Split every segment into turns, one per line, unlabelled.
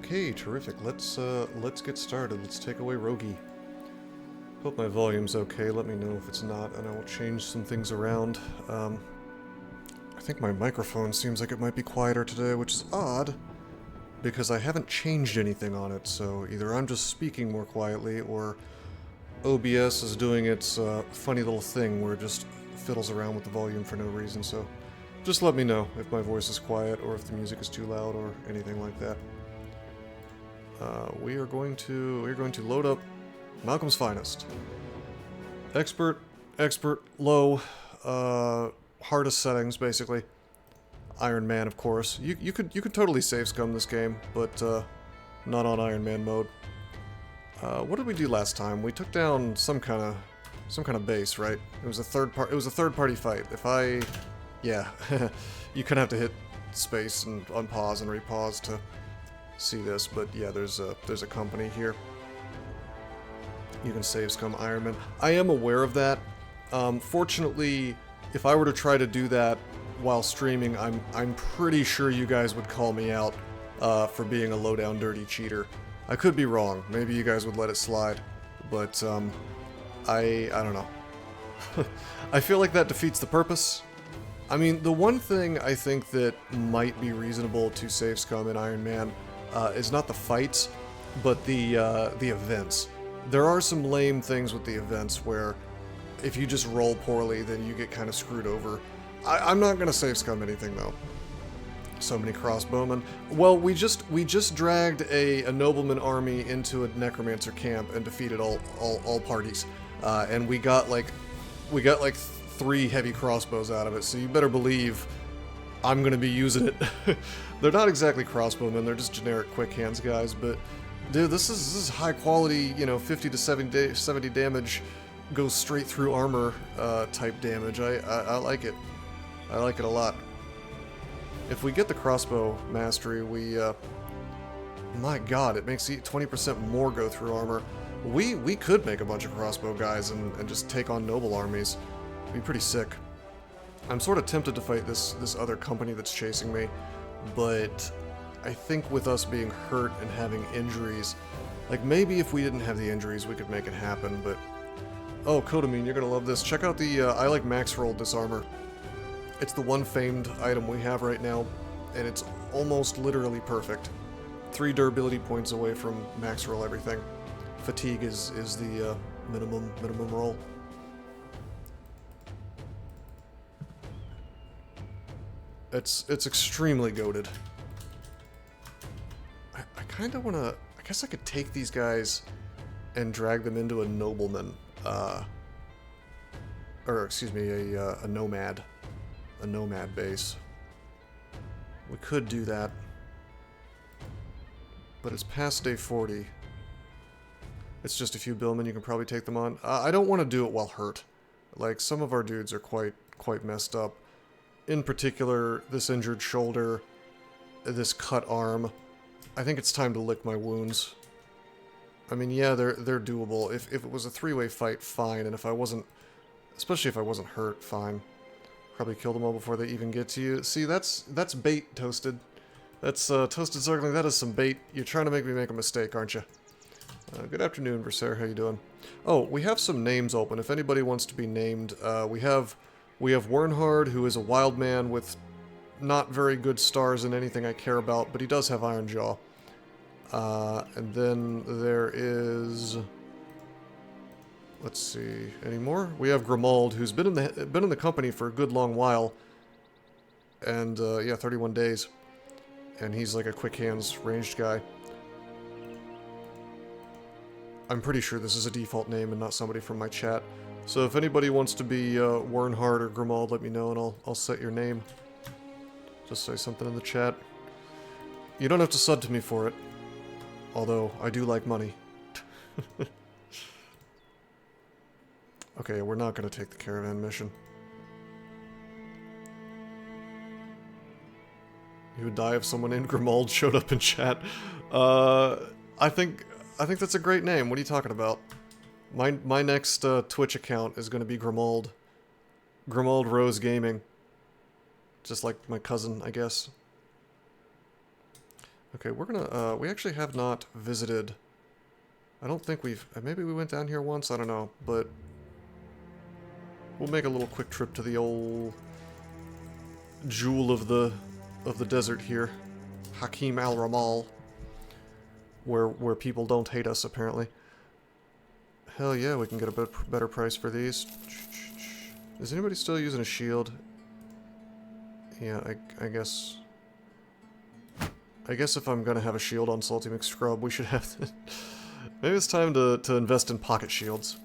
Okay, terrific. Let's get started. Let's take away Rogi. Hope my volume's okay. Let me know if it's not, and I will change some things around. I think my microphone seems like it might be quieter today, which is odd, because I haven't changed anything on it, so either I'm just speaking more quietly, or OBS is doing its funny little thing where it just fiddles around with the volume for no reason, so just let me know if my voice is quiet, or if the music is too loud, or anything like that. We're going to load up Malcolm's Finest. Expert, low, hardest settings, basically. Ironman, of course. You could totally save scum this game, but not on Ironman mode. What did we do last time? We took down some kind of base, right? It was a third party fight. Yeah, you kind of have to hit space and unpause and repause to see this, but yeah, there's a company here. You can save scum Ironman. I am aware of that. Fortunately, if I were to try to do that while streaming, I'm pretty sure you guys would call me out for being a low-down dirty cheater. I could be wrong. Maybe you guys would let it slide, but I don't know. I feel like that defeats the purpose. I mean, the one thing I think that might be reasonable to save scum in Iron Man is not the fights, but the events. There are some lame things with the events where if you just roll poorly, then you get kind of screwed over. I'm not gonna save scum anything though. So many crossbowmen. Well, we just dragged a nobleman army into a necromancer camp and defeated all parties, and we got like 3 heavy crossbows out of it. So you better believe I'm gonna be using it. They're not exactly crossbowmen; they're just generic quick hands guys. But dude, this is high quality. 50 to 70 damage goes straight through armor type damage. I like it. I like it a lot. If we get the crossbow mastery, my god, it makes 20% more go through armor. We could make a bunch of crossbow guys and just take on noble armies. It'd be pretty sick. I'm sort of tempted to fight this other company that's chasing me, but I think with us being hurt and having injuries, like maybe if we didn't have the injuries we could make it happen, but... Oh, Kodamine, you're gonna love this. Check out the I like max roll disarmor. It's the one famed item we have right now, and it's almost literally perfect. 3 durability points away from max roll everything. Fatigue is the minimum roll. It's extremely goated. I kind of want to... I guess I could take these guys and drag them into a nobleman. Or, excuse me, a nomad. A nomad base. We could do that. But it's past day 40. It's just a few billmen, you can probably take them on. I don't want to do it while hurt. Like, some of our dudes are quite messed up. In particular, this injured shoulder, this cut arm. I think it's time to lick my wounds. I mean, yeah, they're doable. If it was a 3-way fight, fine. And if I wasn't, especially if I wasn't hurt, fine. Probably kill them all before they even get to you. See, that's bait, Toasted. That's Toasted Circling. That is some bait. You're trying to make me make a mistake, aren't you? Good afternoon, Versaire. How you doing? Oh, we have some names open. If anybody wants to be named, we have Wernhard, who is a wild man with not very good stars in anything I care about, but he does have Iron Jaw. And then there is... Let's see, any more? We have Grimald, who's been in the company for a good long while, and yeah, 31 days, and he's like a quick hands ranged guy. I'm pretty sure this is a default name and not somebody from my chat. So if anybody wants to be Wernhard or Grimald, let me know and I'll set your name. Just say something in the chat. You don't have to sub to me for it, although I do like money. Okay, we're not going to take the caravan mission. You would die if someone named Grimald showed up in chat. I think that's a great name. What are you talking about? My next Twitch account is going to be Grimald. Grimald Rose Gaming. Just like my cousin, I guess. Okay, we're gonna, we actually have not visited... I don't think we've... Maybe we went down here once, I don't know, but... We'll make a little quick trip to the old... jewel of the desert here. Hakim al-Ramal. Where people don't hate us, apparently. Hell yeah, we can get a better price for these. Is anybody still using a shield? Yeah, I guess... I guess if I'm gonna have a shield on Salty McScrub, we should have to... Maybe it's time to invest in pocket shields.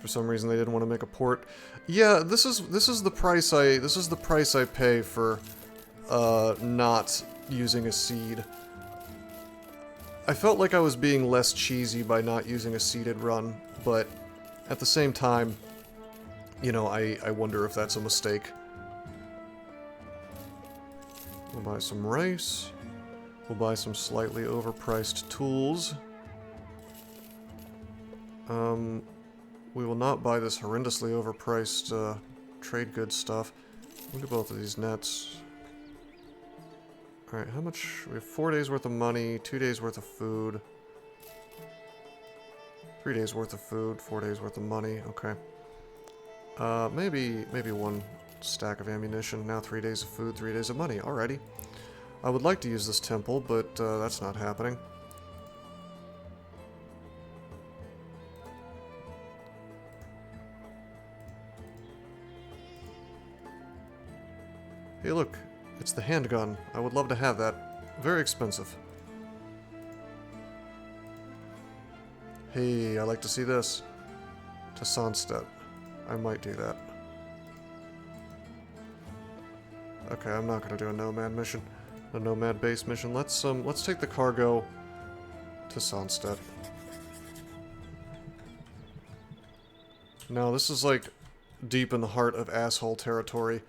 For some reason they didn't want to make a port. Yeah, this is the price I pay for not using a seed. I felt like I was being less cheesy by not using a seeded run, but at the same time, you know, I wonder if that's a mistake. We'll buy some rice. We'll buy some slightly overpriced tools. We will not buy this horrendously overpriced trade goods stuff. Look at both of these nets. Alright, how much? We have 4 days worth of money, 2 days worth of food. 3 days worth of food, 4 days worth of money, okay. Maybe one stack of ammunition, now 3 days of food, 3 days of money, alrighty. I would like to use this temple, but that's not happening. Hey look, it's the handgun. I would love to have that. Very expensive. Hey, I like to see this. To Sonstedt. I might do that. Okay, I'm not gonna do a nomad mission. A nomad base mission. Let's take the cargo to Sonstedt. Now, this is like deep in the heart of asshole territory.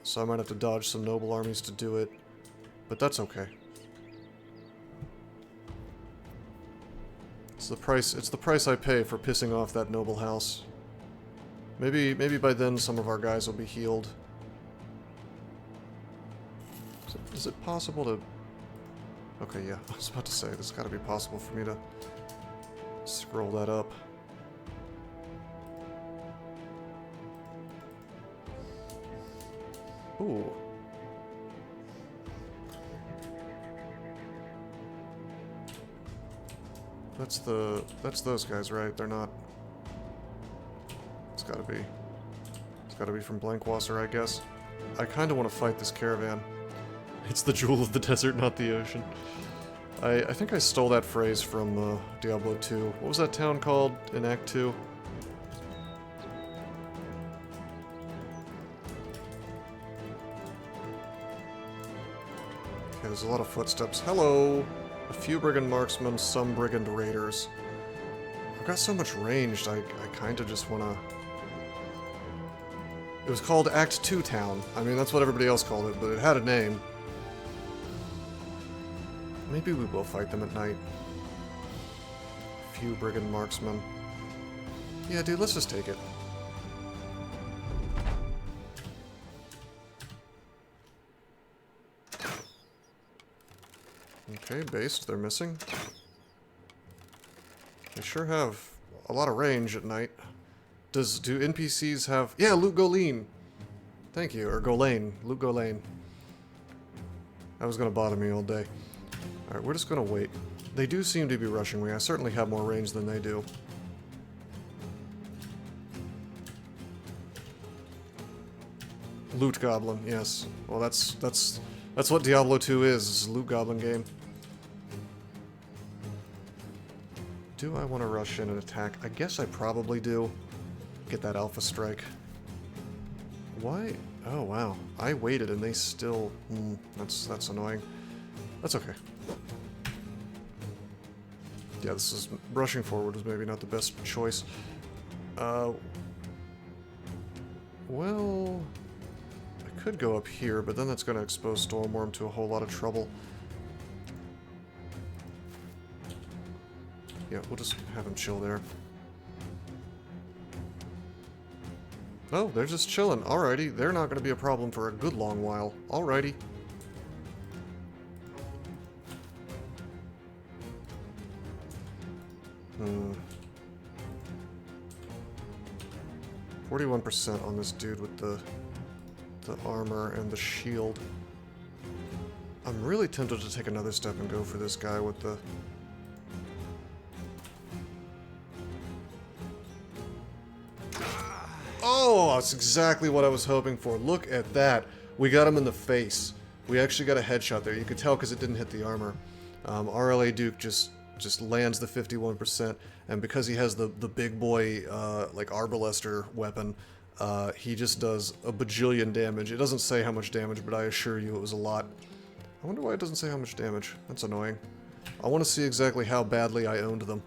So I might have to dodge some noble armies to do it, but that's okay. It's the price I pay for pissing off that noble house. Maybe by then some of our guys will be healed. Is it possible to... Okay, yeah, I was about to say, there's gotta be possible for me to scroll that up. Ooh. That's those guys, right? They're not... It's gotta be from Blankwasser, I guess. I kinda want to fight this caravan. It's the jewel of the desert, not the ocean. I think I stole that phrase from Diablo 2. What was that town called in Act 2? Okay, there's a lot of footsteps. Hello! A few brigand marksmen, some brigand raiders. I've got so much ranged, I kinda just wanna... It was called Act 2 Town. I mean, that's what everybody else called it, but it had a name. Maybe we will fight them at night. A few brigand marksmen. Yeah, dude, let's just take it. Okay, based, they're missing. They sure have a lot of range at night. Do NPCs have... Yeah, Luke Golane! Thank you, or Golane. Luke Golane. That was gonna bother me all day. Alright, we're just gonna wait. They do seem to be rushing me. I certainly have more range than they do. Loot Goblin, yes. Well, that's what Diablo 2 is. It's a loot goblin game. Do I want to rush in and attack? I guess I probably do. Get that alpha strike. Why? Oh, wow. I waited and they still... that's annoying. That's okay. Yeah, this is... Rushing forward was maybe not the best choice. Well... I could go up here, but then that's going to expose Stormworm to a whole lot of trouble. Yeah, we'll just have him chill there. Oh, they're just chilling. Alrighty, they're not going to be a problem for a good long while. Alrighty. Hmm. 41% on this dude with the armor and the shield. I'm really tempted to take another step and go for this guy with the... Oh, that's exactly what I was hoping for. Look at that. We got him in the face. We actually got a headshot there. You could tell because it didn't hit the armor. RLA Duke just lands the 51%, and because he has the big boy, like, Arbalester weapon, he just does a bajillion damage. It doesn't say how much damage, but I assure you it was a lot. I wonder why it doesn't say how much damage. That's annoying. I want to see exactly how badly I owned them.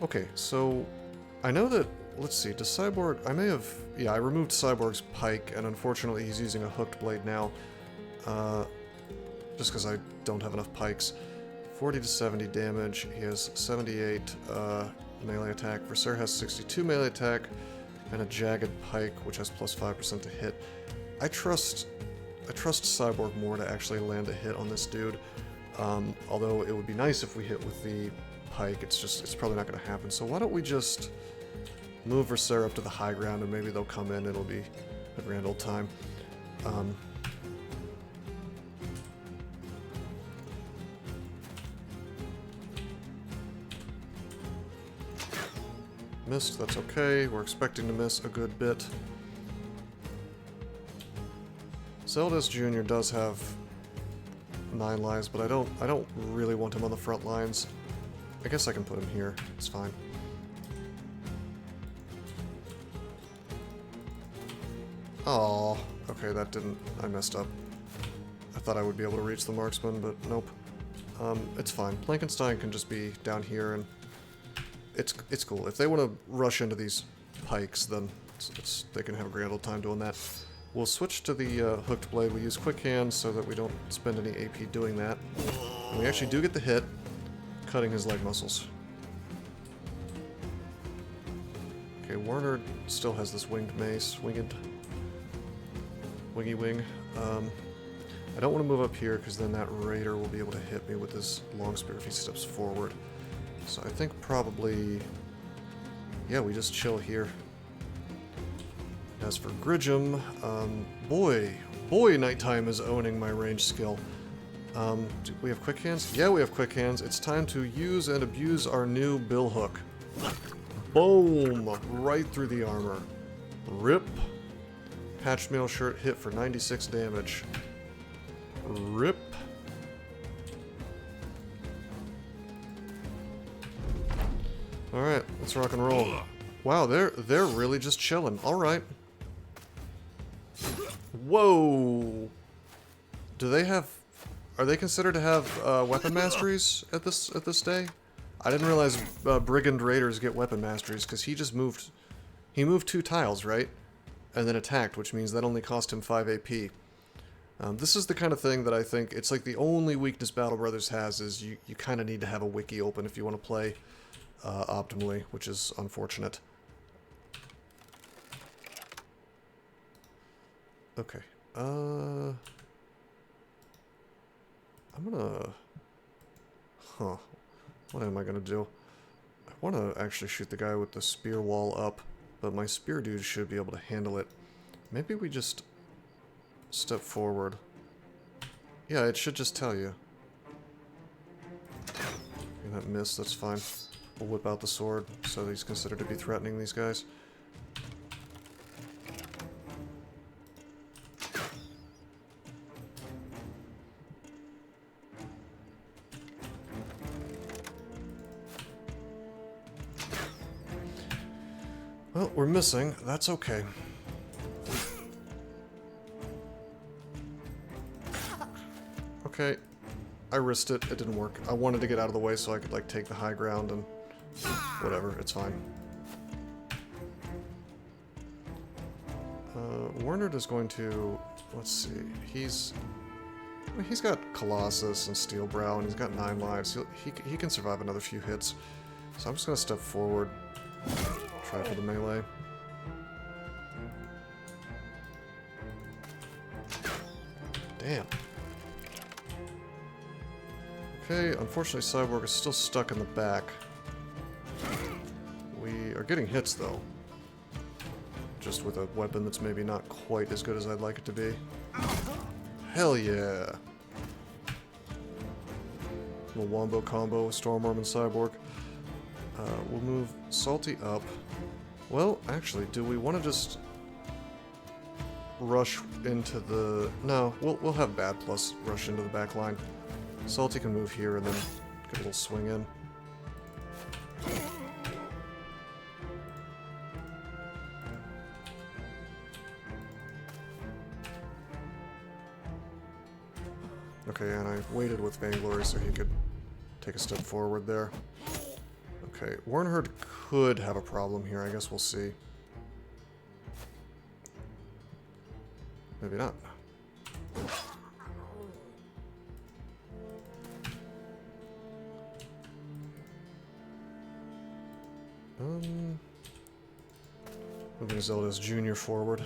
Okay, so I know that, let's see, does Cyborg, I may have, yeah, I removed Cyborg's pike, and unfortunately he's using a hooked blade now, just because I don't have enough pikes. 40 to 70 damage, he has 78 melee attack, Versailles has 62 melee attack, and a jagged pike, which has plus 5% to hit. I trust Cyborg more to actually land a hit on this dude, although it would be nice if we hit with the pike. It's probably not going to happen. So why don't we just move Versailles up to the high ground, and maybe they'll come in. It'll be a grand old time. Missed. That's okay. We're expecting to miss a good bit. Zeldas Jr. does have 9 lives, but I don't really want him on the front lines. I guess I can put him here. It's fine. Oh, okay, that didn't... I messed up. I thought I would be able to reach the marksman, but nope. It's fine. Plankenstein can just be down here, and it's cool. If they want to rush into these pikes, then they can have a grand old time doing that. We'll switch to the hooked blade. We use quick hands so that we don't spend any AP doing that. And we actually do get the hit, cutting his leg muscles. Okay, Warner still has this winged mace. Wingy wing. I don't want to move up here because then that raider will be able to hit me with his long spear if he steps forward. So I think probably... yeah, we just chill here. As for Gridgem, boy, Nighttime is owning my range skill. Do we have quick hands? Yeah, we have quick hands. It's time to use and abuse our new bill hook. Boom! Right through the armor. Rip. Patched mail shirt hit for 96 damage. Rip. Alright, let's rock and roll. Wow, they're really just chilling. Alright. Whoa! Do they have... are they considered to have weapon masteries at this day? I didn't realize Brigand Raiders get weapon masteries, because he just moved... he moved 2 tiles, right? And then attacked, which means that only cost him 5 AP. This is the kind of thing that I think... it's like the only weakness Battle Brothers has is you kind of need to have a wiki open if you want to play optimally, which is unfortunate. Okay. I'm gonna... huh. What am I gonna do? I want to actually shoot the guy with the spear wall up, but my spear dude should be able to handle it. Maybe we just step forward. Yeah, it should just tell you. Okay, that missed, that's fine. We'll whip out the sword, so he's considered to be threatening these guys. Well, we're missing. That's okay. Okay. I risked it. It didn't work. I wanted to get out of the way so I could, like, take the high ground and... whatever. It's fine. Warner is going to... let's see. He's got Colossus and Steelbrow, and he's got 9 lives. He can survive another few hits. So I'm just going to step forward. Try for the melee. Damn. Okay, unfortunately Cyborg is still stuck in the back. We are getting hits, though. Just with a weapon that's maybe not quite as good as I'd like it to be. Hell yeah! Little wombo combo with Stormworm and Cyborg. We'll move Salty up. Well, actually, do we want to just rush into the... No, we'll have Bad Plus rush into the back line. Salty can move here and then get a little swing in. Okay, and I waited with Vainglory so he could take a step forward there. Okay, Warnherd could have a problem here. I guess we'll see. Maybe not. Moving Zelda's Jr. forward.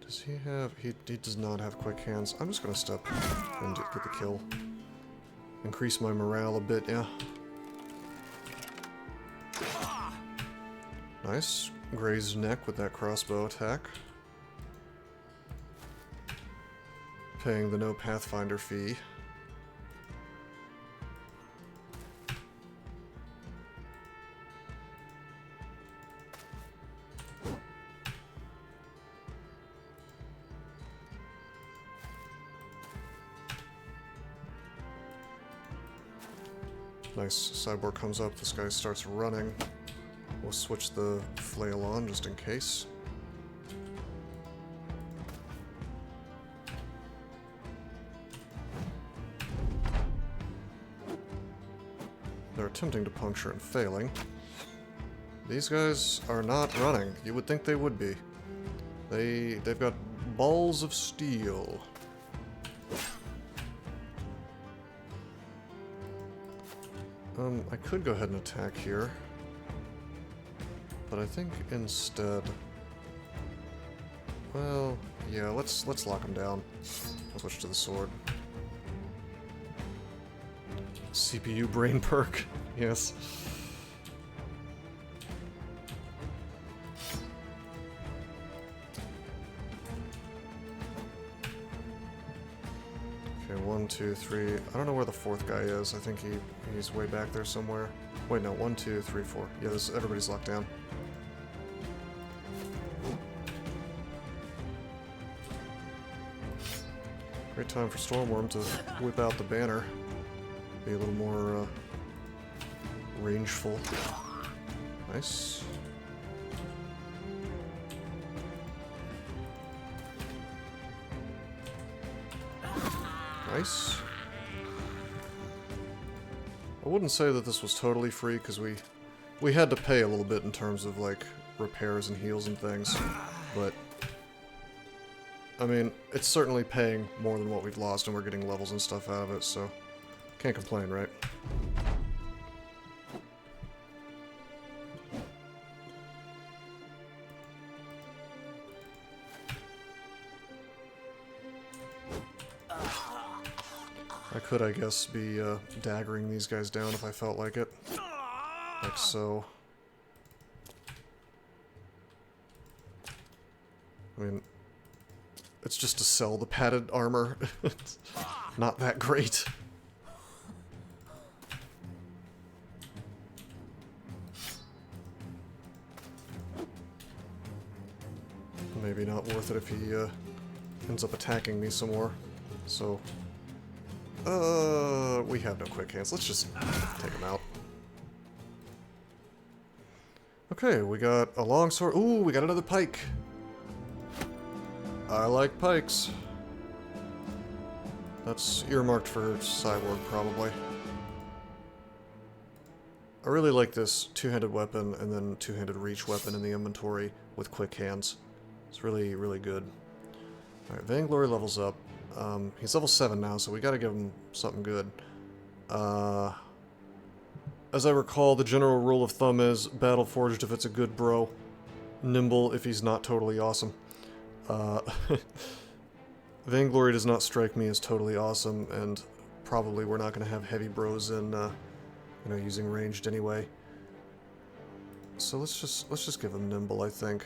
Does he have... He does not have quick hands. I'm just gonna step and get the kill. Increase my morale a bit, yeah. Nice. Graze neck with that crossbow attack. Paying the no Pathfinder fee. Nice. Cyborg comes up, this guy starts running. We'll switch the flail on just in case. They're attempting to puncture and failing. These guys are not running. You would think they would be. They've got balls of steel. I could go ahead and attack here. But I think instead... Well, yeah, let's lock him down. I'll switch to the sword. CPU brain perk, yes. Okay, 1, 2, 3. I don't know where the fourth guy is. I think he's way back there somewhere. Wait, no, 1, 2, 3, 4. Yeah, everybody's locked down. Great time for Stormworm to whip out the banner. Be a little more rangeful. Nice. Nice. I wouldn't say that this was totally free because we had to pay a little bit in terms of like repairs and heals and things, but I mean, it's certainly paying more than what we've lost, and we're getting levels and stuff out of it, so can't complain, right? I could, I guess, be daggering these guys down if I felt like it. Like so. I mean, it's just to sell the padded armor. It's not that great. Maybe not worth it if he ends up attacking me some more. So, we have no quick hands. Let's just take him out. Okay, we got a longsword. Ooh, we got another pike. I like pikes. That's earmarked for Cyborg, probably. I really like this two-handed weapon and then two-handed reach weapon in the inventory with quick hands. It's really, really good. Alright, Vainglory levels up. He's level 7 now, so we gotta give him something good. As I recall, the general rule of thumb is battle forged if it's a good bro, nimble if he's not totally awesome. Uh, Vainglory does not strike me as totally awesome, and probably we're not going to have heavy bros in, you know, using ranged anyway. So let's just give him nimble, I think.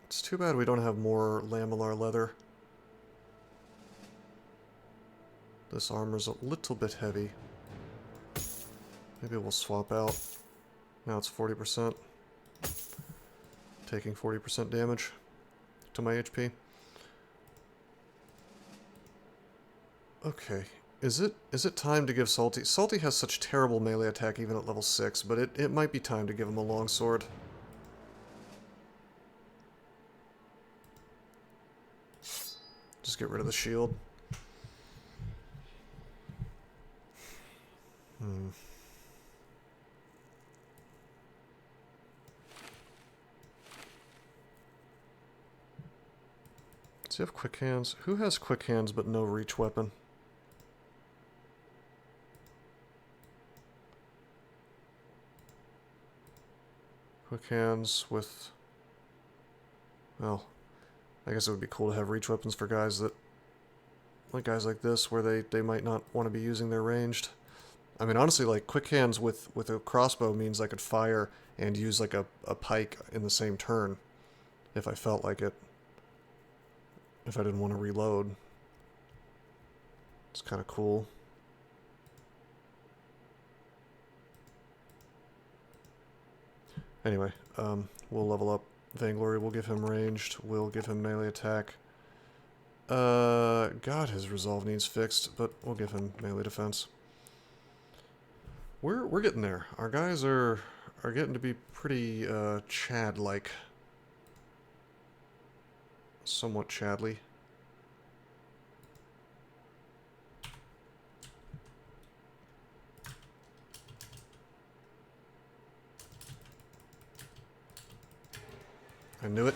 It's too bad we don't have more lamellar leather. This armor's a little bit heavy. Maybe we'll swap out. Now it's 40%. Taking 40% damage to my HP. Okay. Is it time to give Salty? Salty has such terrible melee attack even at level 6, but it might be time to give him a longsword. Just get rid of the shield. Does he have quick hands? Who has quick hands but no reach weapon? Quick hands with... Well, I guess it would be cool to have reach weapons for guys that... Like guys like this, where they might not want to be using their ranged. I mean, honestly, like, quick hands with a crossbow means I could fire and use, like, a pike in the same turn. If I felt like it. If I didn't want to reload. It's kind of cool. Anyway, we'll level up Vainglory. We'll give him ranged. We'll give him melee attack. God, his resolve needs fixed, but we'll give him melee defense. We're getting there. Our guys are getting to be pretty Chad-like. Somewhat Chadly. I knew it.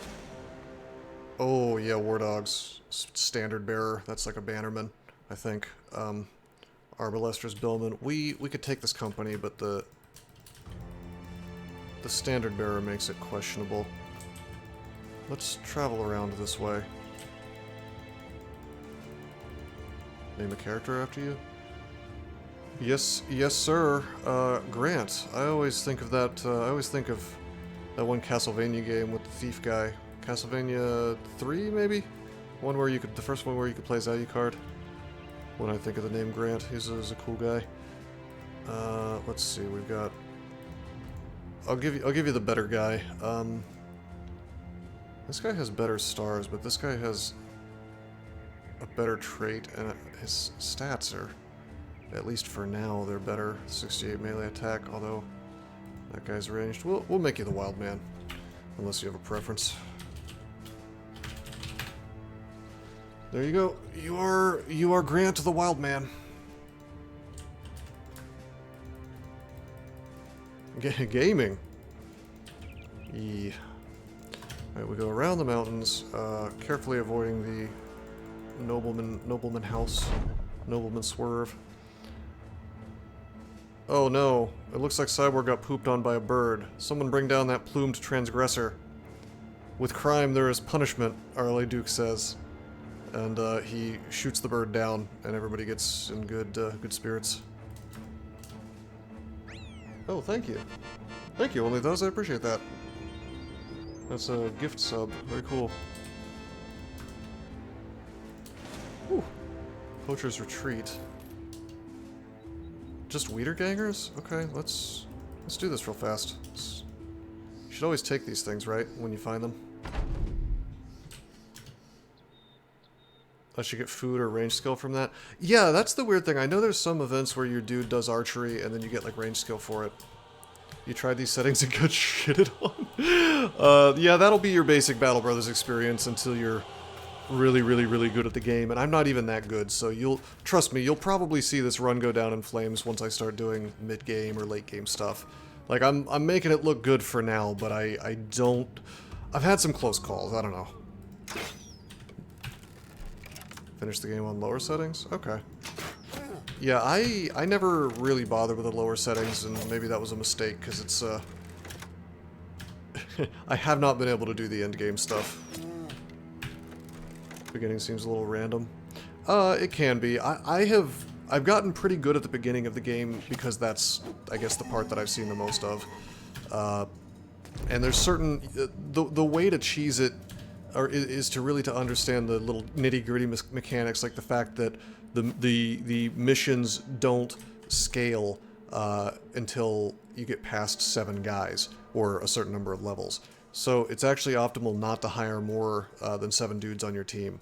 Oh yeah, War Dogs. Standard bearer. That's like a bannerman, I think. Arbalester's billman. We could take this company, but the standard bearer makes it questionable. Let's travel around this way. Name a character after you? Yes, sir. Grant. I always think of that. I always think of that one Castlevania game with the thief guy. Castlevania 3, maybe? The first one where you could play as Alucard. When I think of the name Grant, he's a cool guy. Let's see, we've got... I'll give you the better guy. This guy has better stars, but this guy has a better trait, and his stats are, at least for now, they're better. 68 melee attack, although that guy's ranged. We'll make you the wild man, unless you have a preference. There you go. You are Grant the Wild Man. Gaming. Yeah. Alright, we go around the mountains, carefully avoiding the nobleman house, nobleman swerve. Oh no, it looks like Cyborg got pooped on by a bird. Someone bring down that plumed transgressor. With crime there is punishment, Arle Duke says. And he shoots the bird down, and everybody gets in good spirits. Oh, thank you. Thank you, only those, I appreciate that. That's a gift sub, very cool. Whew. Poacher's Retreat. Just Wiedergangers? Okay, let's do this real fast. You should always take these things, right, when you find them. I should get food or range skill from that. Yeah, that's the weird thing. I know there's some events where your dude does archery and then you get like range skill for it. You tried these settings and got shitted on. Yeah, that'll be your basic Battle Brothers experience until you're really, really, really good at the game. And I'm not even that good, so trust me, you'll probably see this run go down in flames once I start doing mid-game or late-game stuff. Like, I'm making it look good for now, but I don't... I've had some close calls, I don't know. Finish the game on lower settings? Okay. Yeah, I never really bothered with the lower settings, and maybe that was a mistake, because it's, I have not been able to do the endgame stuff. Beginning seems a little random. It can be. I've gotten pretty good at the beginning of the game, because that's, I guess, the part that I've seen the most of. And there's certain, the way to cheese it is to really to understand the little nitty-gritty mechanics, like the fact that the missions don't scale until you get past 7 guys, or a certain number of levels. So it's actually optimal not to hire more than 7 dudes on your team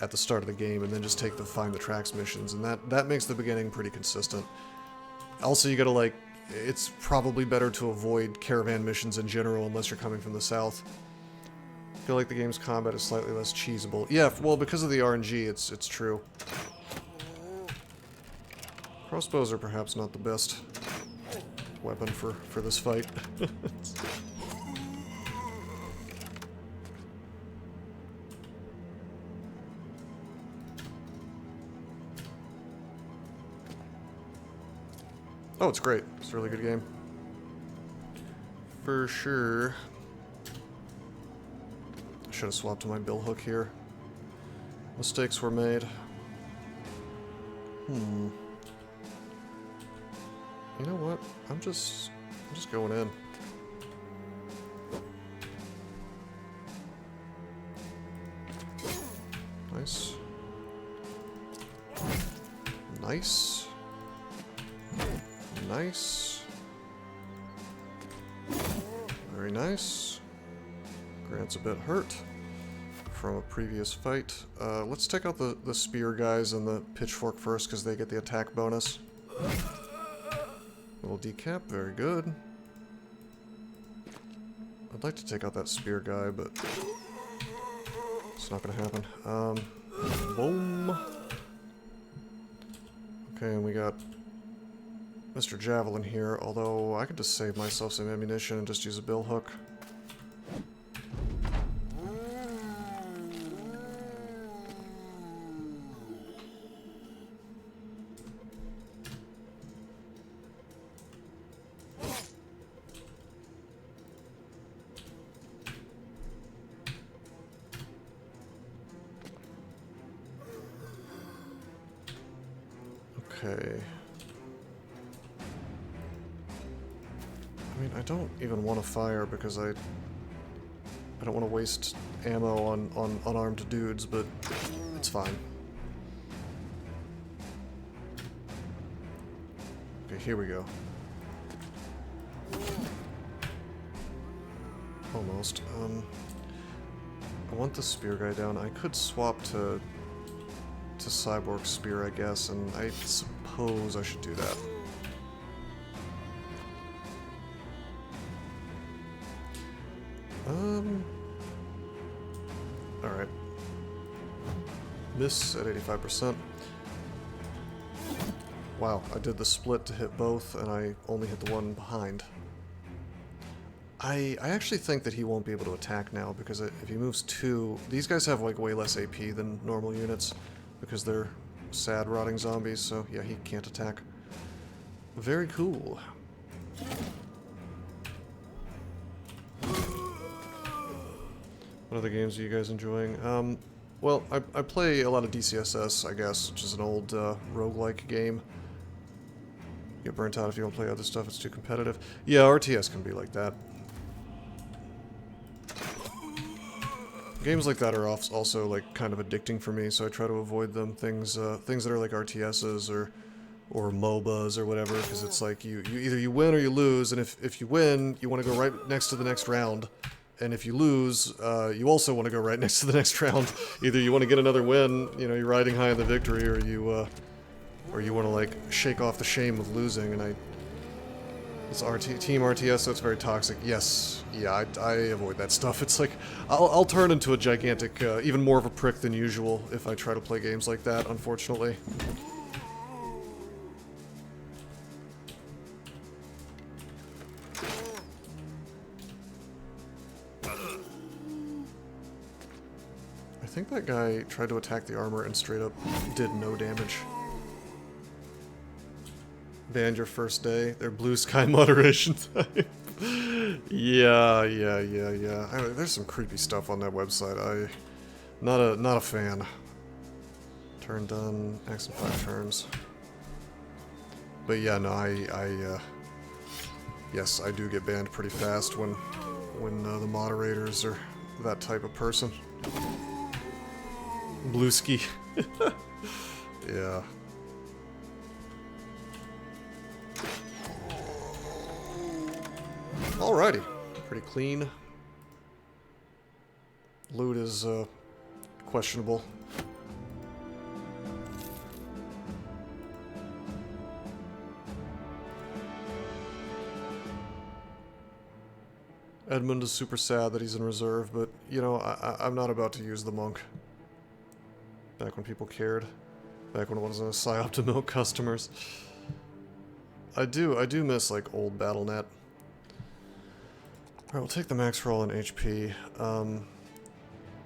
at the start of the game, and then just take the find the tracks missions, and that makes the beginning pretty consistent. Also, you gotta, like, it's probably better to avoid caravan missions in general unless you're coming from the south. I feel like the game's combat is slightly less cheesable. Yeah, well, because of the RNG, it's true. Crossbows are perhaps not the best weapon for this fight. Oh, it's great. It's a really good game. For sure. I should have swapped to my bill hook here. Mistakes were made. You know what? I'm just going in. Nice. Nice. Nice. Very nice. Grant's a bit hurt from a previous fight. Let's take out the spear guys and the pitchfork first, because they get the attack bonus. Little decap, very good. I'd like to take out that spear guy, but it's not gonna happen. Boom. Okay, and we got Mr. Javelin here, although I could just save myself some ammunition and just use a bill hook. Okay. I mean, I don't even want to fire because I don't want to waste ammo on unarmed dudes, but it's fine. Okay, here we go. Almost. I want the spear guy down. I could swap to Cyborg Spear, I guess, and I suppose I should do that. Alright. Miss at 85%. Wow, I did the split to hit both, and I only hit the one behind. I actually think that he won't be able to attack now, because if he moves 2... These guys have, like, way less AP than normal units, because they're sad, rotting zombies, so yeah, he can't attack. Very cool. What other games are you guys enjoying? Well, I play a lot of DCSS, I guess, which is an old roguelike game. You get burnt out if you don't play other stuff, it's too competitive. Yeah, RTS can be like that. Games like that are also like kind of addicting for me, so I try to avoid them. Things that are like RTSs or MOBAs or whatever, because it's like you either you win or you lose, and if you win, you want to go right next to the next round, and if you lose, you also want to go right next to the next round. Either you want to get another win, you know, you're riding high on the victory, or you want to like shake off the shame of losing. And it's Team RTS, so it's very toxic. Yes, yeah, I avoid that stuff. It's like, I'll turn into a gigantic, even more of a prick than usual if I try to play games like that, unfortunately. I think that guy tried to attack the armor and straight up did no damage. Banned your first day. They're blue sky moderation type. Yeah. There's some creepy stuff on that website. Not a fan. Turn done. Action 5 turns. But yeah, no, yes, I do get banned pretty fast when the moderators are that type of person. Blueski. Yeah. Alrighty. Pretty clean. Loot is, questionable. Edmund is super sad that he's in reserve, but, you know, I'm not about to use the monk. Back when people cared. Back when it wasn't a psyop to milk customers. I do miss, like, old BattleNet. Alright, we'll take the max roll in HP.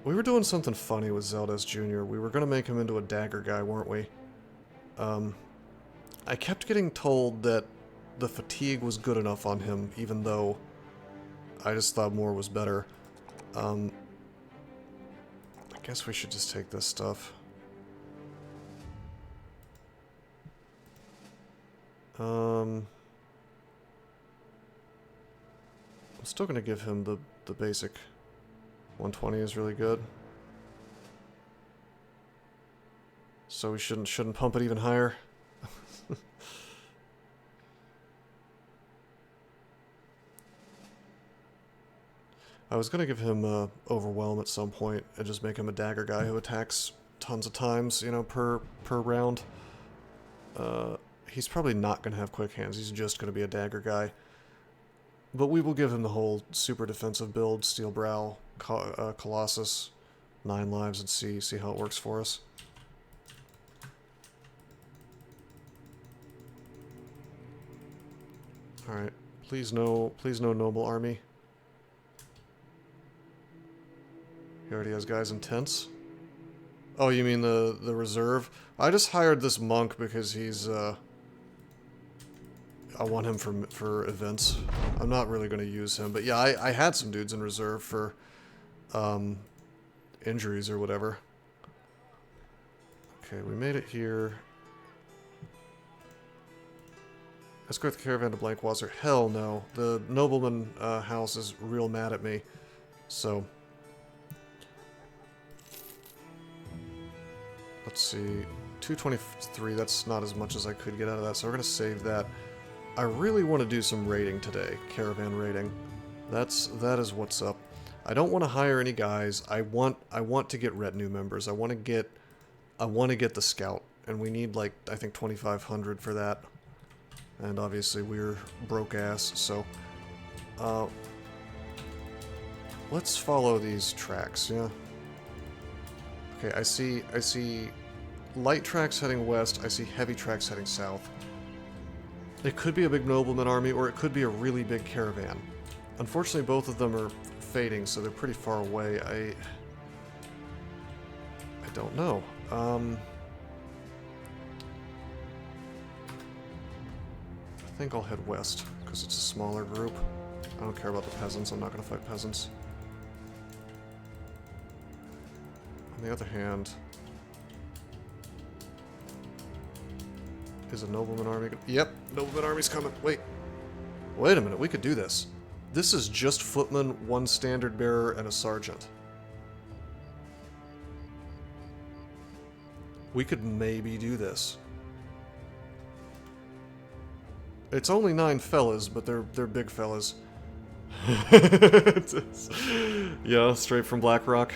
We were doing something funny with Zeldas Jr. We were gonna make him into a dagger guy, weren't we? I kept getting told that the fatigue was good enough on him, even though I just thought more was better. I guess we should just take this stuff. I'm still gonna give him the basic 120 is really good. So we shouldn't pump it even higher. I was gonna give him Overwhelm at some point and just make him a dagger guy who attacks tons of times, you know, per round. He's probably not gonna have quick hands. He's just gonna be a dagger guy. But we will give him the whole super defensive build, Steel Brow, Colossus, 9 lives, and see how it works for us. Alright, please no noble army. He already has guys in tents. Oh, you mean the reserve? I just hired this monk because he's, I want him for events. I'm not really going to use him, but yeah, I had some dudes in reserve for, injuries or whatever. Okay, we made it here. Escort the caravan to Blankwasser. Hell no. The nobleman house is real mad at me, so... Let's see, 223, that's not as much as I could get out of that, so we're going to save that. I really want to do some raiding today, caravan raiding. That is what's up. I don't want to hire any guys. I want to get retinue members. I want to get the scout, and we need like I think 2,500 for that. And obviously we're broke ass, so let's follow these tracks, yeah. Okay, I see light tracks heading west, I see heavy tracks heading south. It could be a big nobleman army, or it could be a really big caravan. Unfortunately, both of them are fading, so they're pretty far away. I don't know. I think I'll head west, because it's a smaller group. I don't care about the peasants, I'm not going to fight peasants. On the other hand, is a nobleman army... Yep, nobleman army's coming. Wait a minute, we could do this. This is just footmen, 1 standard bearer, and a sergeant. We could maybe do this. It's only 9 fellas, but they're big fellas. Yeah, straight from Blackrock.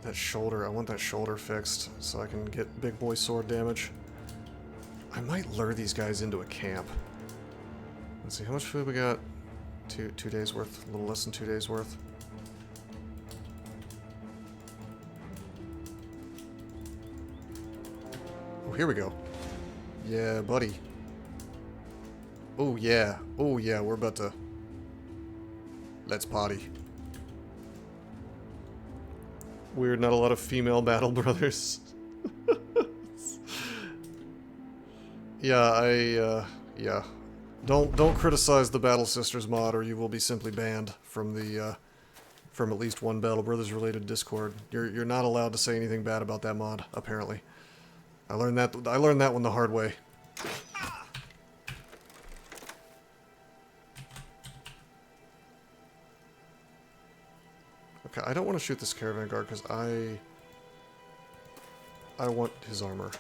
That shoulder, I want that shoulder fixed so I can get big boy sword damage. I might lure these guys into a camp. Let's see, how much food we got? Two days worth, a little less than 2 days worth. Oh, here we go. Yeah, buddy. Oh yeah. Oh yeah, we're about to... Let's party. Weird, not a lot of female battle brothers. Yeah, yeah. Don't criticize the Battle Sisters mod, or you will be simply banned from the, from at least one Battle Brothers related Discord. You're not allowed to say anything bad about that mod, apparently. I learned that one the hard way. Okay, I don't want to shoot this caravan guard because I want his armor.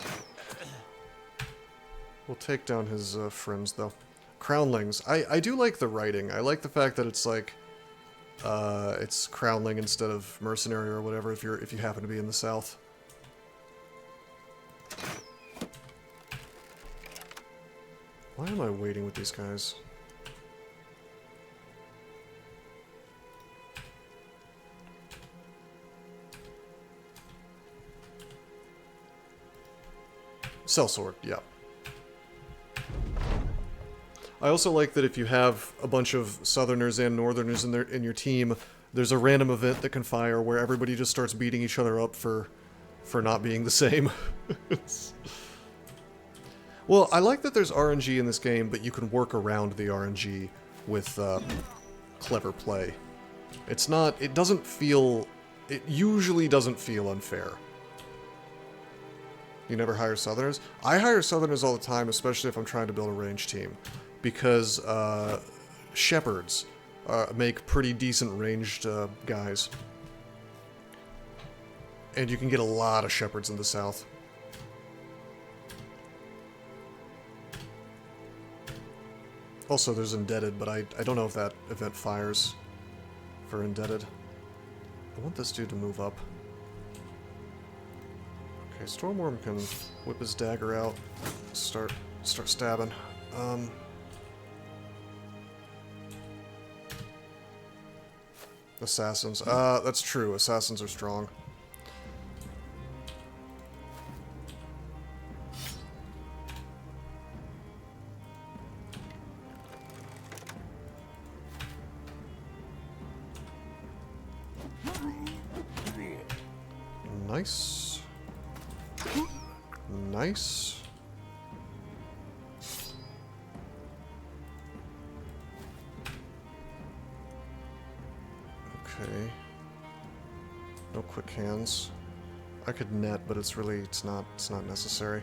We'll take down his friends though. Crownlings. I do like the writing. I like the fact that it's like it's Crownling instead of mercenary or whatever if you happen to be in the south. Why am I waiting with these guys? Sellsword, yeah. I also like that if you have a bunch of Southerners and Northerners in your team, there's a random event that can fire where everybody just starts beating each other up for not being the same. Well, I like that there's RNG in this game, but you can work around the RNG with clever play. It usually doesn't feel unfair. You never hire Southerners? I hire Southerners all the time, especially if I'm trying to build a range team. Because Shepherds make pretty decent ranged guys. And you can get a lot of Shepherds in the south. Also, there's Indebted, but I don't know if that event fires for Indebted. I want this dude to move up. Okay, Stormworm can whip his dagger out, start stabbing. Assassins. That's true. Assassins are strong. Nice. Nice. Okay. No quick hands. I could net, but it's not necessary.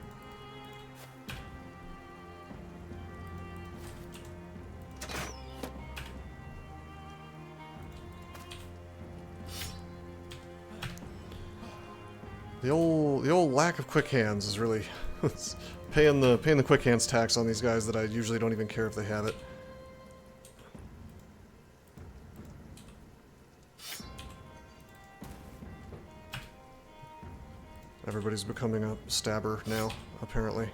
The old lack of quick hands is really paying the quick hands tax on these guys that I usually don't even care if they have it. Everybody's becoming a stabber now, apparently.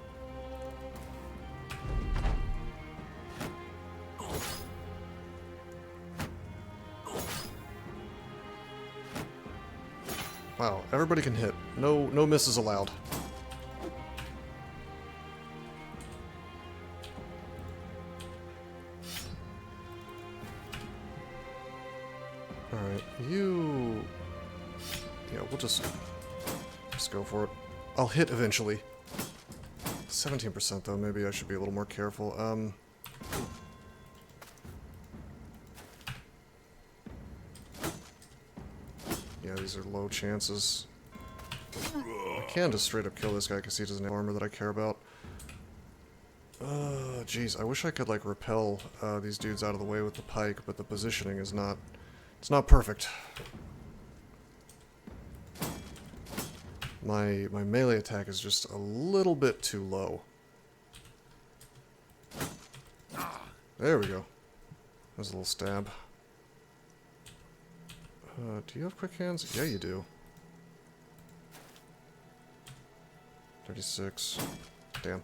Wow, everybody can hit. No misses allowed. Alright, you... Yeah, we'll just go for it. I'll hit eventually. 17% though, maybe I should be a little more careful. Yeah, these are low chances. I can just straight up kill this guy because he doesn't have armor that I care about. Jeez, I wish I could like repel these dudes out of the way with the pike, but the positioning is not... It's not perfect. My melee attack is just a little bit too low. There we go. There's a little stab. Do you have quick hands? Yeah, you do. 36. Damn.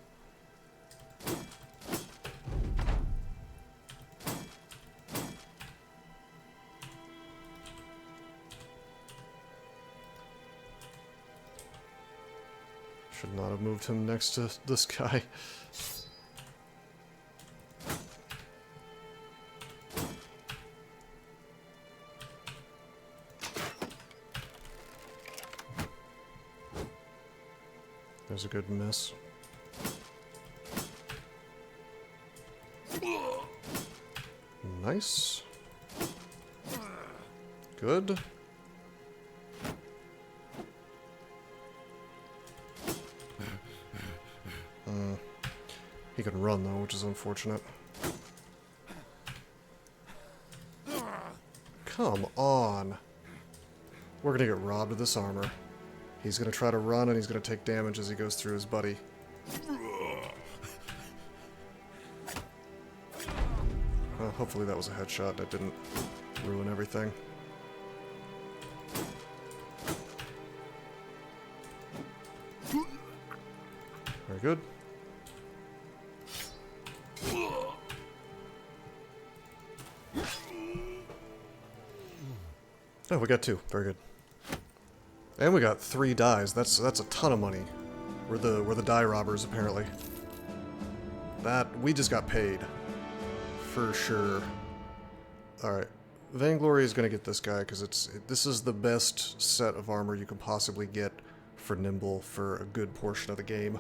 Should not have moved him next to this guy. There's a good miss. Nice. Good. He can run, though, which is unfortunate. Come on. We're gonna get robbed of this armor. He's gonna try to run, and he's gonna take damage as he goes through his buddy. Hopefully that was a headshot that didn't ruin everything. Very good. Oh, we got 2. Very good. And we got 3 dies. That's a ton of money. We're the die robbers, apparently. We just got paid. For sure. Alright. Vainglory is going to get this guy, because this is the best set of armor you can possibly get for Nimble for a good portion of the game.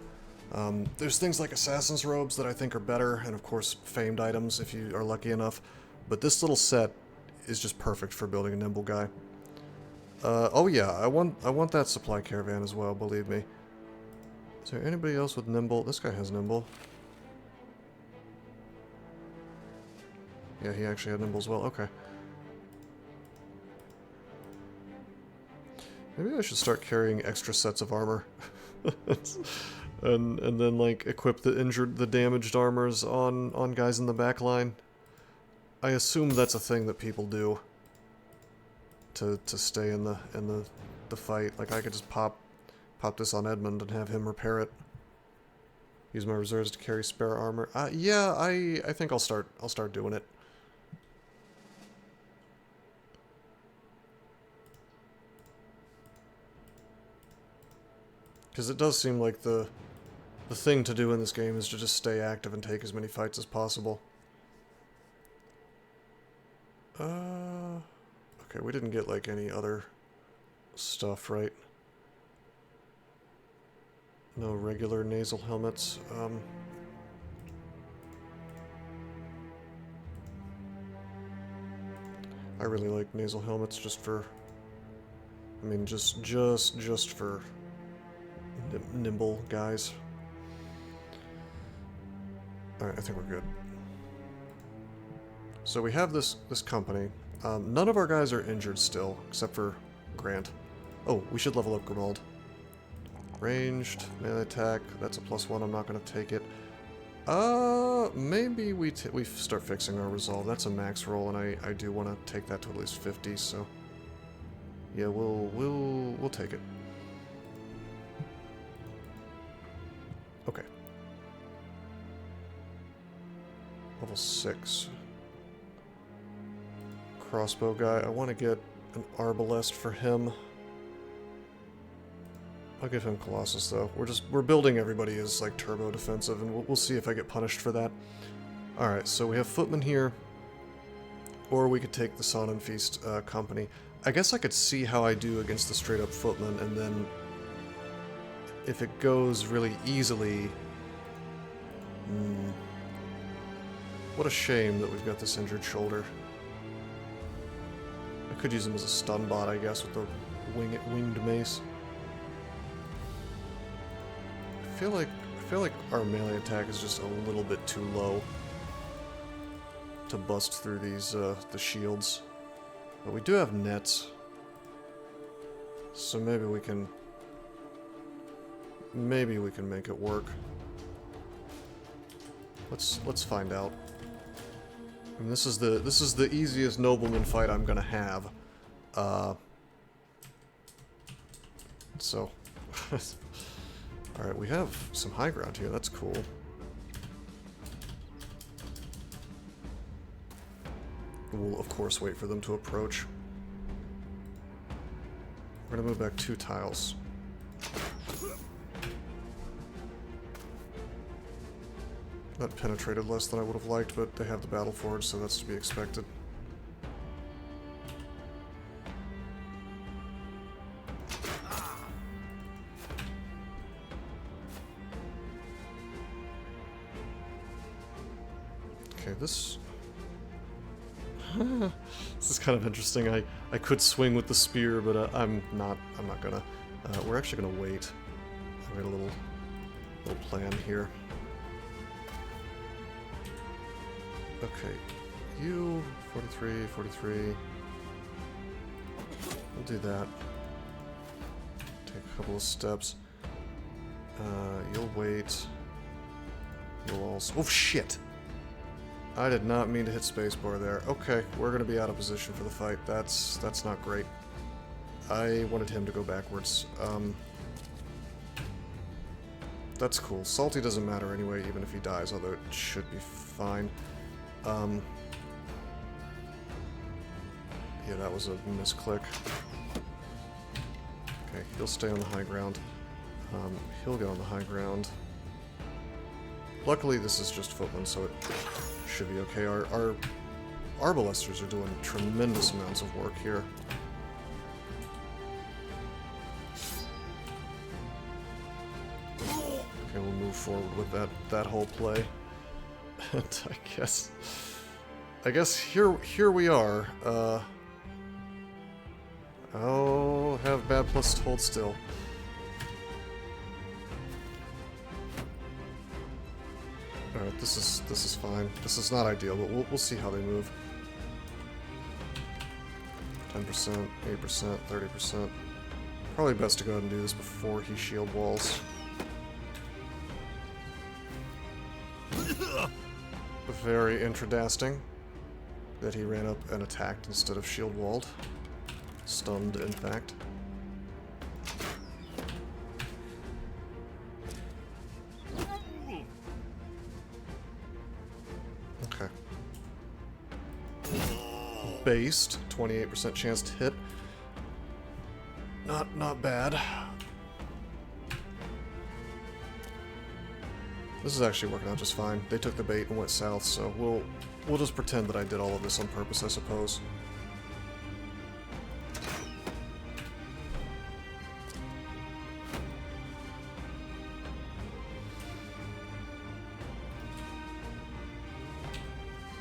There's things like Assassin's Robes that I think are better, and of course famed items if you are lucky enough. But this little set is just perfect for building a Nimble guy. Oh yeah, I want that supply caravan as well, believe me. Is there anybody else with Nimble? This guy has Nimble. Yeah, he actually had Nimble as well. Okay. Maybe I should start carrying extra sets of armor. and then like equip the damaged armors on guys in the back line. I assume that's a thing that people do to stay in the fight. Like I could just pop this on Edmund and have him repair it. Use my reserves to carry spare armor. Yeah, I think I'll start doing it. Because it does seem like the thing to do in this game is to just stay active and take as many fights as possible. Okay, we didn't get like any other stuff, right? No regular nasal helmets. I really like nasal helmets just for, I mean, just for nimble guys. Alright, I think we're good. So we have this company. None of our guys are injured still, except for Grant. Oh, we should level up Grimald. Ranged, melee attack, that's a +1, I'm not going to take it. Maybe we start fixing our resolve. That's a max roll, and I do want to take that to at least 50, so... Yeah, we'll take it. Okay. Level 6. Crossbow guy. I want to get an arbalest for him. I'll give him Colossus though. We're building everybody as like turbo defensive, and we'll see if I get punished for that. Alright, so we have Footman here. Or we could take the Son and Feast company. I guess I could see how I do against the straight up Footman, and then if it goes really easily... What a shame that we've got this injured shoulder. I could use him as a stun bot, I guess, with the winged mace. I feel like our melee attack is just a little bit too low to bust through these the shields. But we do have nets, so maybe we can make it work. Let's find out. And this is the easiest nobleman fight I'm gonna have. So, all right, we have some high ground here. That's cool. We'll of course wait for them to approach. We're gonna move back 2 tiles. That penetrated less than I would have liked, but they have the Battle Forge, so that's to be expected. Okay, this... this is kind of interesting. I could swing with the spear, but I'm not gonna. We're actually gonna wait. I made a little plan here. Okay, you 43, 43. We'll do that. Take a couple of steps. You'll wait. You'll also... Oh, shit! I did not mean to hit spacebar there. Okay, we're gonna be out of position for the fight. That's not great. I wanted him to go backwards. That's cool. Salty doesn't matter anyway, even if he dies, although it should be fine. Yeah, that was a misclick. Okay, he'll stay on the high ground. He'll get on the high ground. Luckily, this is just footman, so it should be okay. Our arbalesters are doing tremendous amounts of work here. Okay, we'll move forward with that whole play. And I guess here we are. Oh, have bad plus hold still. Alright, this is fine. This is not ideal, but we'll see how they move. 10%, 8%, 30%. Probably best to go ahead and do this before he shield walls. Very intradasting that he ran up and attacked instead of shield walled. Stunned, in fact. Okay. Based, 28% chance to hit. Not bad. This is actually working out just fine. They took the bait and went south, so we'll just pretend that I did all of this on purpose, I suppose.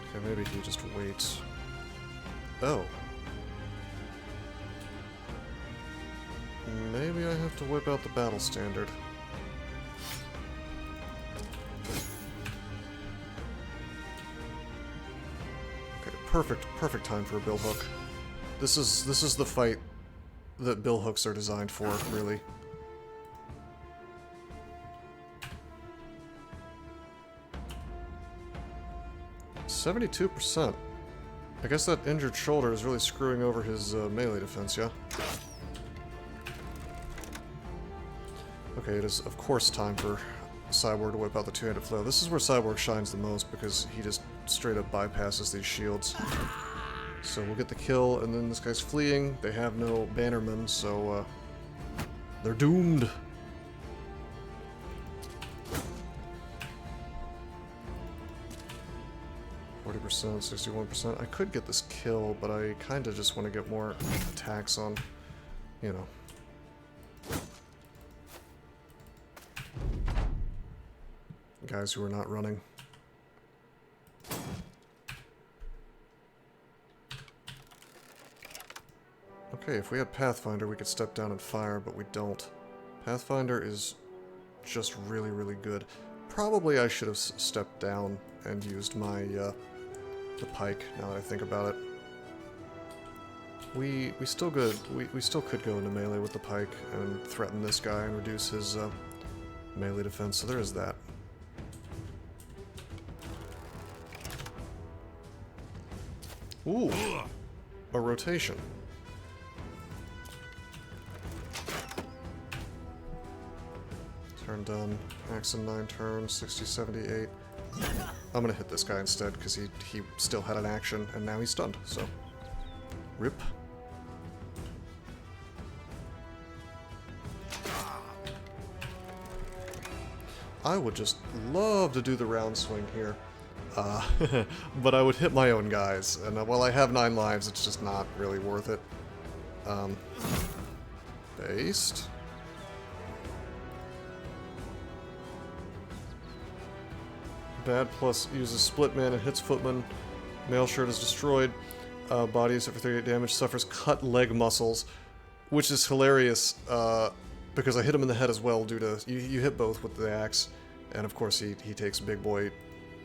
Okay, maybe he just waits. Oh. Maybe I have to whip out the battle standard. Perfect time for a bill hook. This is the fight that bill hooks are designed for, really. %. I guess that injured shoulder is really screwing over his melee defense, yeah? Okay, it is of course time for Cyborg to whip out the two-handed flail. This is where Cyborg shines the most because he just straight up bypasses these shields. So we'll get the kill, and then this guy's fleeing. They have no bannermen, so they're doomed. %, 61%. I could get this kill, but I kind of just want to get more attacks on, you know. Guys who are not running. Okay, if we had Pathfinder, we could step down and fire, but we don't. Pathfinder is just really, really good. Probably I should have stepped down and used my, the pike, now that I think about it. We still could go into melee with the pike and threaten this guy and reduce his, melee defense, so there is that. Ooh, a rotation. Turn done. Axe in 9 turns, 60, 78. I'm gonna hit this guy instead because he still had an action and now he's stunned, so. Rip. I would just love to do the round swing here. But I would hit my own guys, and while I have 9 lives, it's just not really worth it. Based. Bad plus uses split man and hits footman. Mail shirt is destroyed. Body is hit for 38 damage. Suffers cut leg muscles, which is hilarious because I hit him in the head as well due to... You hit both with the axe, and of course he takes big boy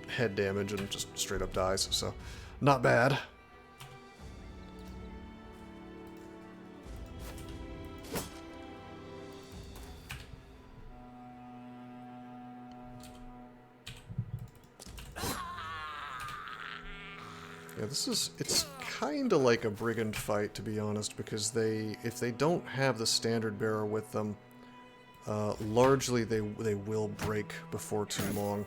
head damage and just straight up dies, so not bad. Yeah, it's kind of like a brigand fight, to be honest, because if they don't have the standard bearer with them, largely they will break before too long.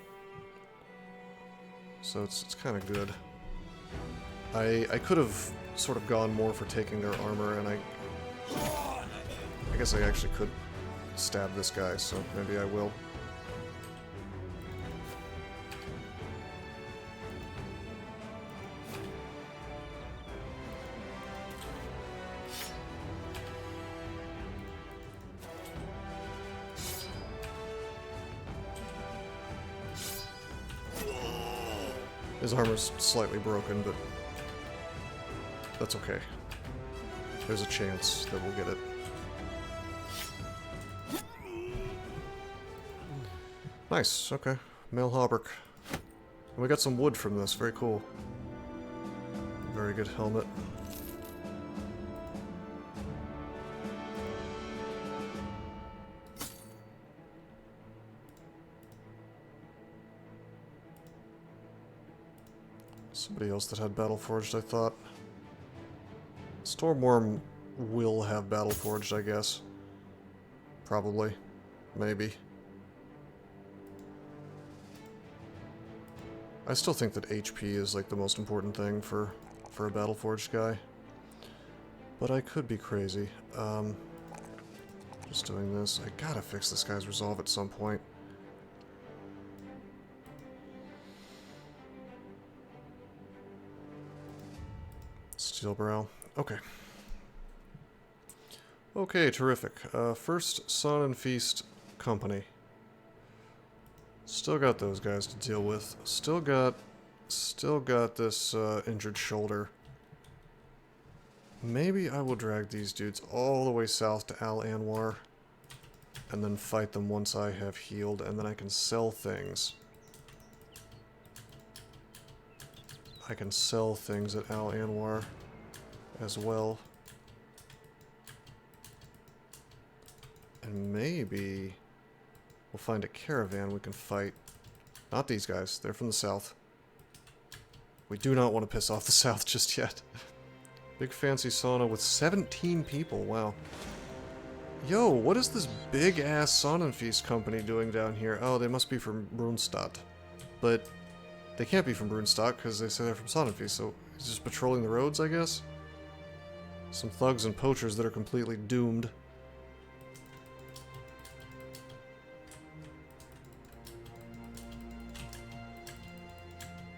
So it's kind of good. I could have sort of gone more for taking their armor, and I guess I actually could stab this guy, so maybe I will. His armor's slightly broken, but that's okay. There's a chance that we'll get it. Nice, okay. Male hauberk. And we got some wood from this, very cool. Very good helmet. Somebody else that had Battleforged, I thought. Stormworm will have Battleforged, I guess. Probably. Maybe. I still think that HP is like the most important thing for a Battleforged guy. But I could be crazy. Just doing this. I gotta fix this guy's resolve at some point. Steel Brow. Okay. Okay, terrific. First Sun and Feast Company. Still got those guys to deal with. Still got this injured shoulder. Maybe I will drag these dudes all the way south to Al Anwar and then fight them once I have healed, and then I can sell things. I can sell things at Al Anwar as well. And maybe we'll find a caravan we can fight. Not these guys, they're from the south. We do not want to piss off the south just yet. Big fancy sauna with 17 people, wow. Yo, what is this big ass sauna and feast company doing down here? Oh, they must be from Brunstadt. But they can't be from Brunstadt because they say they're from sauna and feast, so he's just patrolling the roads, I guess? Some thugs and poachers that are completely doomed.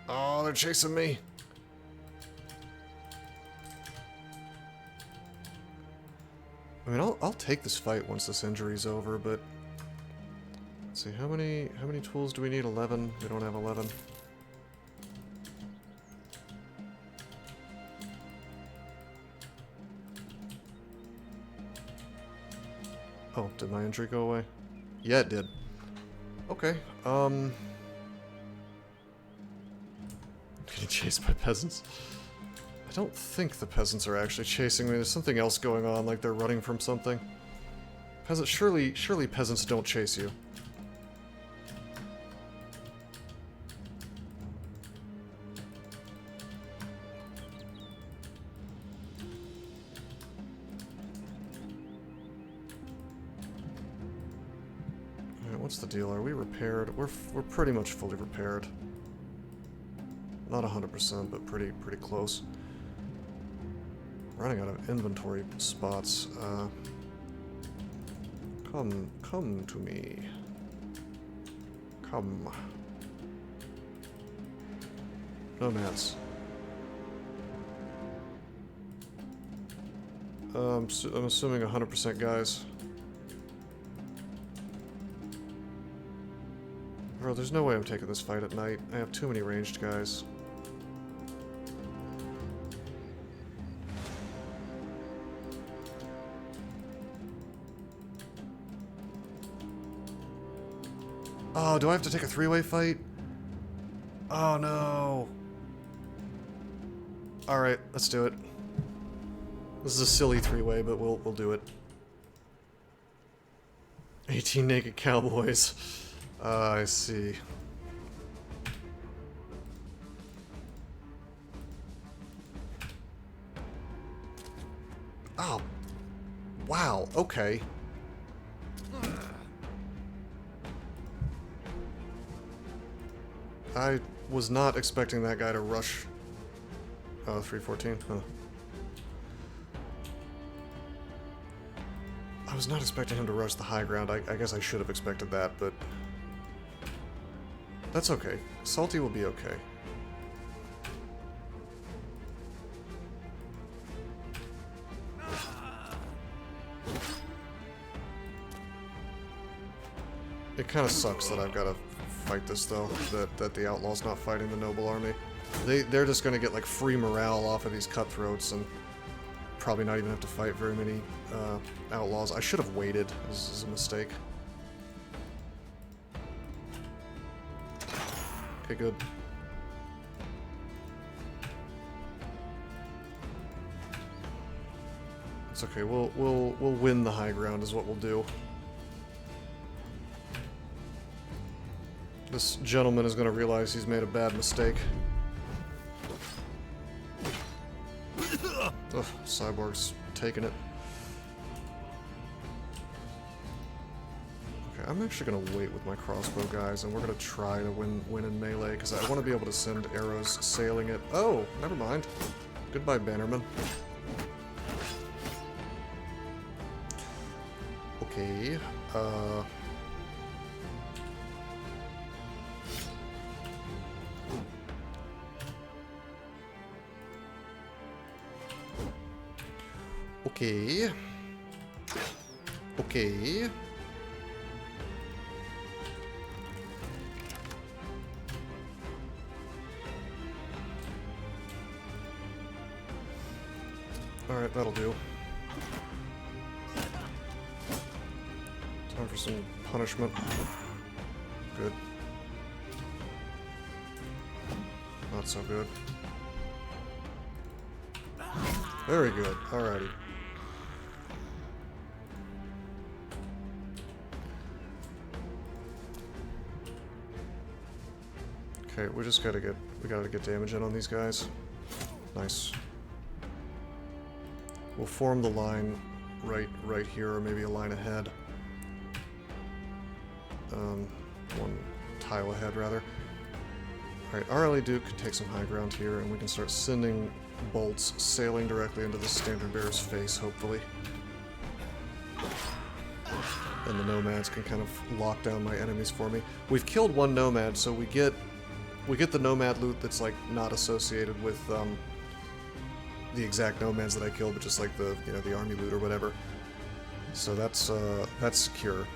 Oh, they're chasing me. I mean, I'll take this fight once this injury's over, but let's see, how many tools do we need? 11. We don't have 11. Oh, did my injury go away? Yeah, it did. Okay, getting chased by peasants. I don't think the peasants are actually chasing me. There's something else going on, like they're running from something. Peasants, surely peasants don't chase you. Alright, what's the deal? Are we repaired? We're pretty much fully repaired. Not 100%, but pretty close. Running out of inventory spots. Come to me. Come. Nomads. I'm assuming 100% guys. Bro, there's no way I'm taking this fight at night. I have too many ranged guys. Oh, do I have to take a three-way fight? Oh, no. Alright, let's do it. This is a silly three-way, but we'll do it. 18 naked cowboys. I see. Oh. Wow, okay. I was not expecting that guy to rush. Oh, 314, huh. I was not expecting him to rush the high ground. I guess I should have expected that, but... that's okay. Salty will be okay. It kind of sucks that I've got to fight this, though, that the Outlaw's not fighting the Noble Army. They're just going to get, like, free morale off of these cutthroats, and probably not even have to fight very many Outlaws. I should have waited. This is a mistake. Okay, good. It's okay. We'll win the high ground is what we'll do. This gentleman is going to realize he's made a bad mistake. Ugh, Cyborg's taking it. Okay, I'm actually going to wait with my crossbow guys, and we're going to try to win in melee, because I want to be able to send arrows sailing it. Oh, never mind. Goodbye, Bannerman. Okay, Okay. Okay. Alright, that'll do. Time for some punishment. Good. Not so good. Very good. Alrighty. Okay, we gotta get damage in on these guys. Nice. We'll form the line right here, or maybe a line ahead. One tile ahead, rather. Alright, RLA Duke can take some high ground here, and we can start sending bolts sailing directly into the Standard Bearer's face, hopefully. And the Nomads can kind of lock down my enemies for me. We've killed one Nomad, so we get the Nomad loot that's, like, not associated with, the exact Nomads that I killed, but just, like, the, you know, the army loot or whatever. So that's secure.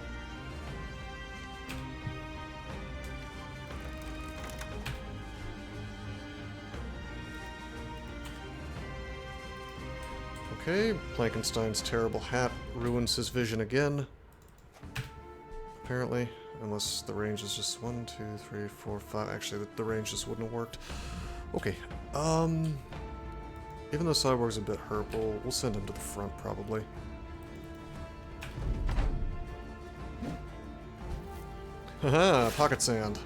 Okay, Plankenstein's terrible hat ruins his vision again. Apparently. Unless the range is just 1, 2, 3, 4, 5. Actually, the range just wouldn't have worked. Okay. Even though Cyborg's a bit hurt, we'll send him to the front, probably. Haha, pocket sand.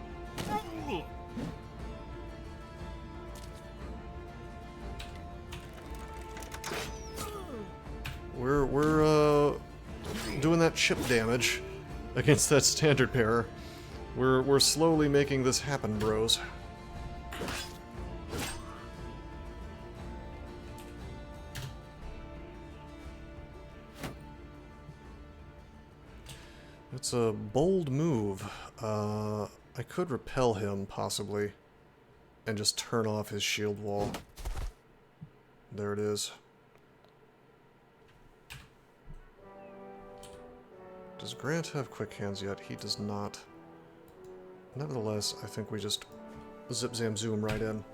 We're doing that chip damage against that Standard Bearer. We're slowly making this happen, bros. It's a bold move. I could repel him, possibly, and just turn off his shield wall. There it is. Does Grant have quick hands yet? He does not. nevertheless, I think we just zip zam zoom right in.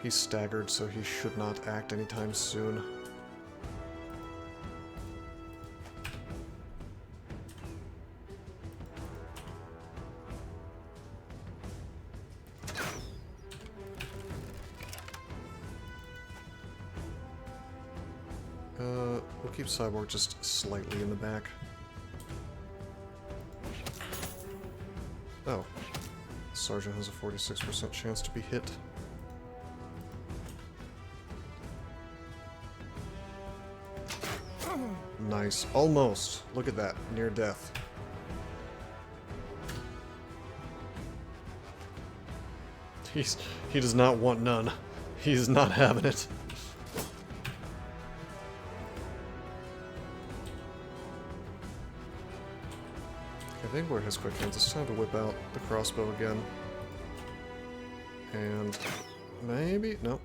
He's staggered, so he should not act anytime soon. We'll keep Cyborg just slightly in the back. Oh. Sergeant has a 46% chance to be hit. Nice. Almost. Look at that. Near death. He does not want none. He's not having it. I think where his quick hands, it's time to whip out the crossbow again. And maybe, no.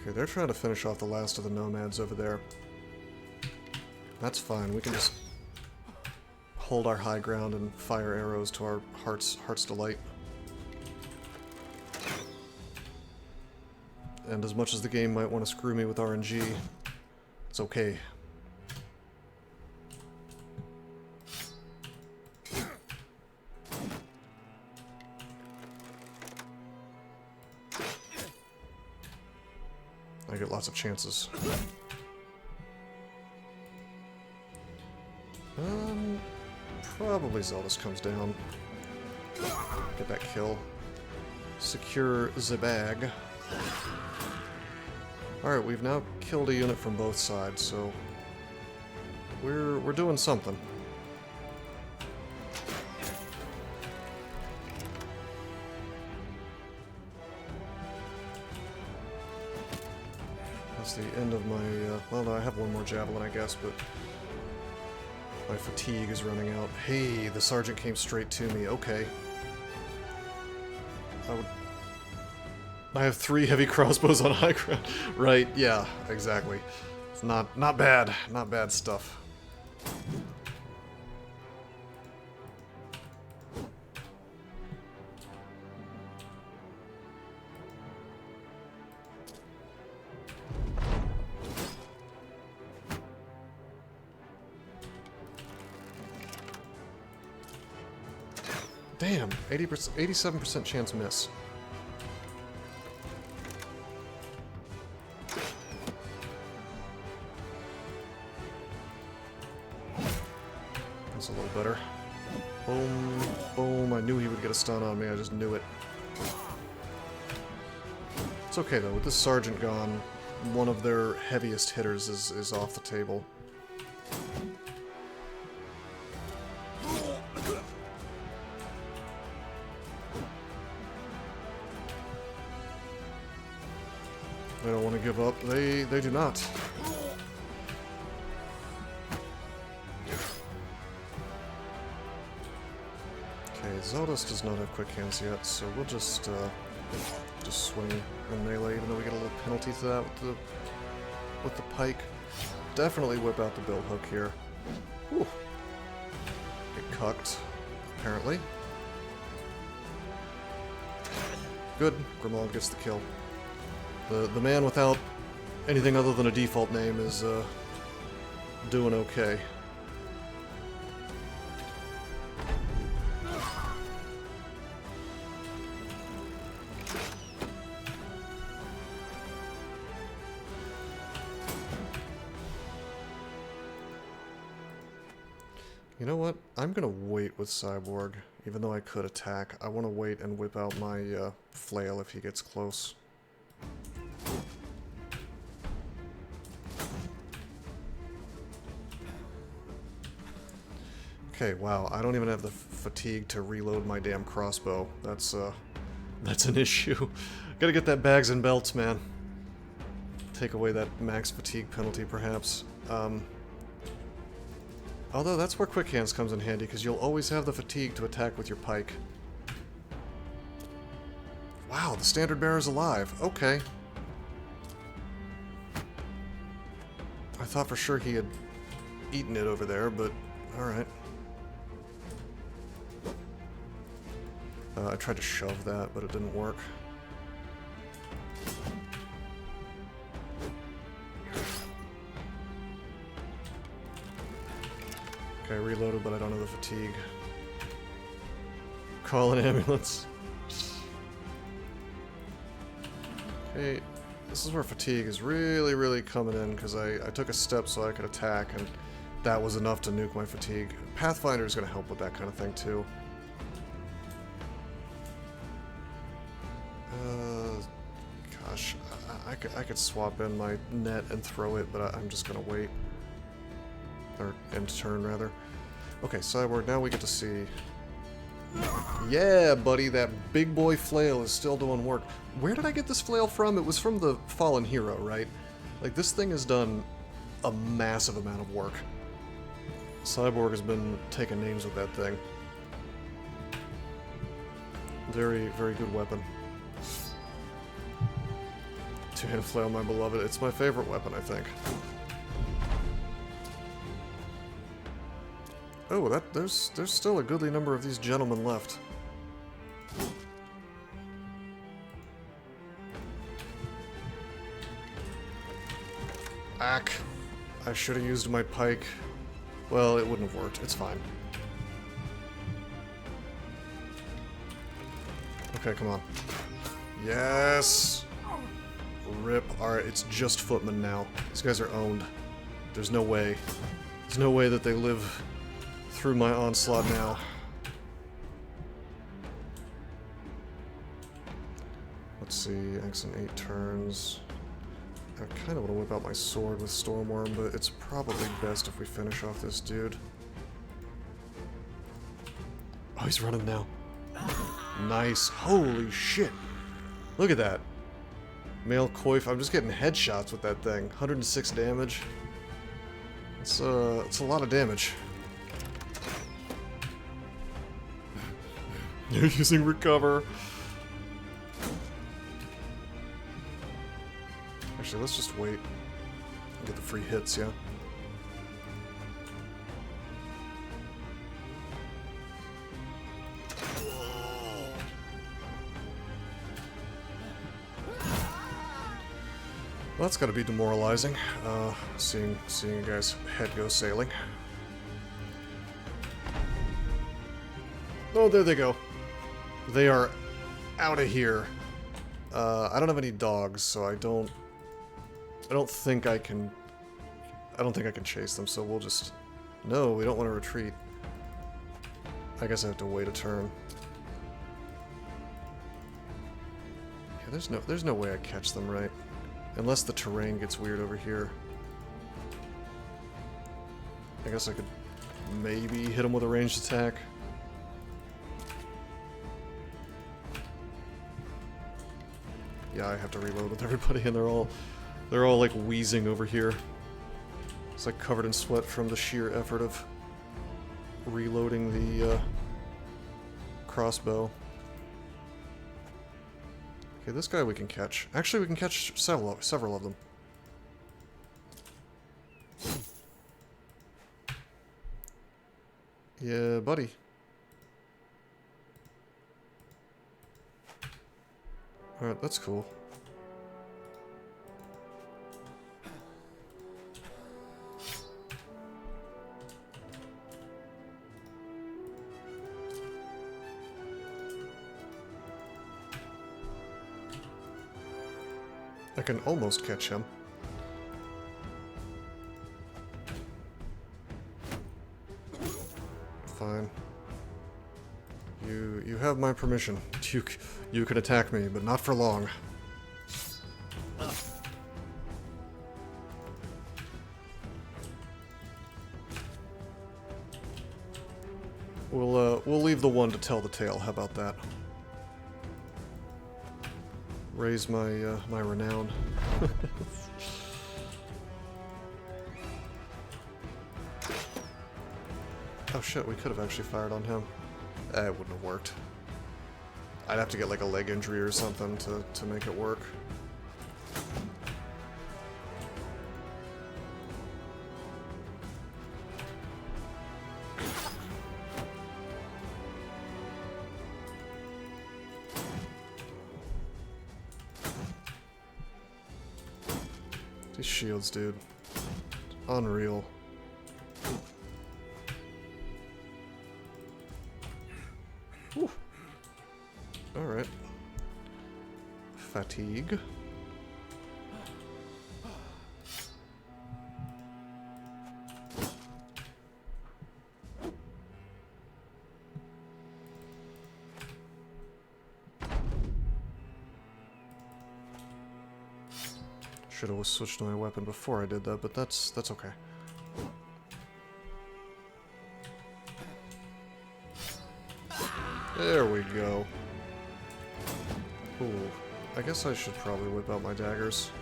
Okay, they're trying to finish off the last of the nomads over there. That's fine, we can just hold our high ground and fire arrows to our heart's delight. And as much as the game might want to screw me with RNG, it's okay. I get lots of chances. Probably Zeldis comes down. Get that kill. Secure the bag. Alright, we've now killed a unit from both sides, so we're doing something. That's the end of my, well, no, I have one more javelin, I guess, but my fatigue is running out. Hey, the sergeant came straight to me. Okay. I have 3 heavy crossbows on high ground. Right, yeah, exactly. It's not bad. Not bad stuff. Damn, 80%, 87% chance miss. That's a little better. Boom, boom. I knew he would get a stun on me. I just knew it. It's okay though. With this sergeant gone, one of their heaviest hitters is off the table. They don't want to give up. They do not. Okay, Zeldis does not have quick hands yet, so we'll just swing and melee, even though we get a little penalty to that with the pike. Definitely whip out the bill hook here. Whew. Get cucked, apparently. Good. Grimald gets the kill. The man without anything other than a default name is doing okay. You know what? I'm gonna wait with Cyborg, even though I could attack. I want to wait and whip out my flail if he gets close. Okay, wow, I don't even have the fatigue to reload my damn crossbow. That's an issue. Gotta get that bags and belts, man. Take away that max fatigue penalty, perhaps. Although that's where quick hands comes in handy, because you'll always have the fatigue to attack with your pike. Wow, the standard bearer's alive. Okay. I thought for sure he had eaten it over there, but alright. I tried to shove that, but it didn't work. Okay, reloaded, but I don't have the fatigue. Call an ambulance. Okay, this is where fatigue is really, really coming in, because I took a step so I could attack, and that was enough to nuke my fatigue. Pathfinder is going to help with that kind of thing, too. Gosh, I could swap in my net and throw it, but I'm just going to wait. Or end turn, rather. Okay, Cyborg, now we get to see... Yeah, buddy, that big boy flail is still doing work. Where did I get this flail from? It was from the Fallen Hero, right? Like, this thing has done a massive amount of work. Cyborg has been taking names with that thing. Very, very good weapon. Two-hand flail, my beloved. It's my favorite weapon, I think. Oh, there's still a goodly number of these gentlemen left. Ack. I should have used my pike. Well, it wouldn't have worked. It's fine. Okay, come on. Yes! Rip. Alright, it's just footmen now. These guys are owned. There's no way. There's no way that they live through my onslaught now. Let's see, X in 8 turns. I kind of want to whip out my sword with Stormworm, but it's probably best if we finish off this dude. Oh, he's running now. Nice. Holy shit. Look at that. Male Coif. I'm just getting headshots with that thing. 106 damage. It's a lot of damage. You're using recover. Actually, let's just wait and get the free hits, yeah? Well, that's gotta be demoralizing, seeing a guy's head go sailing. Oh, there they go. They are out of here. I don't have any dogs, so I don't think I can chase them, so we'll just... No, we don't want to retreat. I guess I have to wait a turn. Yeah, there's no way I catch them, right? Unless the terrain gets weird over here. I guess I could maybe hit them with a ranged attack. Yeah, I have to reload with everybody, and they're all like wheezing over here. It's like covered in sweat from the sheer effort of reloading the crossbow. Okay, this guy we can catch. Actually, we can catch several of them. Yeah, buddy. Alright, that's cool. I can almost catch him. Fine. You have my permission. You can attack me, but not for long. We'll leave the one to tell the tale. How about that? Raise my my renown. Oh shit, we could have actually fired on him. It wouldn't have worked. I'd have to get like a leg injury or something to make it work. These shields, dude. Unreal. Alright. Fatigue. Should have switched to my weapon before I did that, but that's okay. There we go. Ooh, I guess I should probably whip out my daggers.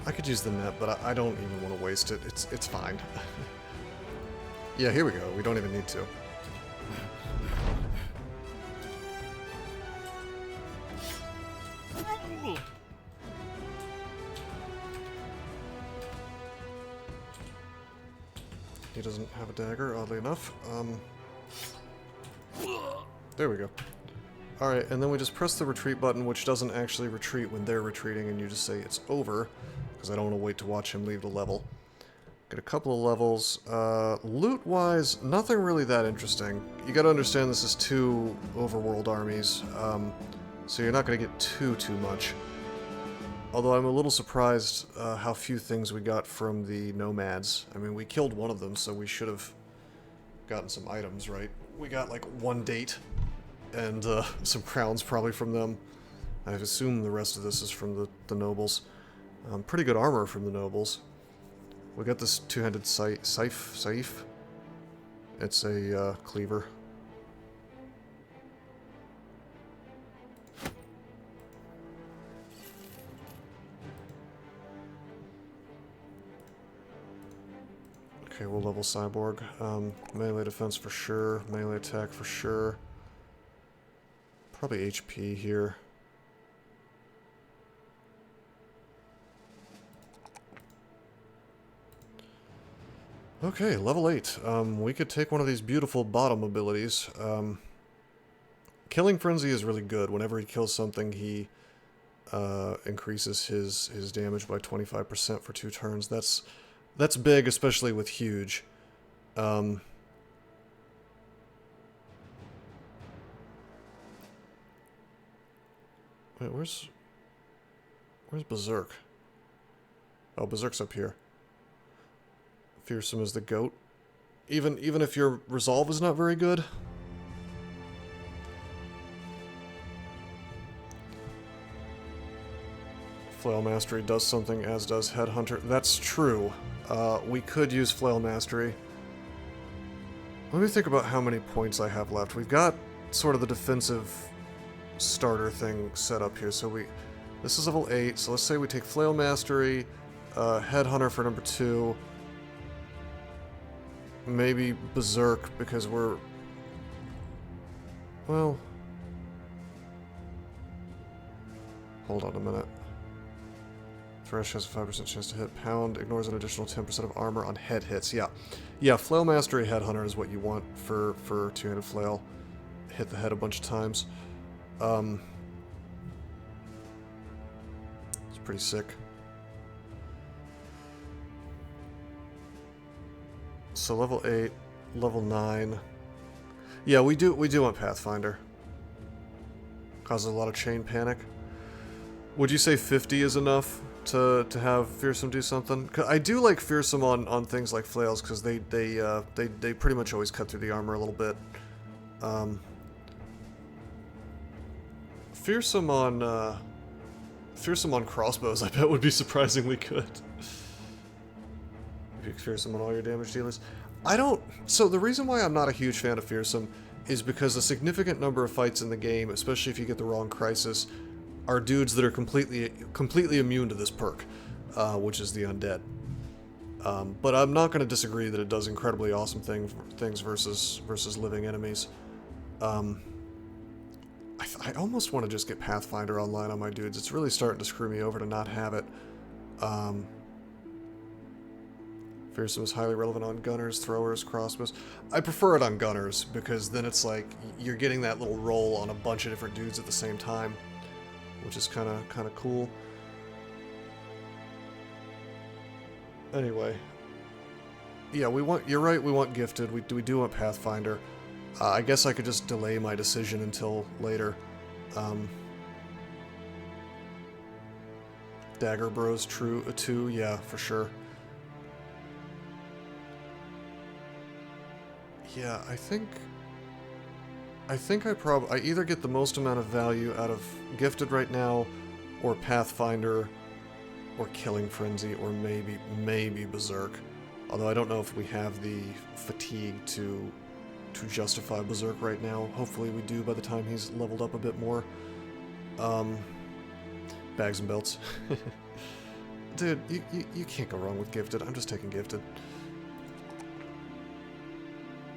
I could use the net, but I don't even want to waste it. It's fine. Yeah, here we go. We don't even need to. He doesn't have a dagger, oddly enough. There we go. Alright, and then we just press the retreat button, which doesn't actually retreat when they're retreating, and you just say it's over, because I don't want to wait to watch him leave the level. Get a couple of levels. Loot-wise, nothing really that interesting. You gotta understand this is 2 overworld armies, so you're not gonna get too much. Although I'm a little surprised how few things we got from the nomads. I mean, we killed one of them, so we should have gotten some items, right? We got like 1 date, and some crowns probably from them. I assume the rest of this is from the nobles. Pretty good armor from the nobles. We got this two-handed scythe. It's a cleaver. Okay, we'll level cyborg. Melee defense for sure. Melee attack for sure. Probably HP here. Okay, level 8. We could take one of these beautiful bottom abilities. Killing Frenzy is really good. Whenever he kills something, he increases his damage by 25% for 2 turns. That's big, especially with huge. Wait, where's Berserk? Oh, Berserk's up here. Fearsome as the goat. Even if your resolve is not very good. Flail Mastery does something, as does Headhunter. That's true. We could use Flail Mastery. Let me think about how many points I have left. We've got sort of the defensive starter thing set up here. So this is level 8, so let's say we take Flail Mastery, Headhunter for number 2, maybe Berserk, because we're... Well... Hold on a minute. Thresh has a 5% chance to hit. Pound ignores an additional 10% of armor on head hits. Yeah. Yeah, Flail Mastery Headhunter is what you want for two-handed flail. Hit the head a bunch of times. It's pretty sick. So level 8, level 9. Yeah, we do want Pathfinder. Causes a lot of chain panic. Would you say 50 is enough to have Fearsome do something? 'Cause I do like Fearsome on things like flails, because they pretty much always cut through the armor a little bit. Fearsome on crossbows, I bet, would be surprisingly good. You Fearsome on all your damage dealers. So the reason why I'm not a huge fan of Fearsome is because a significant number of fights in the game, especially if you get the wrong crisis, are dudes that are completely immune to this perk, which is the undead. But I'm not going to disagree that it does incredibly awesome things versus living enemies. I almost want to just get Pathfinder online on my dudes. It's really starting to screw me over to not have it. Fearsome is highly relevant on gunners, throwers, crossbows. I prefer it on gunners, because then it's like you're getting that little roll on a bunch of different dudes at the same time, which is kind of cool. Anyway, yeah, you're right, we want gifted. We do want Pathfinder. I guess I could just delay my decision until later. Dagger Bros, true, a 2, yeah, for sure. Yeah, I think I either get the most amount of value out of Gifted right now, or Pathfinder, or Killing Frenzy, or maybe Berserk. Although I don't know if we have the fatigue to justify Berserk right now. Hopefully we do by the time he's leveled up a bit more. Bags and belts. Dude, you can't go wrong with Gifted. I'm just taking Gifted.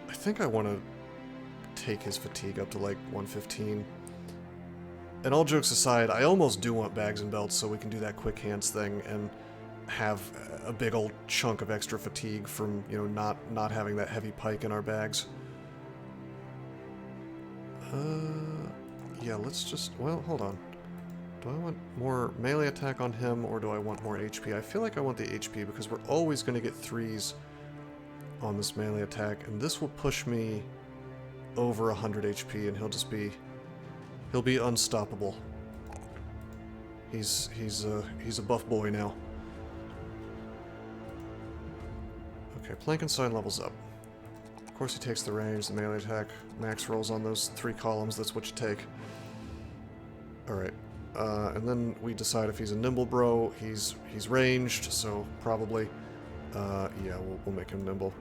I think I want to take his fatigue up to like 115. And all jokes aside, I almost do want bags and belts so we can do that quick hands thing and have a big old chunk of extra fatigue from, you know, not having that heavy pike in our bags. Yeah, let's just, well, hold on. Do I want more melee attack on him, or do I want more HP? I feel like I want the HP because we're always going to get 3s on this melee attack, and this will push me over 100 HP, and he'll be unstoppable. He's a buff boy now. Okay, Plankenstein levels up. Of course he takes the range, the melee attack, max rolls on those 3 columns, that's what you take. Alright, and then we decide if he's a nimble bro. He's ranged, so probably, yeah, we'll make him nimble.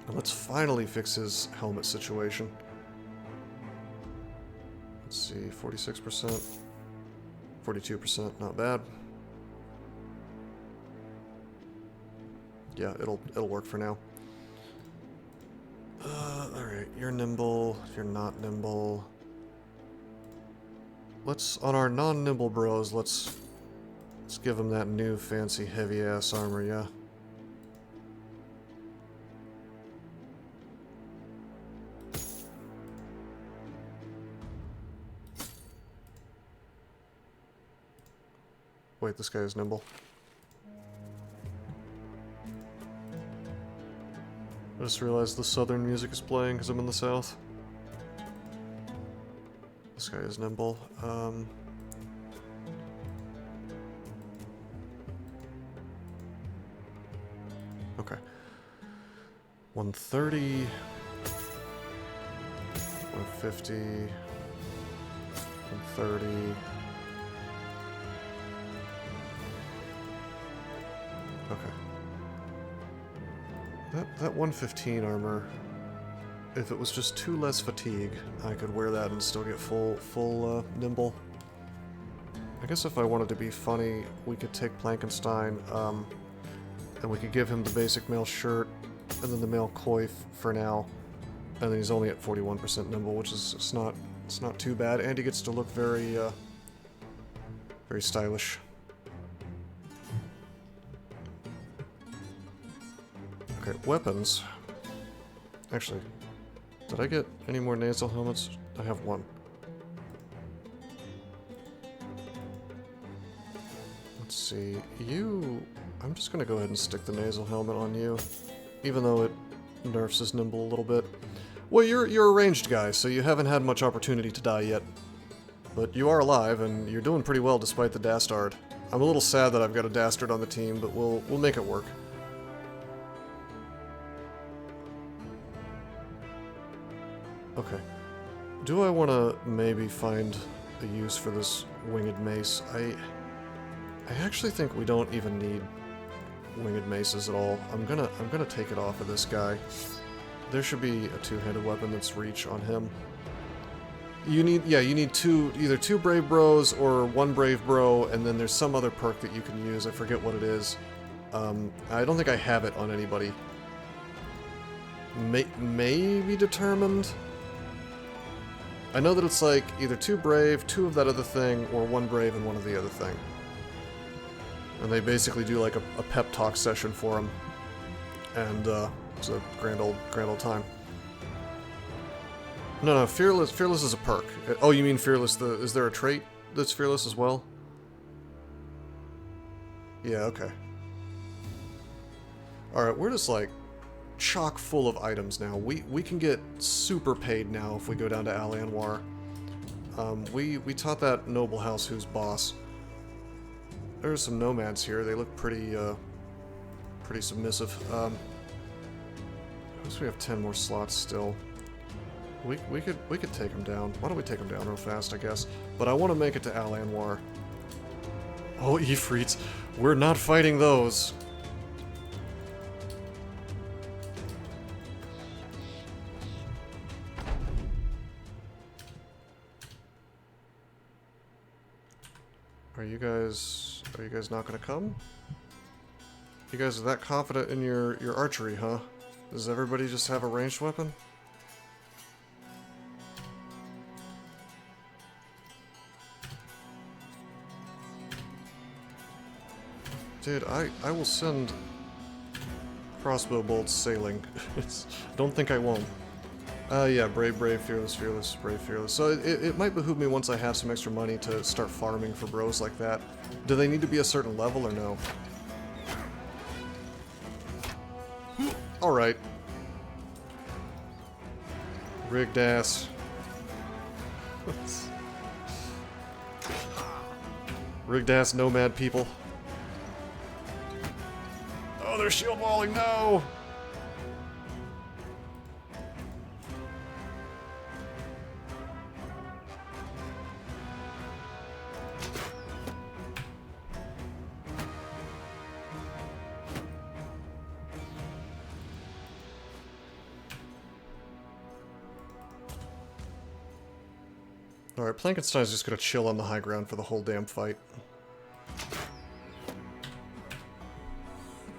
And let's finally fix his helmet situation. Let's see, 46%, 42%, not bad. Yeah, it'll work for now. Alright, you're nimble, you're not nimble. Let's, on our non-nimble bros, let's give them that new fancy heavy-ass armor, yeah? Wait, this guy is nimble. I just realized the southern music is playing because I'm in the south. This guy is nimble. Okay. 130. 150. 130. Okay. That 115 armor, if it was just 2 less fatigue, I could wear that and still get full nimble. I guess if I wanted to be funny, we could take Plankenstein, and we could give him the basic mail shirt, and then the mail coif for now, and then he's only at 41% nimble, which is it's not too bad, and he gets to look very very stylish. Okay, weapons. Actually, did I get any more nasal helmets? I have 1. Let's see, I'm just gonna go ahead and stick the nasal helmet on you, even though it nerfs his nimble a little bit. Well, you're a ranged guy, so you haven't had much opportunity to die yet. But you are alive, and you're doing pretty well despite the dastard. I'm a little sad that I've got a dastard on the team, but we'll make it work. Okay. Do I want to maybe find a use for this winged mace? I actually think we don't even need winged maces at all. I'm gonna take it off of this guy. There should be a 2-handed weapon that's reach on him. You need either 2 brave bros or 1 brave bro, and then there's some other perk that you can use. I forget what it is. I don't think I have it on anybody. Maybe determined. I know that it's like either 2 brave, 2 of that other thing, or 1 brave and 1 of the other thing. And they basically do like a pep talk session for him. And it's a grand old time. No, fearless is a perk. Oh, you mean fearless, is there a trait that's fearless as well? Yeah, okay. Alright, we're just like chock full of items now. We can get super paid now if we go down to Al-Anwar. We taught that noble house who's boss. There's some nomads here. They look pretty pretty submissive. I guess we have 10 more slots still. We could take them down. Why don't we take them down real fast, I guess? But I want to make it to Al-Anwar. Oh, Ifrits. We're not fighting those. Are you guys not gonna come? You guys are that confident in your archery, huh? Does everybody just have a ranged weapon? Dude, I will send crossbow bolts sailing. Don't think I won't. Yeah, brave, fearless, brave, fearless. So it might behoove me once I have some extra money to start farming for bros like that. Do they need to be a certain level or no? Alright. Rigged ass. Rigged ass nomad people. Oh, they're shield walling, no! Alright, Plankenstein's just gonna chill on the high ground for the whole damn fight.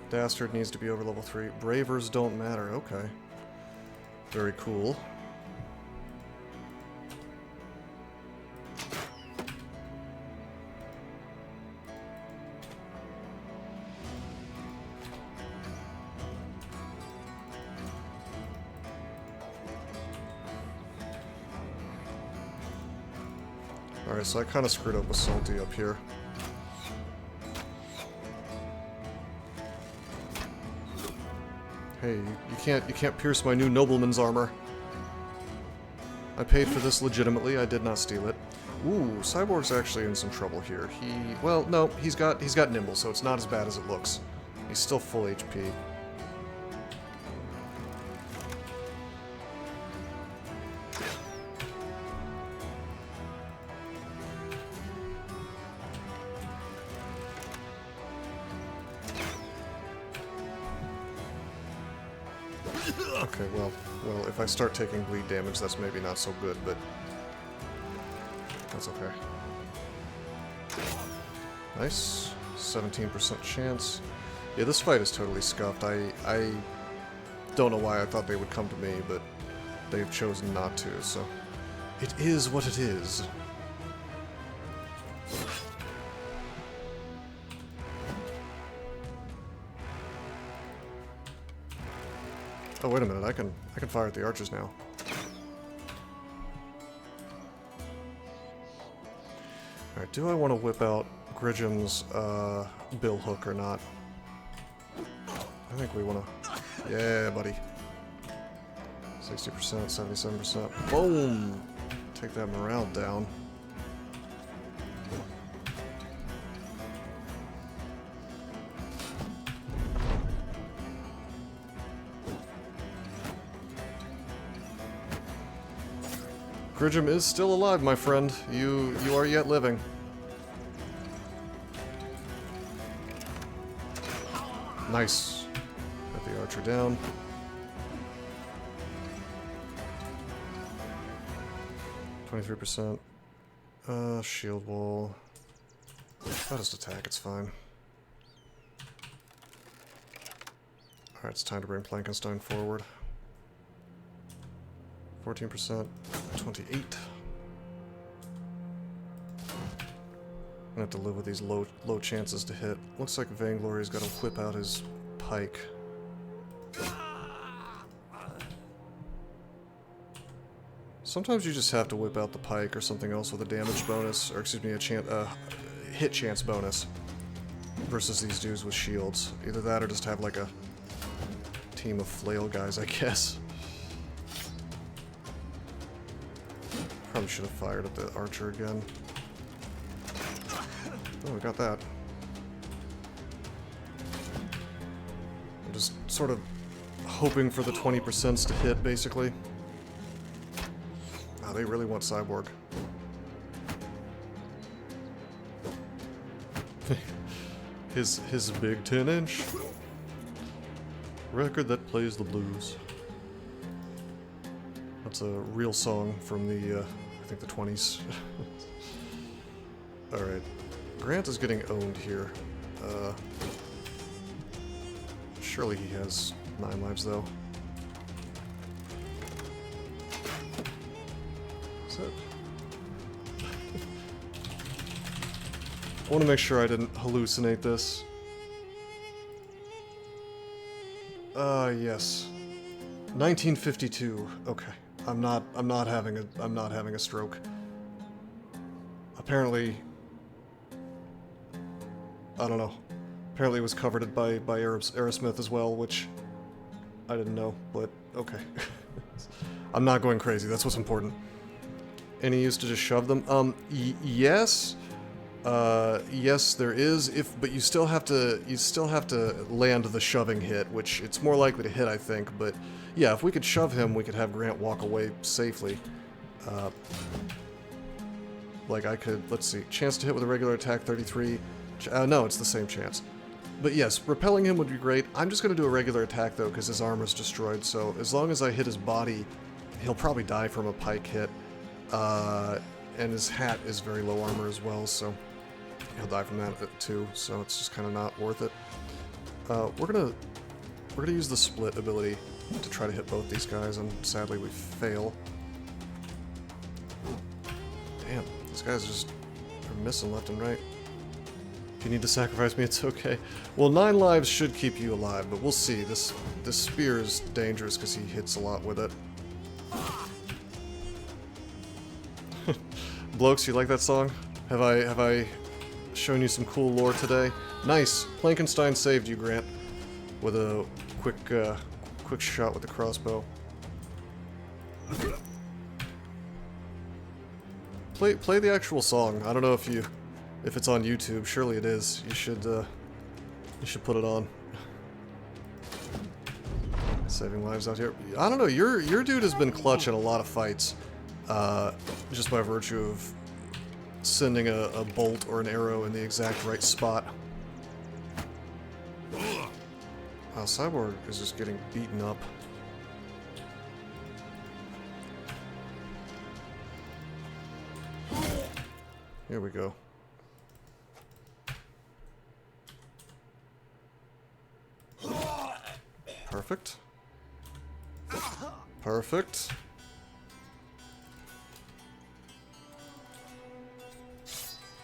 Dastard needs to be over level 3. Bravers don't matter, okay. Very cool. Alright, so I kind of screwed up with Salty up here. Hey, you can't pierce my new nobleman's armor. I paid for this legitimately, I did not steal it. Ooh, Cyborg's actually in some trouble here. Well, no, he's got nimble, so it's not as bad as it looks. He's still full HP. Okay, well, if I start taking bleed damage, that's maybe not so good, but that's okay. Nice. 17% chance. Yeah, this fight is totally scuffed. I don't know why I thought they would come to me, but they've chosen not to, so it is what it is. Oh, wait a minute, I can fire at the archers now. Alright, do I want to whip out Gridgem's bill hook or not? I think we want to... Yeah, buddy. 60%, 77%. Boom! Take that morale down. Gridgem is still alive, my friend. You are yet living. Nice. Got the archer down. %. Shield wall. I'll just attack, it's fine. Alright, it's time to bring Plankenstein forward. 14%, 28. I have to live with these low chances to hit. Looks like Vainglory's got to whip out his pike. Sometimes you just have to whip out the pike or something else with a damage bonus, or excuse me, a hit chance bonus, versus these dudes with shields. Either that or just have like a team of flail guys, I guess. Probably should have fired at the archer again. Oh, we got that. I'm just sort of hoping for the 20% to hit, basically. Oh, they really want Cyborg. his big 10-inch record that plays the blues. That's a real song from the, I think the 20s. Alright. Grant is getting owned here. Surely he has 9 lives, though. Is it? I want to make sure I didn't hallucinate this. Yes. 1952. Okay. I'm not having a stroke. Apparently, I don't know. Apparently it was covered by Aerosmith as well, which I didn't know, but okay. I'm not going crazy, that's what's important. Any use to just shove them? Yes. Yes, there is. But you still have to land the shoving hit, which it's more likely to hit, I think. But yeah, if we could shove him, we could have Grant walk away safely. Like I could, let's see, chance to hit with a regular attack 33. No, it's the same chance. But yes, repelling him would be great. I'm just going to do a regular attack though, because his armor's destroyed. So as long as I hit his body, he'll probably die from a pike hit. And his hat is very low armor as well, so he'll die from that too. So it's just kind of not worth it. We're gonna use the split ability to try to hit both these guys, and sadly we fail. Damn, these guys just are missing left and right. If you need to sacrifice me, it's okay. Well, 9 lives should keep you alive, but we'll see. This spear is dangerous because he hits a lot with it. Blokes, you like that song? Have I shown you some cool lore today? Nice. Plankenstein saved you, Grant, with a quick shot with the crossbow. Play the actual song. I don't know if it's on YouTube. Surely it is. You should put it on. Saving lives out here. I don't know. Your dude has been clutch in a lot of fights. Just by virtue of sending a bolt or an arrow in the exact right spot. Wow, Cyborg is just getting beaten up. Here we go. Perfect. Perfect.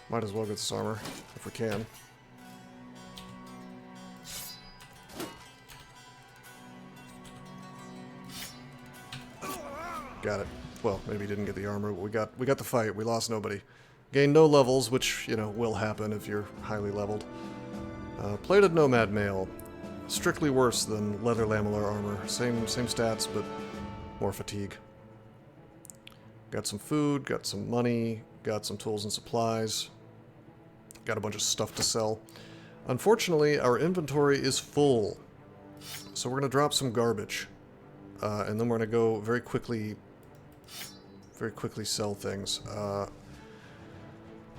Might as well get this armor, if we can. Got it. Well, maybe didn't get the armor, but we got the fight. We lost nobody. Gained no levels, which, you know, will happen if you're highly leveled. Plated Nomad Mail. Strictly worse than leather lamellar armor. Same stats, but more fatigue. Got some food, got some money, got some tools and supplies. Got a bunch of stuff to sell. Unfortunately, our inventory is full. So we're going to drop some garbage. And then we're going to go very quickly sell things.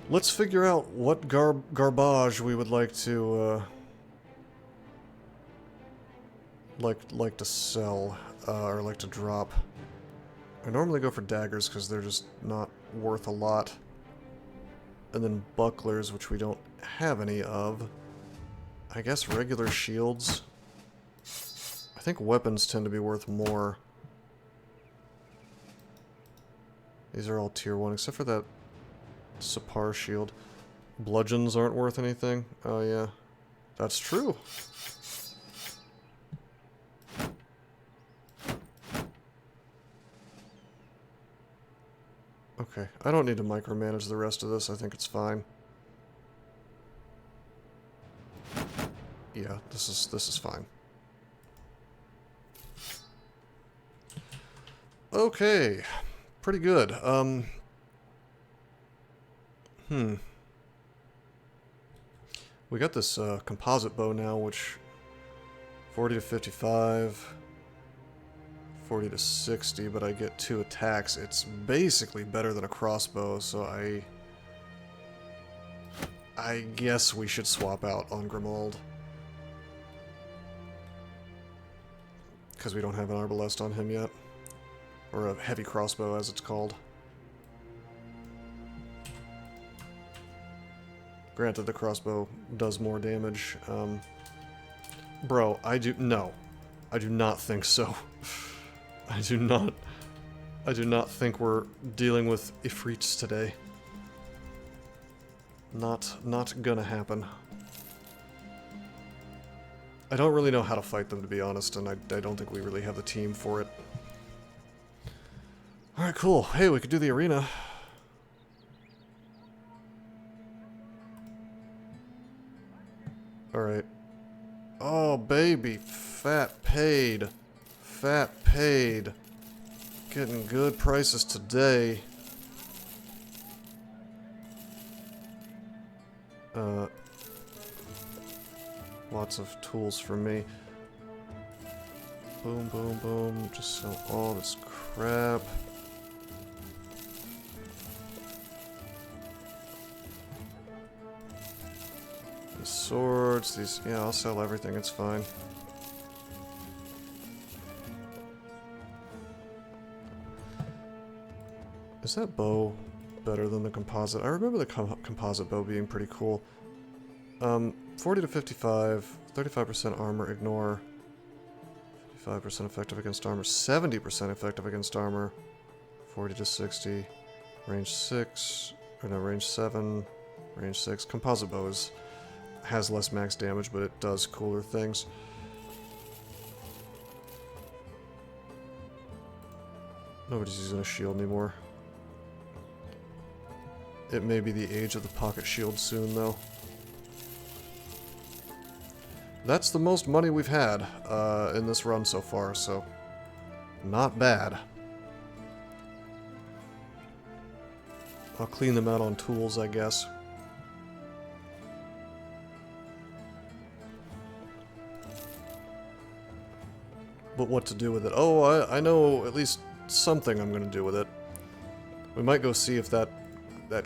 Let's figure out what garbage we would like to like to sell or like to drop. I normally go for daggers because they're just not worth a lot. And then bucklers, which we don't have any of. I guess regular shields. I think weapons tend to be worth more. These are all tier 1, except for that Sapar shield. Bludgeons aren't worth anything. Oh, yeah. That's true. Okay, I don't need to micromanage the rest of this. I think it's fine. Yeah, this is fine. Okay, pretty good. We got this composite bow now, which 40 to 55, 40 to 60, but I get 2 attacks. It's basically better than a crossbow, so I guess we should swap out on Grimald. Because we don't have an arbalest on him yet. Or a heavy crossbow, as it's called. Granted, the crossbow does more damage. Bro, no. I do not think so. I do not think we're dealing with Ifrits today. Not gonna happen. I don't really know how to fight them, to be honest, and I don't think we really have the team for it. Alright, cool. Hey, we could do the arena. Alright. Oh, baby. Fat paid. Fat paid. Getting good prices today. Lots of tools for me. Boom, boom, boom. Just sell all this crap. These swords, these... Yeah, I'll sell everything, it's fine. Is that bow better than the composite? I remember the composite bow being pretty cool. 40 to 55, 35% armor, ignore. 55% effective against armor, 70% effective against armor. 40 to 60, range 6, or no, range 7, range 6. Composite bow has less max damage, but it does cooler things. Nobody's using a shield anymore. It may be the age of the pocket shield soon, though. That's the most money we've had in this run so far, so not bad. I'll clean them out on tools, I guess. But what to do with it? Oh, I know at least something I'm going to do with it. We might go see if that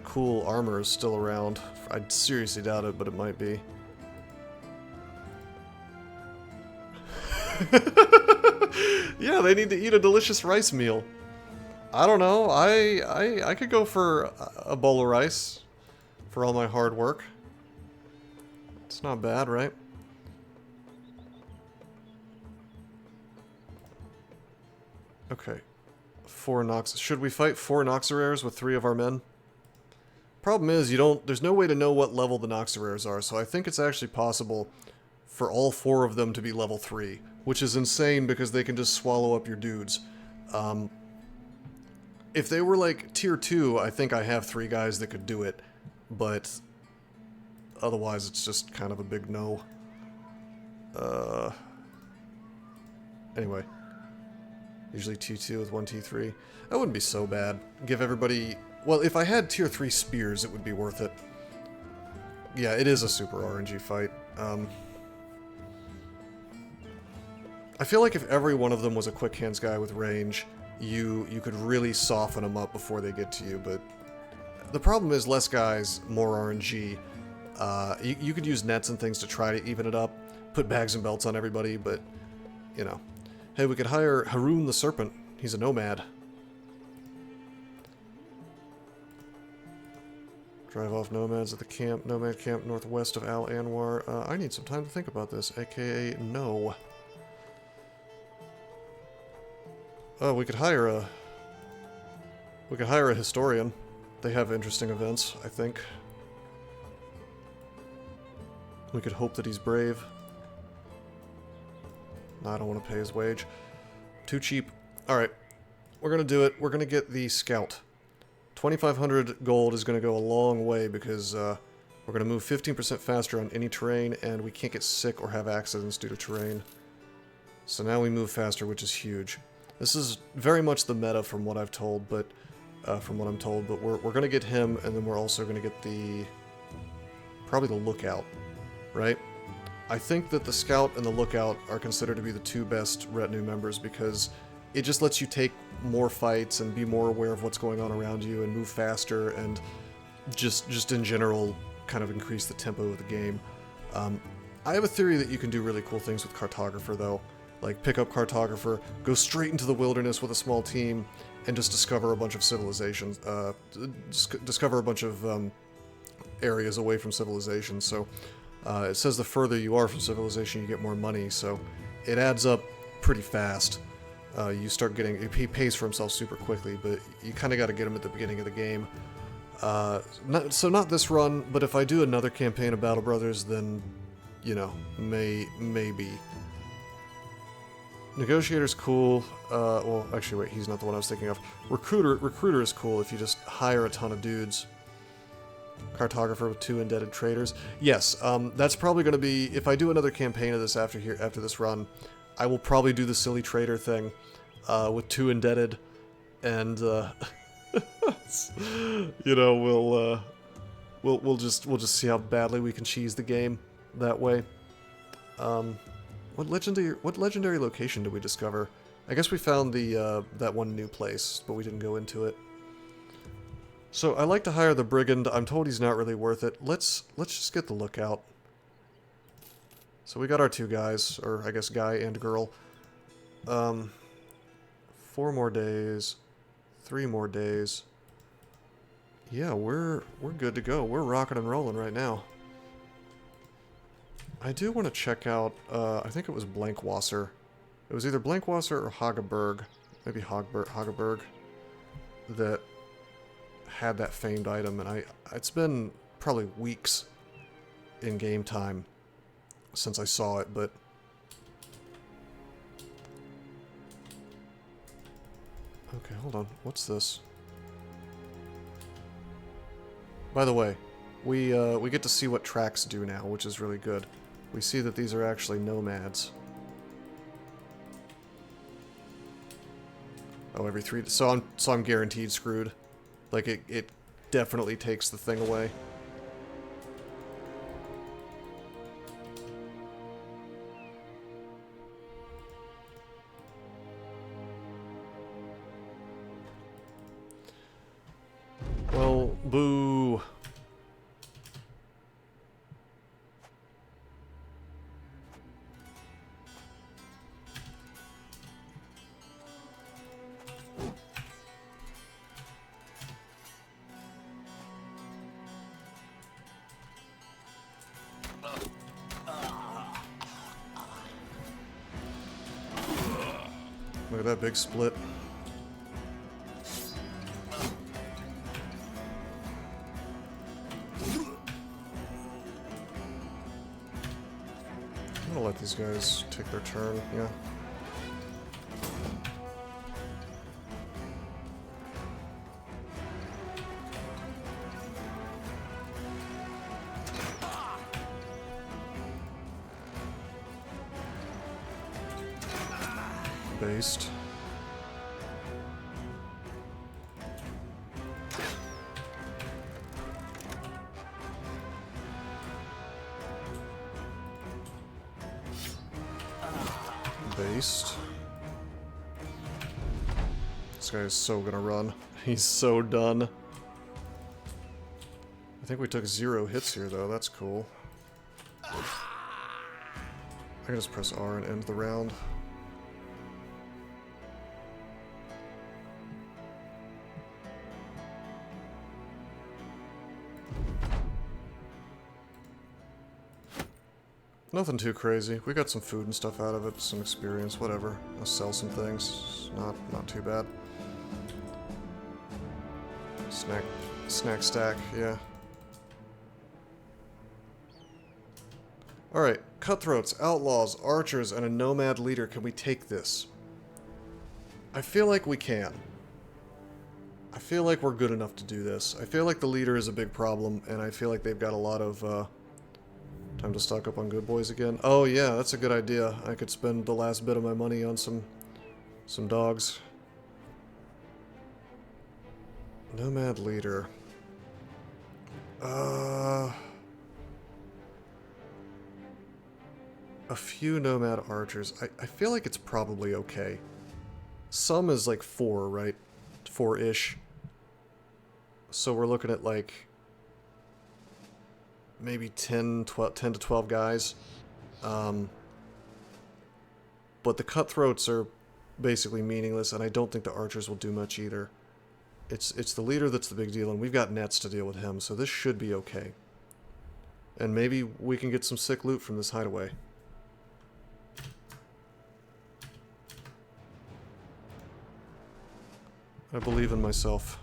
cool armor is still around. I seriously doubt it, but it might be. Yeah, they need to eat a delicious rice meal. I don't know. I could go for a bowl of rice for all my hard work. It's not bad, right? Okay. 4 Nox. Should we fight 4 Noxerares with 3 of our men? Problem is, there's no way to know what level the Noxerares are, so I think it's actually possible for all 4 of them to be level 3, which is insane because they can just swallow up your dudes. If they were like tier 2, I think I have 3 guys that could do it, but otherwise it's just kind of a big no. Anyway. Usually T2 with 1 T3. That wouldn't be so bad. Give everybody... Well, if I had tier 3 spears, it would be worth it. Yeah, it is a super RNG fight. I feel like if every one of them was a quick hands guy with range, you could really soften them up before they get to you, but the problem is less guys, more RNG. You could use nets and things to try to even it up, put bags and belts on everybody, but, you know. Hey, we could hire Haroon the Serpent. He's a nomad. Drive off nomads at the camp, nomad camp northwest of Al Anwar. I need some time to think about this, aka no. Oh, we could hire a historian. They have interesting events, I think. We could hope that he's brave. No, I don't want to pay his wage. Too cheap. Alright. We're going to do it. We're going to get the scout. 2,500 gold is going to go a long way because we're going to move 15% faster on any terrain, and we can't get sick or have accidents due to terrain. So now we move faster, which is huge. This is very much the meta from what I've told, but we're going to get him, and then we're also going to get the probably the lookout, right? I think that the scout and the lookout are considered to be the two best retinue members because it just lets you take more fights and be more aware of what's going on around you and move faster and just in general kind of increase the tempo of the game. I have a theory that you can do really cool things with Cartographer though. Like pick up Cartographer, go straight into the wilderness with a small team, and just discover a bunch of civilizations, discover a bunch of areas away from civilization. So it says the further you are from civilization, you get more money, so it adds up pretty fast. You start getting, he pays for himself super quickly, but you kind of got to get him at the beginning of the game. Not this run, but if I do another campaign of Battle Brothers, then, you know, maybe. Negotiator's cool. Well, actually, wait, he's not the one I was thinking of. Recruiter is cool if you just hire a ton of dudes. Cartographer with 2 indebted traders. Yes, that's probably going to be, if I do another campaign of this after this run, I will probably do the silly trader thing with 2 indebted, and you know, we'll just see how badly we can cheese the game that way. What legendary location did we discover? I guess we found the that one new place, but we didn't go into it. So I like to hire the brigand. I'm told he's not really worth it. Let's just get the lookout. So we got our 2 guys, or I guess guy and girl. 4 more days, 3 more days. Yeah, we're good to go. We're rocking and rolling right now. I do want to check out, I think it was Blankwasser. It was either Blankwasser or Hageberg, maybe Hageberg, that had that famed item, and it's been probably weeks in game time since I saw it, but okay, hold on. What's this? By the way, we get to see what tracks do now, which is really good. We see that these are actually nomads. Oh, every 3... So I'm guaranteed screwed. Like, it definitely takes the thing away. Well, boo. Look at that big split. I'm gonna let these guys take their turn, yeah. Based. Based. This guy is so gonna run. He's so done. I think we took 0 hits here though, that's cool. I can just press R and end the round. Nothing too crazy. We got some food and stuff out of it, some experience, whatever. I'll sell some things. Not too bad. Snack stack, yeah. Alright, cutthroats, outlaws, archers, and a nomad leader. Can we take this? I feel like we can. I feel like we're good enough to do this. I feel like the leader is a big problem, and I feel like they've got a lot of, time to stock up on good boys again. Oh yeah, that's a good idea. I could spend the last bit of my money on some dogs. Nomad leader. A few nomad archers. I feel like it's probably okay. Some is like 4, right? 4-ish. So we're looking at like maybe 10 to 12 guys. But the cutthroats are basically meaningless, and I don't think the archers will do much either. It's the leader that's the big deal, and we've got nets to deal with him, so this should be okay. And maybe we can get some sick loot from this hideaway. I believe in myself.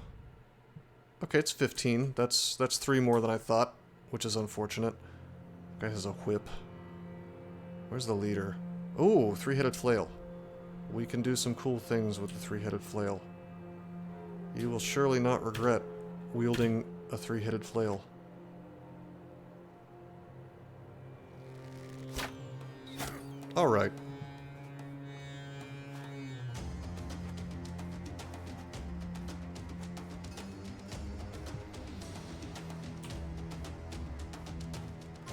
Okay, it's 15. That's 3 more than I thought, which is unfortunate. Guy has a whip. Where's the leader? Oh, 3-headed flail. We can do some cool things with the 3-headed flail. You will surely not regret wielding a 3-headed flail. Alright.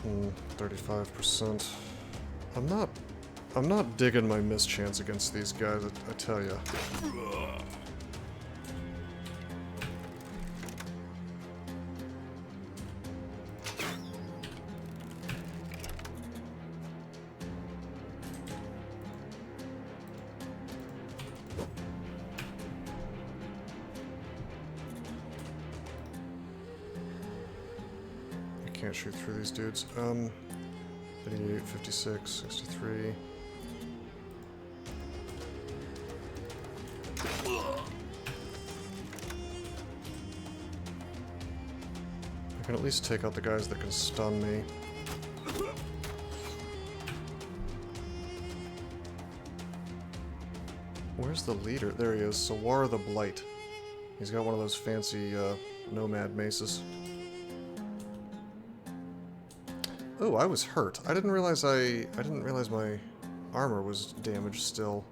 Hmm, 35%. I'm not digging my mischance against these guys, I tell ya. Can't shoot through these dudes. 58, 56, 63. I can at least take out the guys that can stun me. Where's the leader? There he is. Sawar the Blight. He's got one of those fancy nomad maces. Oh, I was hurt. I didn't realize my armor was damaged still.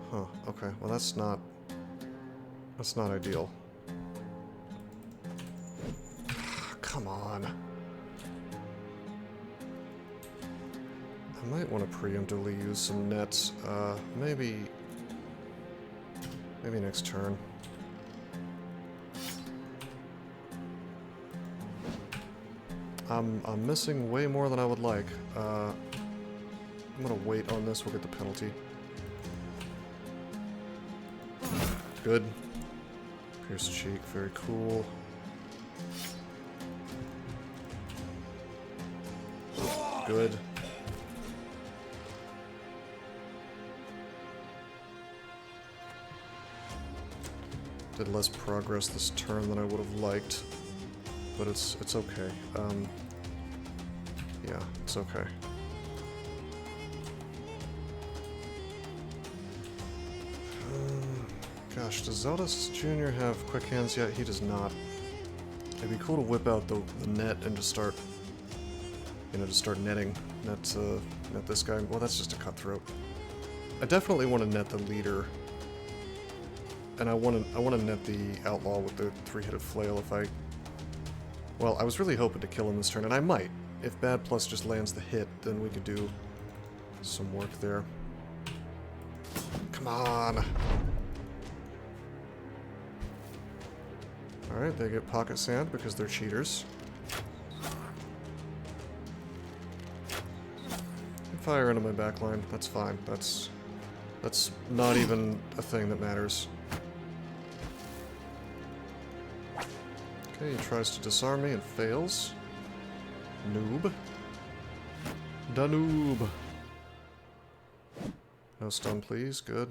Huh, okay. Well, that's not ideal. Come on. I might want to preemptively use some nets. Maybe next turn. I'm missing way more than I would like. I'm gonna wait on this, we'll get the penalty. Good. Pierce cheek, very cool. Good. Did less progress this turn than I would have liked. But it's okay. Yeah, it's okay. Gosh, does Zeldis Jr. have quick hands yet? He does not. It'd be cool to whip out the net and just start, just start netting. Net this guy. Well, that's just a cutthroat. I definitely want to net the leader, and I want to net the outlaw with the 3-headed flail if I. Well, I was really hoping to kill him this turn, and I might. If Bad Plus just lands the hit, then we could do some work there. Come on! Alright, they get pocket sand because they're cheaters. Fire into my backline, that's fine. That's not even a thing that matters. Okay, he tries to disarm me and fails. Noob. Danoob. No stun, please. Good.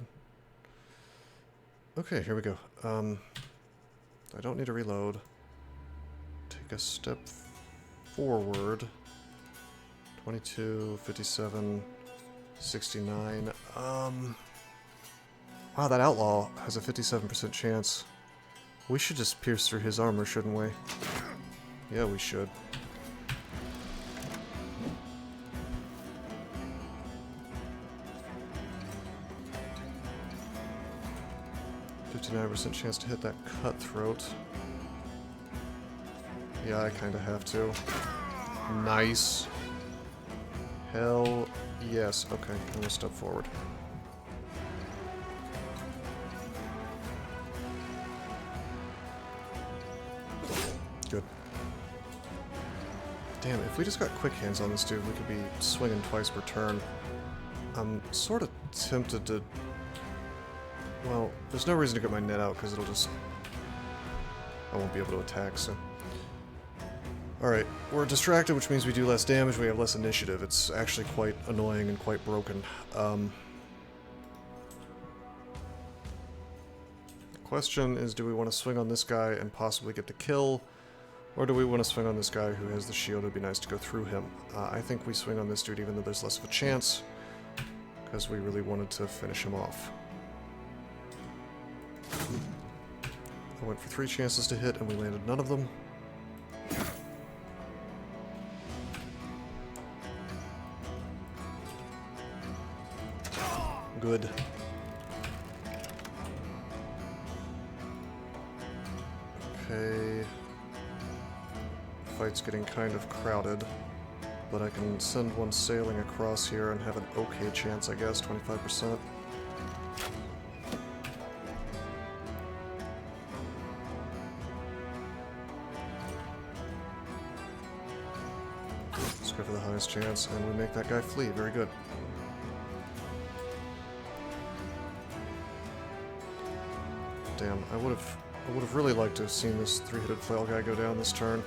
Okay, here we go. I don't need to reload. Take a step forward. 22, 57, 69. Wow, that outlaw has a 57% chance. We should just pierce through his armor, shouldn't we? Yeah, we should. %59% chance to hit that cutthroat. Yeah, I kind of have to. Nice. Hell yes. Okay, I'm gonna step forward. Good. Damn, if we just got quick hands on this dude, we could be swinging twice per turn. I'm sort of tempted to... Well, there's no reason to get my net out, because it'll just... I won't be able to attack, so... Alright, we're distracted, which means we do less damage, we have less initiative. It's actually quite annoying and quite broken. The question is, do we want to swing on this guy and possibly get the kill? Or do we want to swing on this guy who has the shield? It'd be nice to go through him. I think we swing on this dude even though there's less of a chance, because we really wanted to finish him off. I went for 3 chances to hit and we landed none of them. Good. Okay. Fight's getting kind of crowded, but I can send one sailing across here and have an okay chance, I guess, 25%. Let's go for the highest chance, and we make that guy flee. Very good. Damn, I would have really liked to have seen this 3-headed flail guy go down this turn.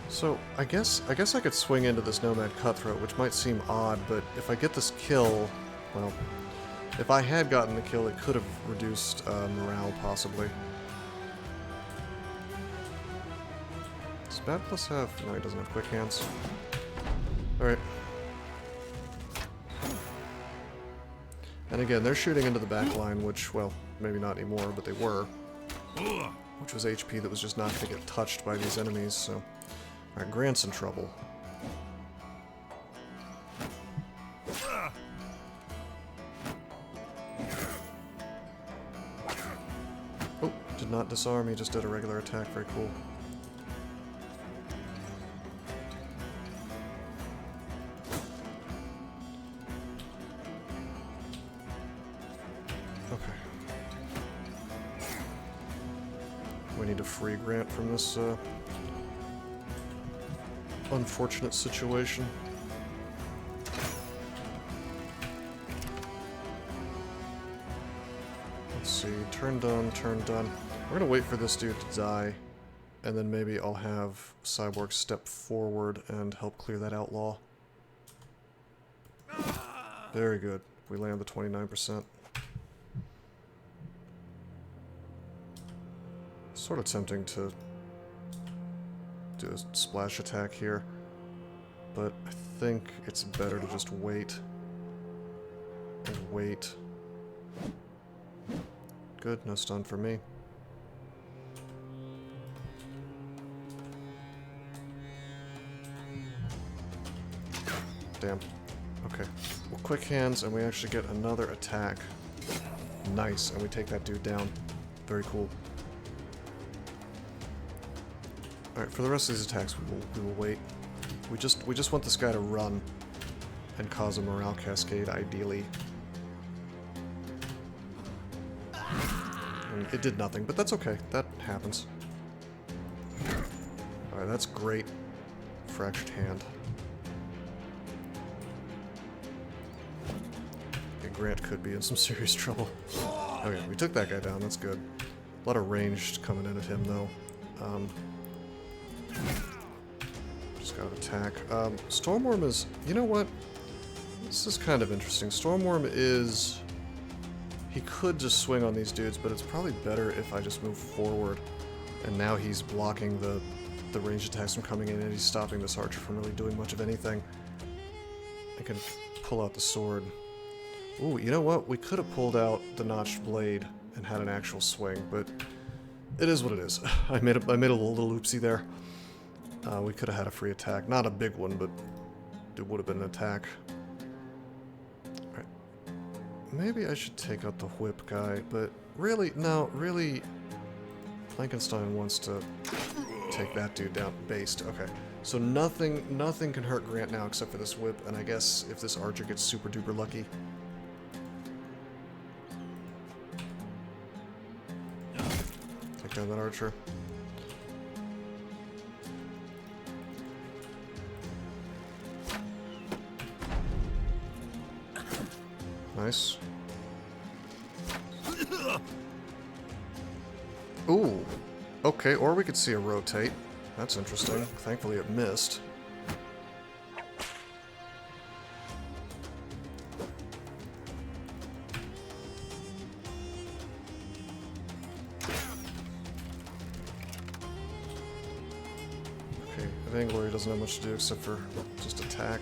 So, I guess I could swing into this Nomad Cutthroat, which might seem odd, but if I get this kill, well, if I had gotten the kill, it could have reduced morale, possibly. Does Bad Plus have... No, he doesn't have quick hands. Alright. And again, they're shooting into the back line, which, well, maybe not anymore, but they were. Which was HP that was just not going to get touched by these enemies, so... Alright, Grant's in trouble. Oh, did not disarm, he just did a regular attack, very cool. Okay. We need to free Grant from this, unfortunate situation. Let's see, turn done, turn done. We're gonna wait for this dude to die, and then maybe I'll have Cyborg step forward and help clear that outlaw. Very good. We land the 29%. Sort of tempting to do a splash attack here, but I think it's better to just wait and wait. Good, no stun for me. Damn. Okay. Well, quick hands, and we actually get another attack. Nice, and we take that dude down. Very cool. Alright, for the rest of these attacks, we will wait. We just want this guy to run and cause a morale cascade, ideally. And it did nothing, but that's okay. That happens. Alright, that's great. Fractured hand. Okay, Grant could be in some serious trouble. Okay, we took that guy down, that's good. A lot of ranged coming in at him, though. Just gotta attack. Stormworm is... You know what? This is kind of interesting. Stormworm is... He could just swing on these dudes, but it's probably better if I just move forward. And now he's blocking the ranged attacks from coming in, and he's stopping this archer from really doing much of anything. I can pull out the sword. Ooh, you know what? We could have pulled out the notched blade and had an actual swing, but it is what it is. I made a little oopsie there. We could have had a free attack. Not a big one, but it would have been an attack. Alright. Maybe I should take out the whip guy, but really, no, really, Frankenstein wants to take that dude down. Based. Okay. So nothing can hurt Grant now except for this whip, and I guess if this archer gets super duper lucky. Take down that archer. Nice. Ooh. Okay, or we could see a rotate. That's interesting. Thankfully it missed. Okay, Vainglory doesn't have much to do except for just attack.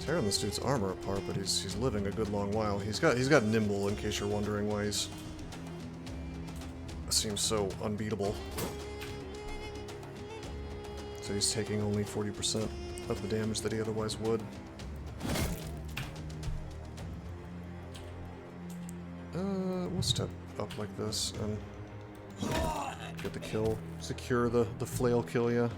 Tearing this dude's armor apart, but he's living a good long while. He's got nimble, in case you're wondering why he's seems so unbeatable. So he's taking only 40% of the damage that he otherwise would. We'll step up like this and get the kill. Secure the flail kill, yeah.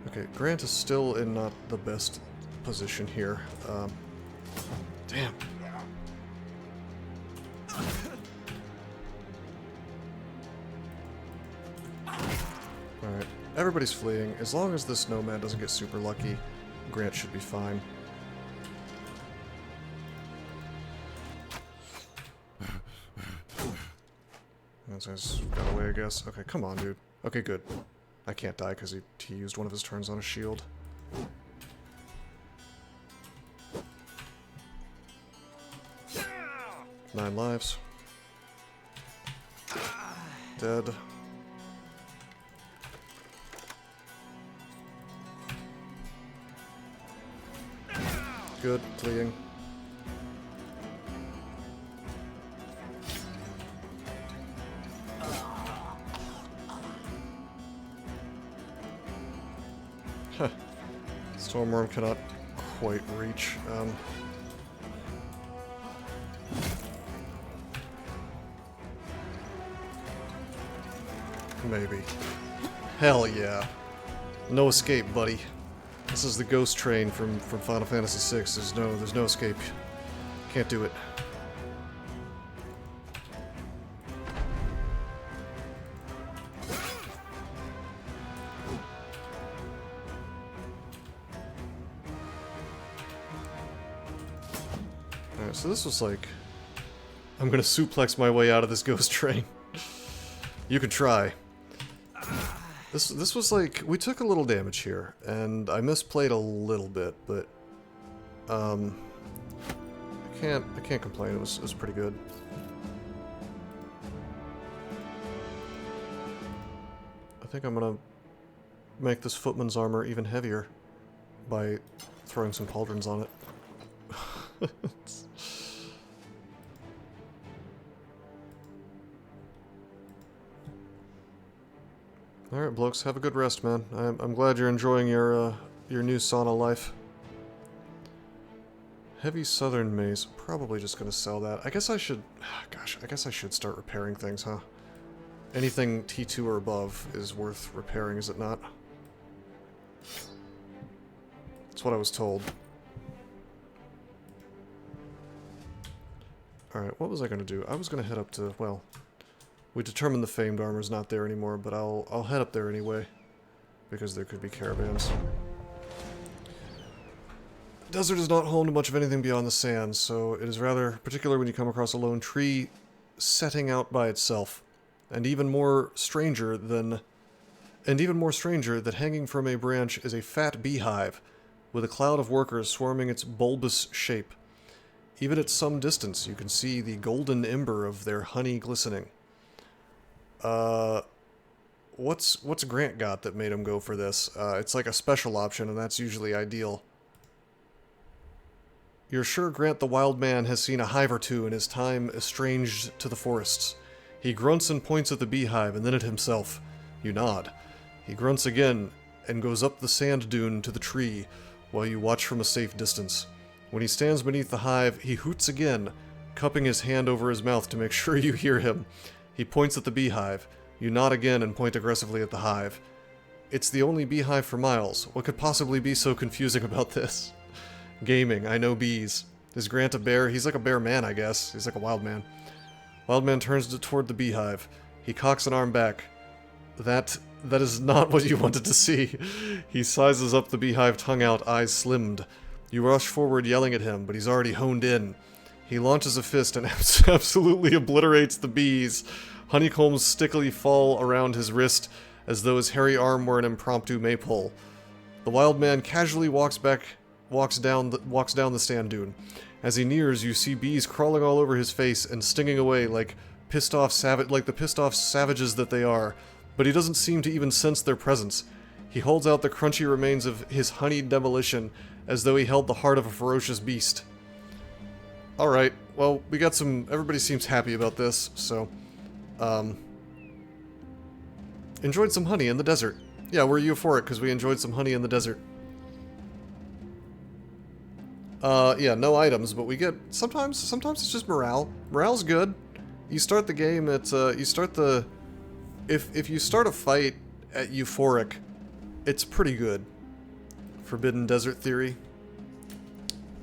Okay, Grant is still in not the best position here. Damn. Alright, everybody's fleeing. As long as this nomad doesn't get super lucky, Grant should be fine. That guy's got away, I guess. Okay, come on, dude. Okay, good. I can't die because he used one of his turns on a shield. 9 lives. Dead. Good, fleeing. Huh. Stormworm cannot quite reach. Maybe. Hell yeah. No escape, buddy. This is the ghost train from Final Fantasy VI. There's no escape. Can't do it. Alright, so this was like... I'm gonna suplex my way out of this ghost train. You can try. This was like... We took a little damage here, and I misplayed a little bit, but... I can't complain. It was pretty good. I think I'm gonna make this footman's armor even heavier by throwing some pauldrons on it. Alright, blokes, have a good rest, man. I'm glad you're enjoying your new sauna life. Heavy Southern Mace. Probably just gonna sell that. I guess I should... Gosh, I guess I should start repairing things, huh? Anything T2 or above is worth repairing, is it not? That's what I was told. Alright, what was I gonna do? I was gonna head up to... Well... We determined the famed armor's not there anymore, but I'll head up there anyway, because there could be caravans. The desert is not home to much of anything beyond the sands, so it is rather particular when you come across a lone tree setting out by itself. And even more stranger that hanging from a branch is a fat beehive, with a cloud of workers swarming its bulbous shape. Even at some distance, you can see the golden ember of their honey glistening. What's Grant got that made him go for this? It's like a special option, and that's usually ideal. You're sure Grant the Wild Man has seen a hive or two in his time estranged to the forests. He grunts and points at the beehive, and then at himself. You nod. He grunts again, and goes up the sand dune to the tree, while you watch from a safe distance. When he stands beneath the hive, he hoots again, cupping his hand over his mouth to make sure you hear him. He points at the beehive. You nod again and point aggressively at the hive. It's the only beehive for miles. What could possibly be so confusing about this? Gaming, I know bees. Is Grant a bear? He's like a bear man, I guess. He's like a wild man. Wild man turns toward the beehive. He cocks an arm back. That is not what you wanted to see. He sizes up the beehive, tongue out, eyes slimmed. You rush forward yelling at him, but he's already honed in. He launches a fist and absolutely obliterates the bees. Honeycombs stickily fall around his wrist as though his hairy arm were an impromptu maypole. The wild man casually walks down the sand dune. As he nears, you see bees crawling all over his face and stinging away like the pissed off savages that they are, but he doesn't seem to even sense their presence. He holds out the crunchy remains of his honeyed demolition as though he held the heart of a ferocious beast. Alright, well, we got some... Everybody seems happy about this, so... Enjoyed some honey in the desert. Yeah, we're euphoric because we enjoyed some honey in the desert. Yeah, no items, but we get... Sometimes it's just morale. Morale's good. You start the game at, If you start a fight at euphoric, it's pretty good. Forbidden Desert Theory.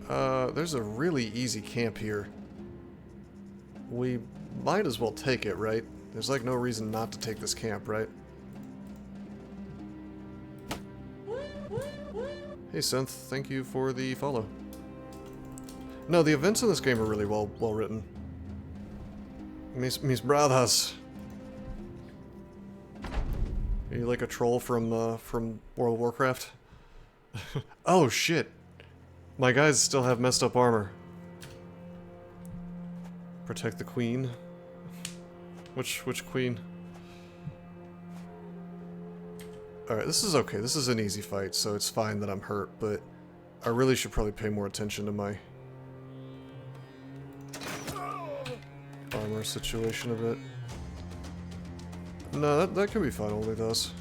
There's a really easy camp here. We might as well take it, right? There's like no reason not to take this camp, right? Hey Synth, thank you for the follow. No, the events in this game are really well written. Mis brothers. Are you like a troll from World of Warcraft? Oh shit. My guys still have messed up armor. Protect the queen. Which queen? Alright, this is okay. This is an easy fight, so it's fine that I'm hurt, but I really should probably pay more attention to my armor situation a bit. No, that can be fine, only those.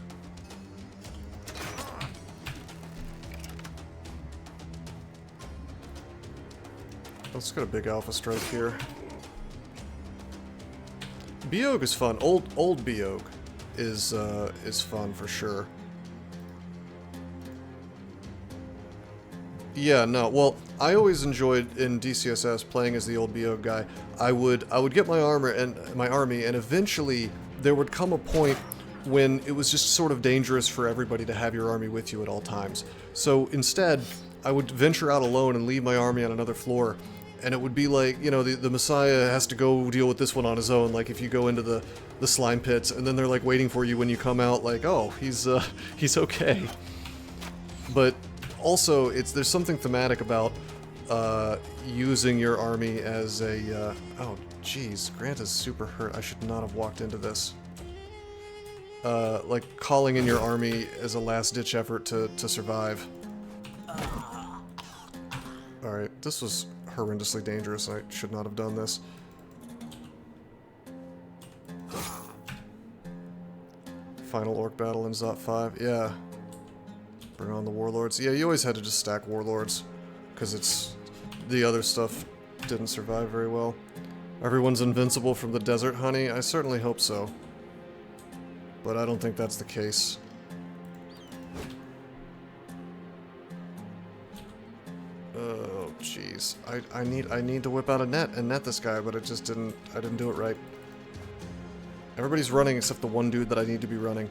Let's get a big alpha strike here. Biog is fun. Old Biog is fun for sure. Yeah, no. Well, I always enjoyed in DCSS playing as the old Biog guy. I would get my armor and my army, and eventually there would come a point when it was just sort of dangerous for everybody to have your army with you at all times. So instead, I would venture out alone and leave my army on another floor. And it would be like, you know, the Messiah has to go deal with this one on his own, like if you go into the slime pits, and then they're like waiting for you when you come out, like, oh, he's okay. But also, there's something thematic about using your army as a, oh, jeez, Grant is super hurt. I should not have walked into this. Like calling in your army as a last-ditch effort to survive. Alright, this was horrendously dangerous. I should not have done this. Final orc battle in Zot 5. Yeah. Bring on the warlords. Yeah, you always had to just stack warlords, because the other stuff didn't survive very well. Everyone's invincible from the desert honey? I certainly hope so. But I don't think that's the case. Oh, jeez. I need to whip out a net and net this guy, but I didn't do it right. Everybody's running except the one dude that I need to be running.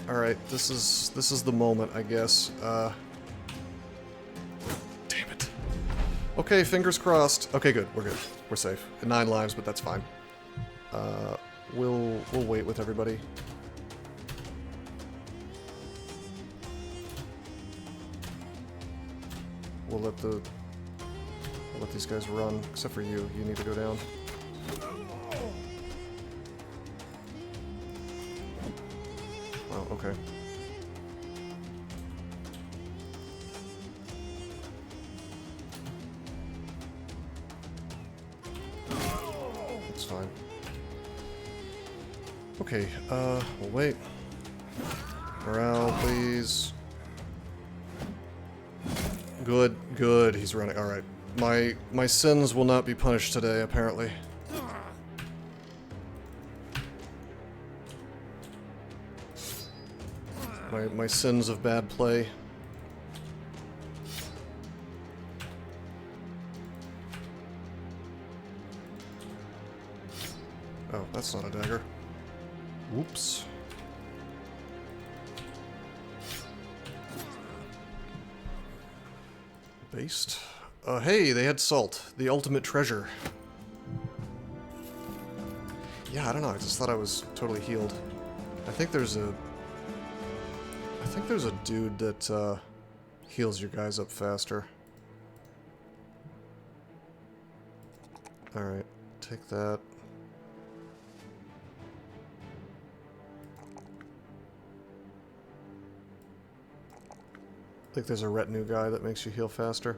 Alright, this is the moment, I guess. Damn it. Okay, fingers crossed. Okay, good. We're good. We're safe. 9 lives, but that's fine. We'll wait with everybody. We'll let these guys run, except for you. You need to go down. Oh, okay. That's fine. Okay, we'll wait. Morale, please. Good, good. He's running. All right. My sins will not be punished today, apparently. My sins of bad play. Oh, that's not a dagger. Whoops. Based. Hey, they had salt. The ultimate treasure. Yeah, I don't know. I just thought I was totally healed. I think there's a dude that heals your guys up faster. Alright, take that. I think there's a retinue guy that makes you heal faster.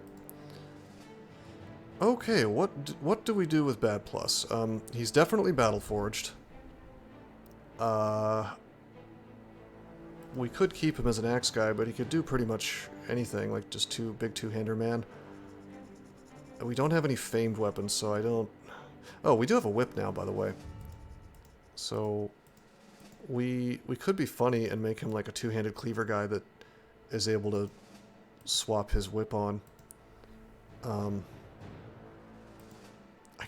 Okay, what do we do with Bad Plus? He's definitely battle forged. We could keep him as an axe guy, but he could do pretty much anything, like just big two-hander man. We don't have any famed weapons, so I don't... Oh, we do have a whip now, by the way. So we could be funny and make him like a two-handed cleaver guy that is able to swap his whip on. I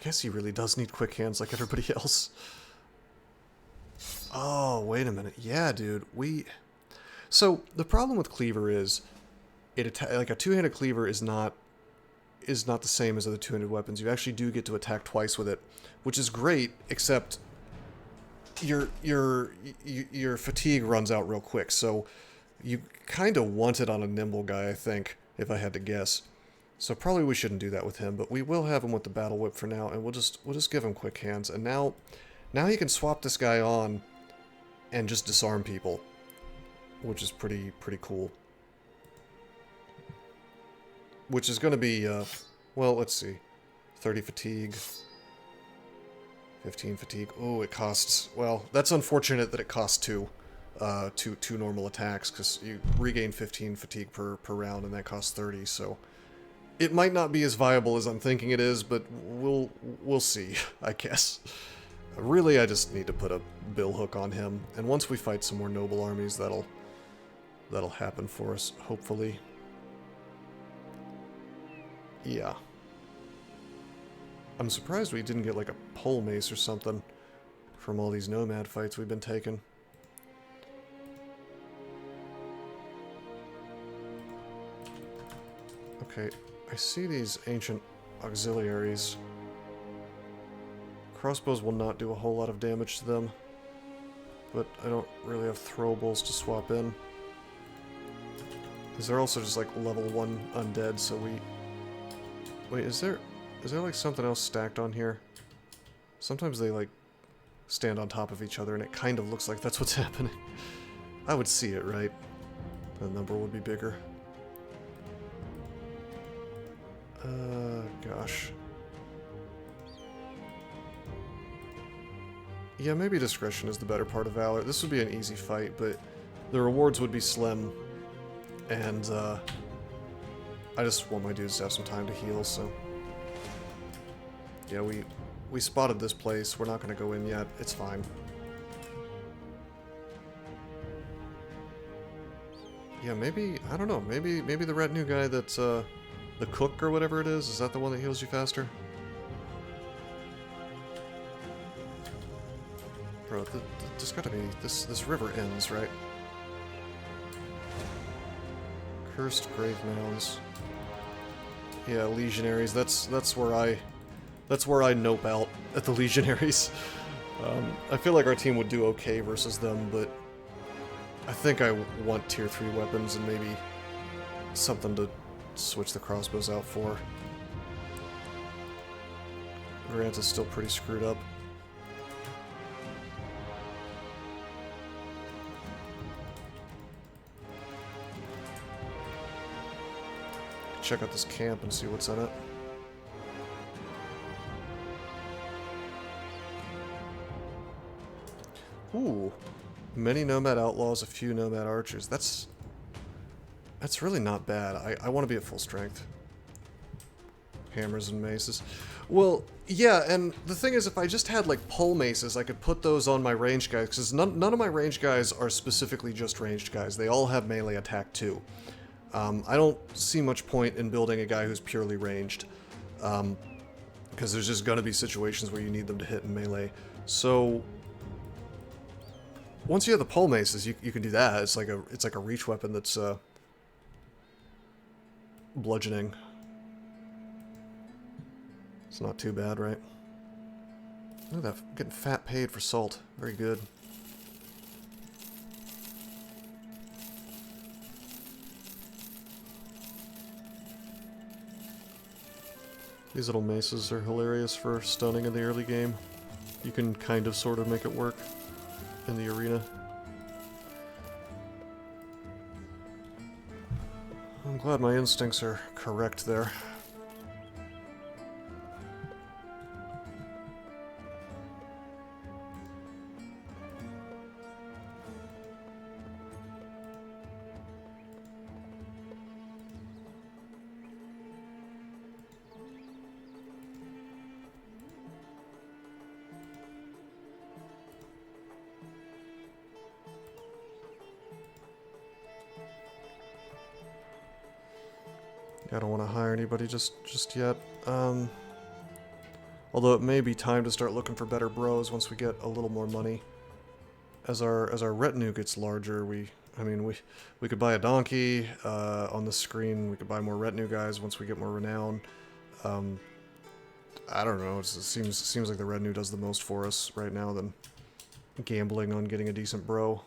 guess he really does need quick hands like everybody else. Oh, wait a minute. Yeah, dude. So the problem with cleaver is like a two-handed cleaver is not the same as other two-handed weapons. You actually do get to attack twice with it, which is great, except your fatigue runs out real quick. So you kind of want it on a nimble guy, I think, if I had to guess. So probably we shouldn't do that with him, but we will have him with the battle whip for now, and we'll just give him quick hands. And now he can swap this guy on and just disarm people, which is pretty cool. Which is going to be well, let's see, 30 fatigue, 15 fatigue. Oh, it costs, well, that's unfortunate that it costs two normal attacks, because you regain 15 fatigue per round, and that costs 30, so it might not be as viable as I'm thinking it is, but we'll see, I guess. Really, I just need to put a bill hook on him, and once we fight some more noble armies, that'll happen for us, hopefully. Yeah. I'm surprised we didn't get like a pole mace or something from all these nomad fights we've been taking. Okay, I see these ancient auxiliaries. Crossbows will not do a whole lot of damage to them, but I don't really have throwables to swap in. Because they're also just like level 1 undead, so we... Wait, is there like something else stacked on here? Sometimes they like stand on top of each other and it kind of looks like that's what's happening. I would see it, right? The number would be bigger. Gosh. Yeah, maybe discretion is the better part of valor. This would be an easy fight, but the rewards would be slim. And, I just want my dudes to have some time to heal, so... Yeah, we spotted this place. We're not going to go in yet. It's fine. Yeah, maybe... I don't know. Maybe the retinue guy that's, the cook or whatever it is that the one that heals you faster? Bro, there's gotta be... This river ends, right? Cursed grave mounds. Yeah, legionaries. That's where I nope out at the legionaries. I feel like our team would do okay versus them, but I think I want tier 3 weapons and maybe something to switch the crossbows out for. Grant is still pretty screwed up. Check out this camp and see what's in it. Ooh. Many nomad outlaws, a few nomad archers. That's really not bad. I want to be at full strength. Hammers and maces. Well, yeah, and the thing is, if I just had, like, pole maces, I could put those on my ranged guys, because none of my ranged guys are specifically just ranged guys. They all have melee attack, too. I don't see much point in building a guy who's purely ranged, because there's just going to be situations where you need them to hit in melee. So, once you have the pole maces, you can do that. It's like a reach weapon that's bludgeoning. It's not too bad, right? Look at that, I'm getting fat paid for salt. Very good. These little maces are hilarious for stunning in the early game. You can kind of sort of make it work in the arena. I'm glad my instincts are correct there. I don't want to hire anybody just yet. Although it may be time to start looking for better bros once we get a little more money. As our retinue gets larger, we could buy a donkey on the screen. We could buy more retinue guys once we get more renown. I don't know. It seems like the retinue does the most for us right now than gambling on getting a decent bro.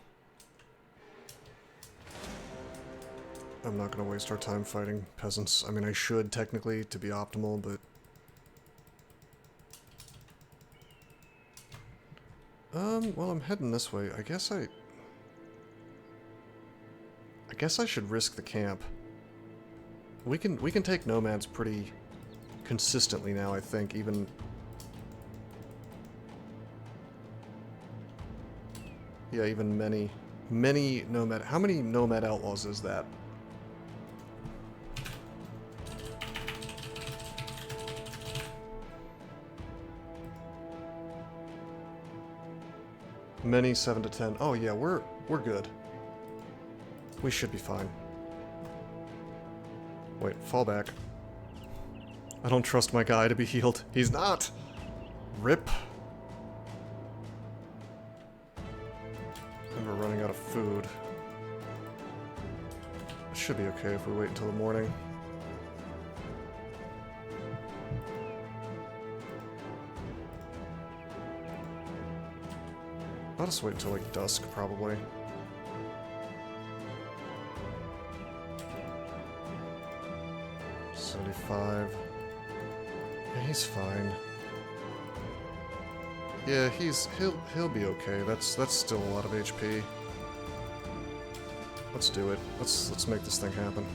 I'm not going to waste our time fighting peasants. I mean, I should, technically, to be optimal, but... well, I'm heading this way. I guess I should risk the camp. We can take nomads pretty consistently now, I think, even... Yeah, even many nomad... How many nomad outlaws is that? Many 7 to 10. Oh yeah, we're good. We should be fine. Wait, fall back. I don't trust my guy to be healed. He's not! Rip. And we're running out of food. It should be okay if we wait until the morning. I'll just wait until, like, dusk, probably. $75. Yeah, he's fine. Yeah, he'll be okay. That's still a lot of HP. Let's do it. Let's make this thing happen.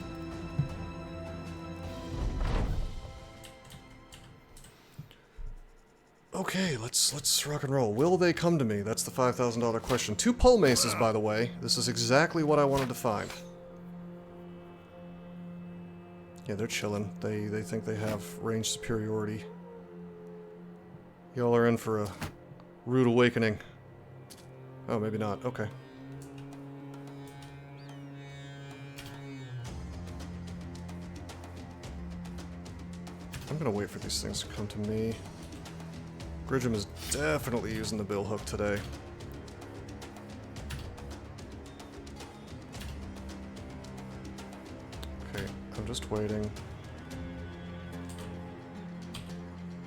Okay, let's rock and roll. Will they come to me? That's the $5,000 question. 2 pole maces, by the way. This is exactly what I wanted to find. Yeah, they're chilling. They think they have range superiority. Y'all are in for a rude awakening. Oh, maybe not. Okay. I'm gonna wait for these things to come to me. Gridgem is definitely using the bill hook today. Okay, I'm just waiting.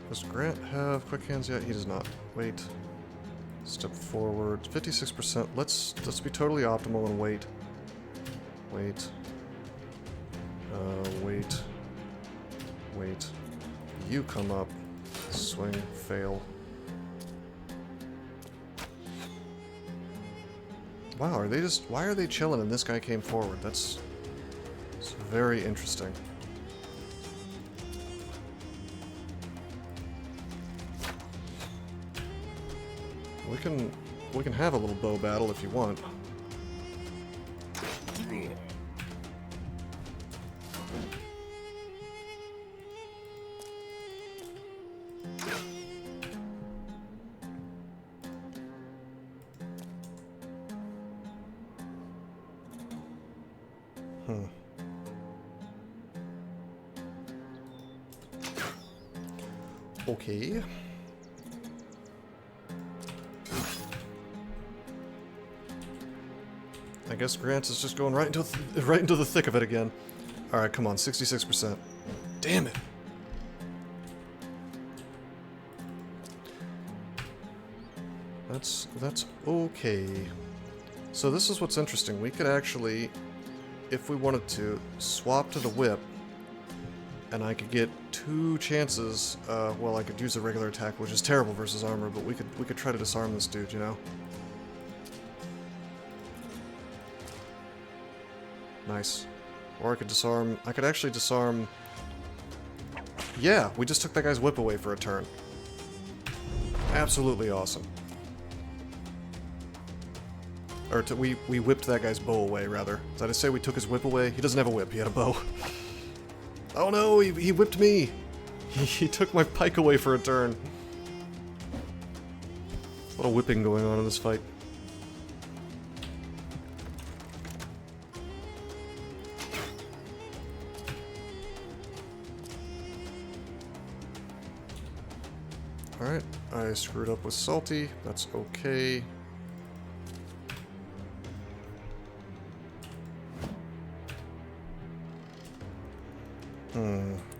Does Grant have quick hands yet? He does not. Wait. Step forward. 56%. Let's be totally optimal and wait. Wait. Wait. Wait. You come up. Swing. Fail. Wow, are they just... Why are they chilling and this guy came forward? It's very interesting. We can have a little bow battle if you want. Okay. I guess Grant is just going right into the thick of it again. All right, come on, 66%. Damn it. That's okay. So this is what's interesting. We could actually, if we wanted to, swap to the whip, and I could get 2 chances. Well, I could use a regular attack, which is terrible versus armor, but we could try to disarm this dude, you know? Nice. Or I could disarm... I could actually disarm... Yeah, we just took that guy's whip away for a turn. Absolutely awesome. Or we whipped that guy's bow away, rather. Did I say we took his whip away? He doesn't have a whip, he had a bow. Oh no, he whipped me! He took my pike away for a turn. A lot of whipping going on in this fight. Alright, I screwed up with Salty. That's okay.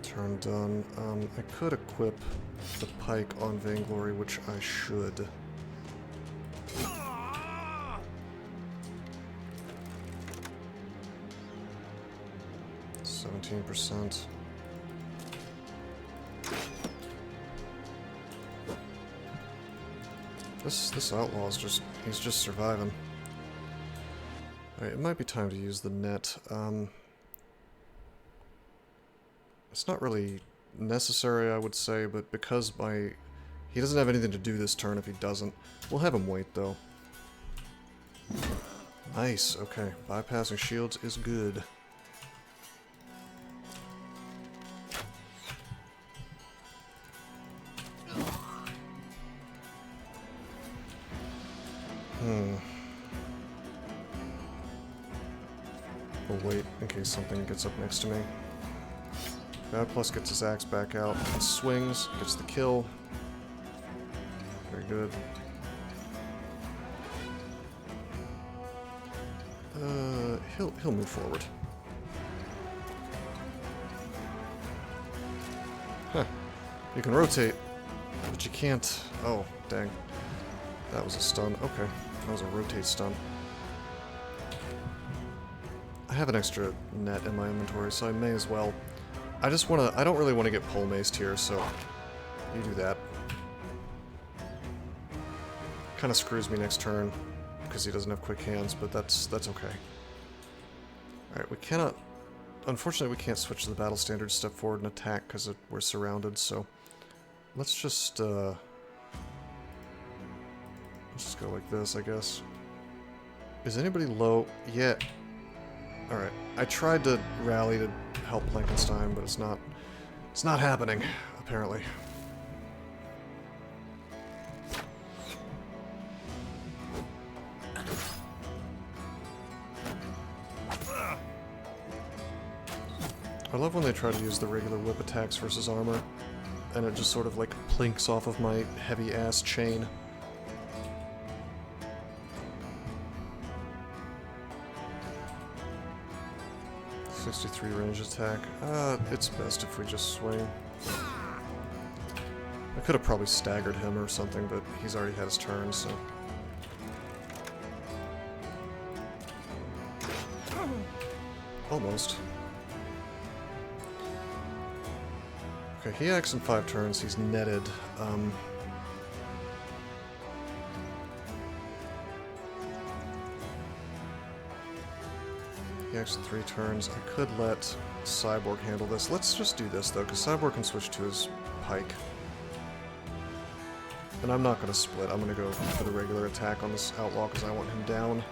Turn done. I could equip the pike on Vainglory, which I should. %. This outlaw is he's just surviving. Alright, it might be time to use the net. It's not really necessary, I would say, but because he doesn't have anything to do this turn if he doesn't. We'll have him wait, though. Nice, okay. Bypassing shields is good. We'll wait in case something gets up next to me. God Plus gets his axe back out and swings, gets the kill. Very good. He'll move forward. Huh. You can rotate, but you can't. Oh, dang. That was a stun. Okay. That was a rotate stun. I have an extra net in my inventory, so I may as well. I don't really want to get pole maced here, so you do that. Kind of screws me next turn, because he doesn't have quick hands, but that's okay. Alright, we cannot... Unfortunately, we can't switch to the battle standard, step forward and attack, because we're surrounded, so... Let's just go like this, I guess. Is anybody low? Yeah. Alright, I tried to rally to help Blankenstein, but it's not happening, apparently. I love when they try to use the regular whip attacks versus armor, and it just sort of like plinks off of my heavy-ass chain. .63 range attack. It's best if we just swing. I could have probably staggered him or something, but he's already had his turn, so... Almost. Okay, he acts in 5 turns. He's netted. He acts in 3 turns. I could let Cyborg handle this. Let's just do this, though, because Cyborg can switch to his pike. And I'm not going to split. I'm going to go for the regular attack on this Outlaw, because I want him down.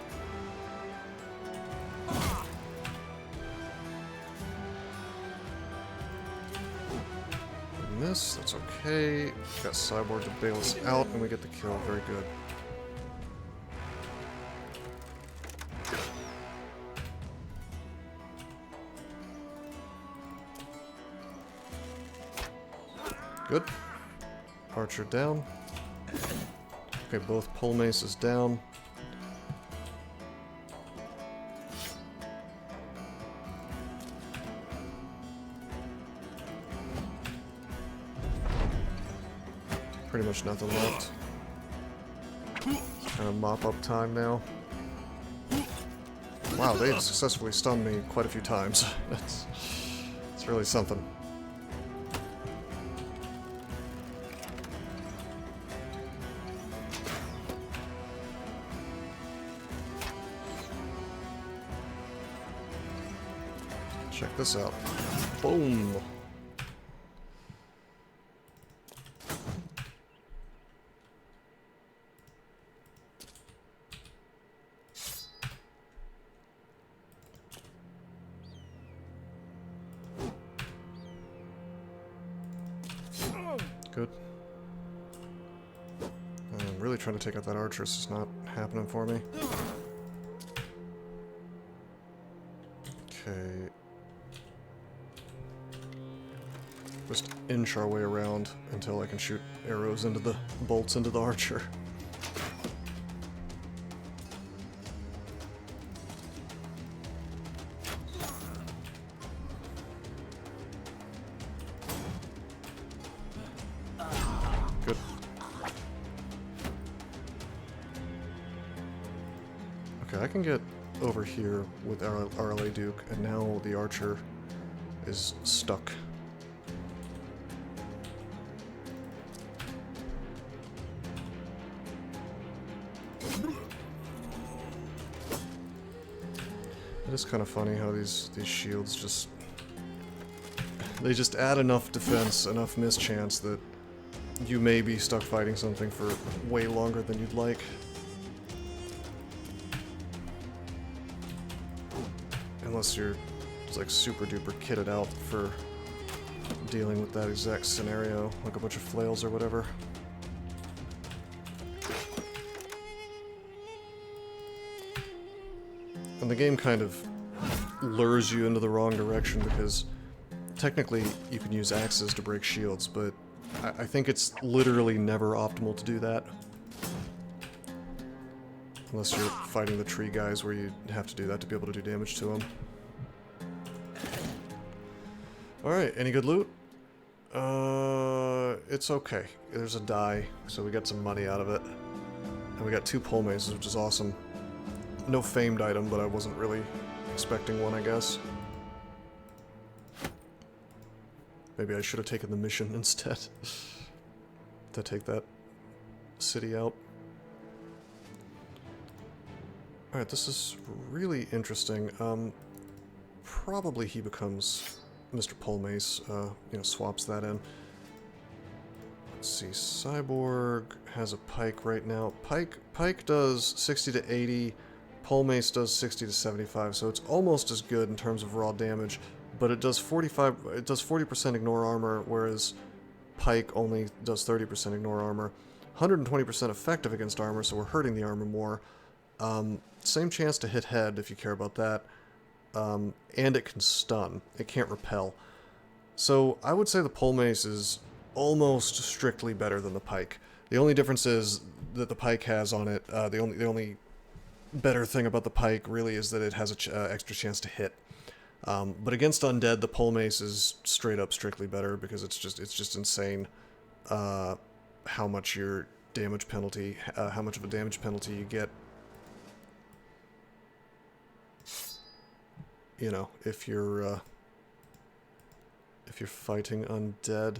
Miss, that's okay. Got Cyborg to bail us out, and we get the kill. Very good. Good. Archer down. Okay, both pole maces down. Pretty much nothing left. Kind of mop up time now. Wow, they've successfully stunned me quite a few times. It's really something. Check this out. Boom! Good. I'm really trying to take out that archer. It's just not happening for me. Okay. Just inch our way around until I can shoot arrows into the bolts into the archer. Good. Okay, I can get over here with our RLA Duke, and now the archer is stuck. It is kind of funny how these shields just... they just add enough defense, enough mischance that you may be stuck fighting something for way longer than you'd like. Unless you're just like super duper kitted out for dealing with that exact scenario, like a bunch of flails or whatever. And the game kind of lures you into the wrong direction because technically you can use axes to break shields, but I think it's literally never optimal to do that. Unless you're fighting the tree guys where you have to do that to be able to do damage to them. Alright, any good loot? It's okay. There's a die, so we got some money out of it. And we got 2 pole maces, which is awesome. No famed item, but I wasn't really expecting one, I guess. Maybe I should have taken the mission instead. To take that city out. Alright, this is really interesting. Probably he becomes Mr. Pole Mace, you know, swaps that in. Let's see, Cyborg has a pike right now. Pike does 60 to 80, Pole Mace does 60 to 75, so it's almost as good in terms of raw damage, but it does 40% ignore armor, whereas Pike only does 30% ignore armor. 120% effective against armor, so we're hurting the armor more. Same chance to hit head if you care about that. And it can stun. It can't repel. So I would say the Pole Mace is almost strictly better than the Pike. The only difference is that the Pike has on it, the only better thing about the Pike really is that it has an extra chance to hit. But against undead, the Pole Mace is straight up strictly better because it's just insane how much your damage penalty, how much of a damage penalty you get. you know, if you're fighting undead.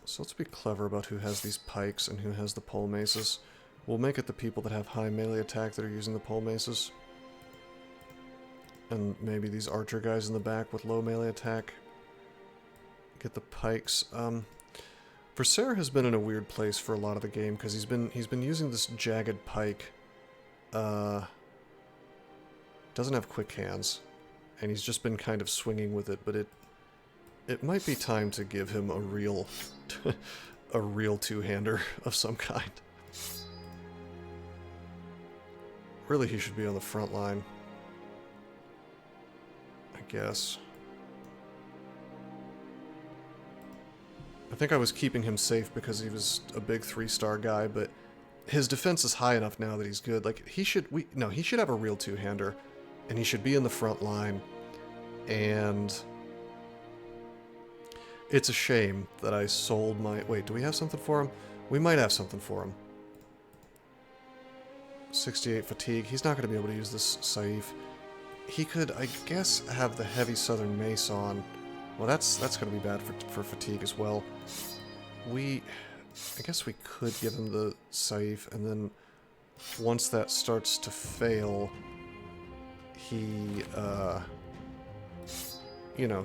So let's be clever about who has these pikes and who has the pole maces. We'll make it the people that have high melee attack that are using the pole maces. And maybe these archer guys in the back with low melee attack get the pikes. Versailles has been in a weird place for a lot of the game because he's been using this jagged pike. Doesn't have quick hands, and he's just been kind of swinging with it. But it might be time to give him a real a real two-hander of some kind. Really, he should be on the front line, I guess. I think I was keeping him safe because he was a big 3-star guy, but his defense is high enough now that he's good. Like, he should have a real two-hander, and he should be in the front line. And it's a shame that I sold my... Wait, do we have something for him? We might have something for him. 68 fatigue. He's not going to be able to use this Saif. He could, I guess, have the heavy southern mace on. Well, that's going to be bad for fatigue as well. I guess we could give him the Saif, and then once that starts to fail, he, you know,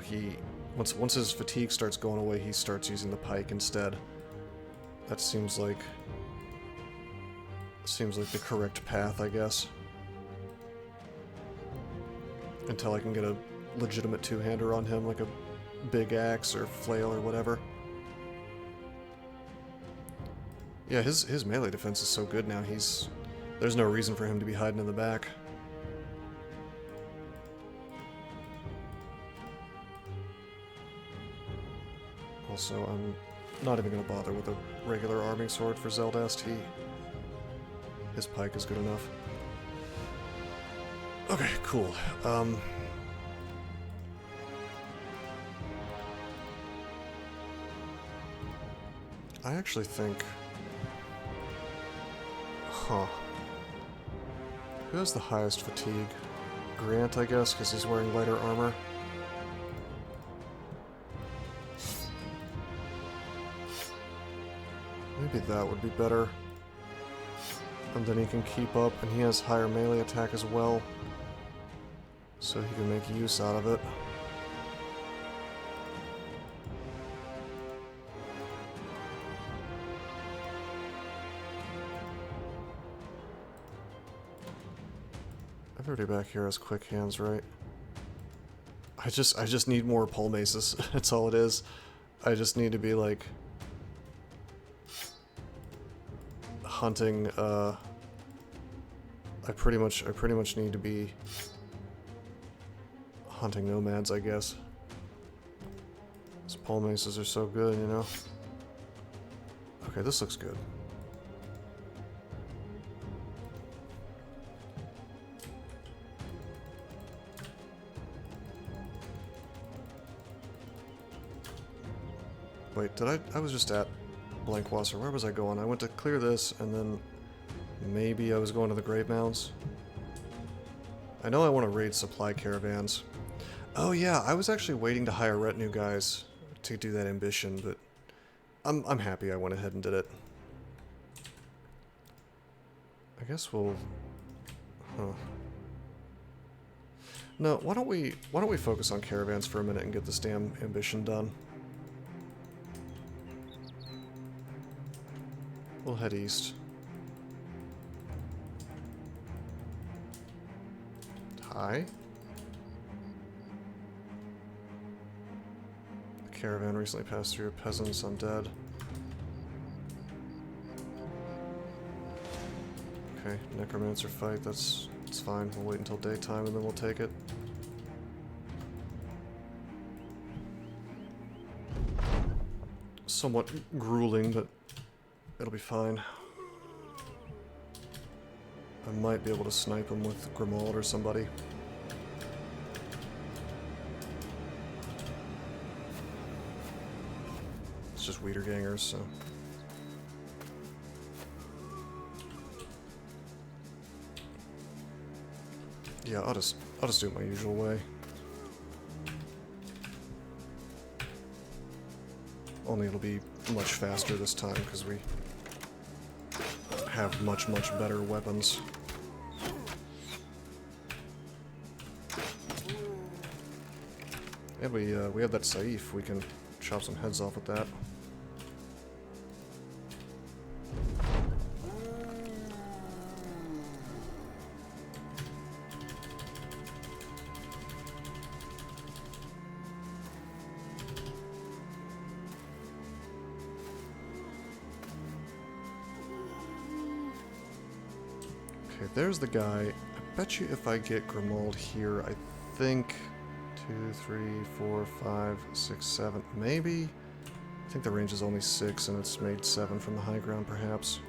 once his fatigue starts going away, he starts using the pike instead. That seems like the correct path, I guess. Until I can get a legitimate two-hander on him, like a big axe or flail or whatever. Yeah, his melee defense is so good now, there's no reason for him to be hiding in the back. Also, I'm not even going to bother with a regular arming sword for Zeldast. His pike is good enough. Okay, cool. I actually think... Huh. Who has the highest fatigue? Grant, I guess, because he's wearing lighter armor. Maybe that would be better. And then he can keep up, and he has higher melee attack as well. So he can make use out of it. Everybody back here has quick hands, right? I just need more pole maces. That's all it is. I just need to be like hunting. I pretty much need to be hunting nomads, I guess. These pole maces are so good, you know. Okay, this looks good. Wait, I was just at Blankwasser. Where was I going? I went to clear this, and then maybe I was going to the Grave Mounds. I know I want to raid supply caravans. Oh yeah, I was actually waiting to hire retinue guys to do that ambition, but I'm happy I went ahead and did it. I guess we'll... Huh. No, why don't we focus on caravans for a minute and get this damn ambition done? We'll head east. Hi. The caravan recently passed through peasants undead. Okay, necromancer fight, that's fine. We'll wait until daytime and then we'll take it. Somewhat grueling, but it'll be fine. I might be able to snipe him with Grimald or somebody. It's just Wiedergangers, so... Yeah, I'll just do it my usual way. Only it'll be much faster this time because we have much better weapons. And we have that Saif. We can chop some heads off with that. Okay, there's the guy. I bet you if I get Grimold here, I think 2, 3, 4, 5, 6, 7, maybe? I think the range is only 6 and it's made 7 from the high ground, perhaps.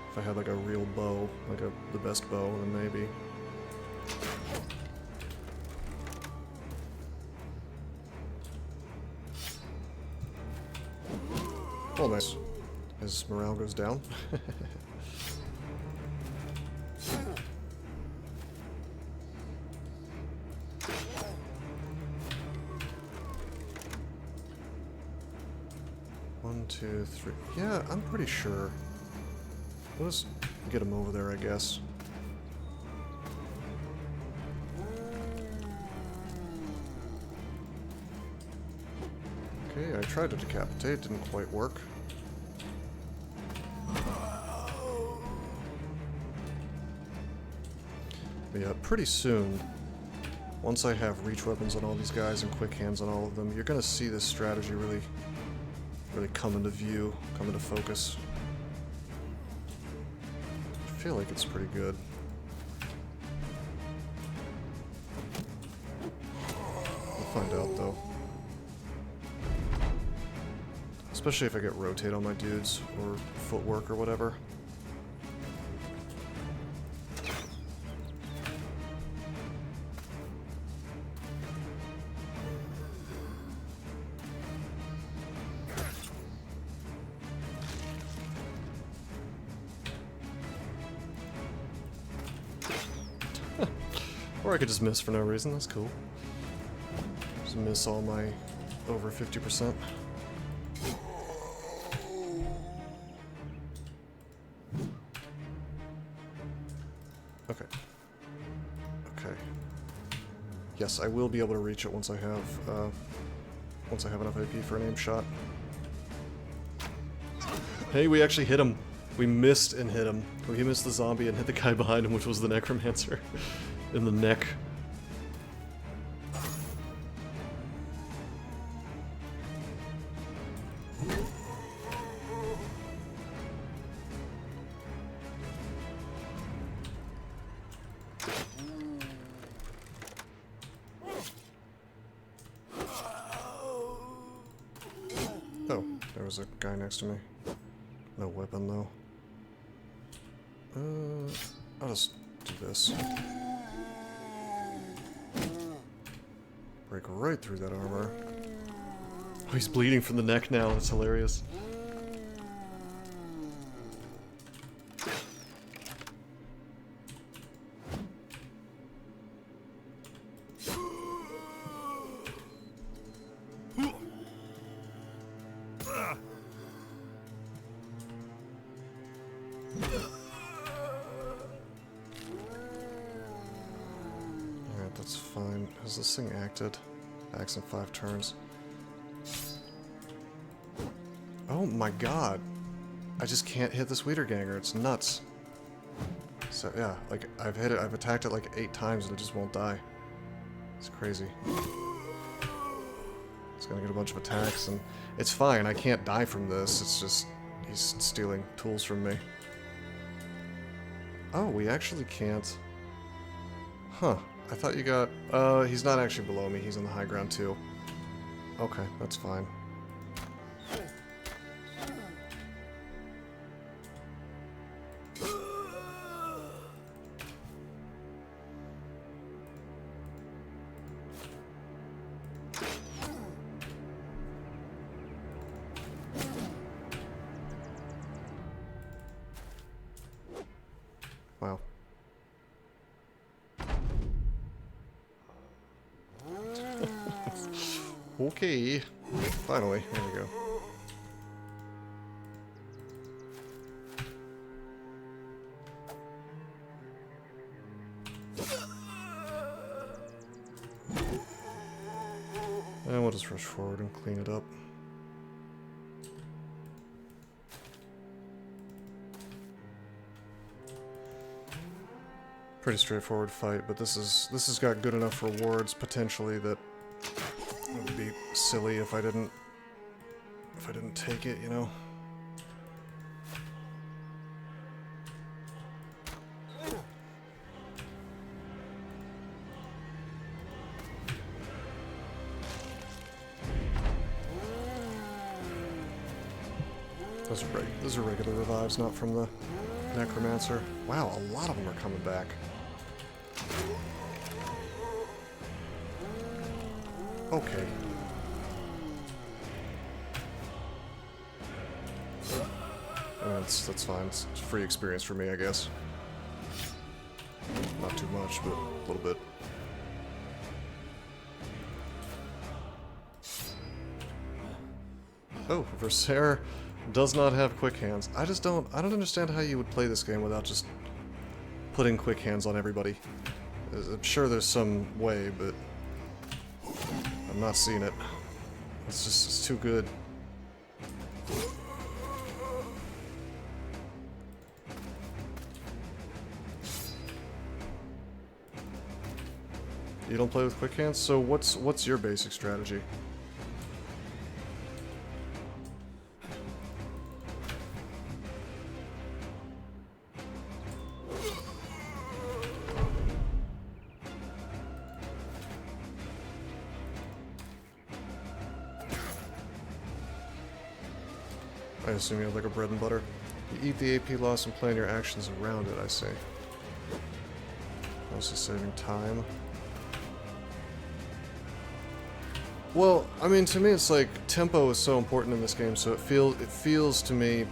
If I had like a real bow, like the best bow, then maybe. Oh, nice. His morale goes down. One, two, three. Yeah, I'm pretty sure. We'll just get him over there, I guess. Okay, I tried to decapitate, didn't quite work. But yeah, pretty soon, once I have reach weapons on all these guys and quick hands on all of them, you're gonna see this strategy really come into view, come into focus. I feel like it's pretty good. We'll find out though. Especially if I get rotate on my dudes, or footwork or whatever. Or I could just miss for no reason, that's cool. Just miss all my over 50%. Okay. Okay. Yes, I will be able to reach it once I have enough AP for an aim shot. Hey, we actually hit him. We missed and hit him. We missed the zombie and hit the guy behind him, which was the necromancer. In the neck. Oh, there was a guy next to me. No weapon though. I'll just do this. Break right through that armor. Oh, he's bleeding from the neck now. That's hilarious. That's fine. Has this thing acted? Acts in 5 turns. Oh my god. I just can't hit this Wiederganger. It's nuts. So yeah, like I've hit it, I've attacked it like 8 times and it just won't die. It's crazy. It's gonna get a bunch of attacks and it's fine. I can't die from this. It's just he's stealing tools from me. Oh, we actually can't. Huh. I thought you got... he's not actually below me. He's on the high ground, too. Okay, that's fine. Wow. Okay. Finally, there we go. And we'll just rush forward and clean it up. Pretty straightforward fight, but this has got good enough rewards potentially that it would be silly if I didn't take it, you know. Those are regular revives, not from the Necromancer. Wow, a lot of them are coming back. Okay. That's fine. It's a free experience for me, I guess. Not too much, but a little bit. Oh, Versailles does not have quick hands. I don't understand how you would play this game without just putting quick hands on everybody. I'm sure there's some way, but I'm not seeing it. It's too good. You don't play with quick hands? So what's your basic strategy? I assume you have like a bread and butter. You eat the AP loss and plan your actions around it, I see. Also saving time. Well, I mean, to me it's like, tempo is so important in this game, so it feels to me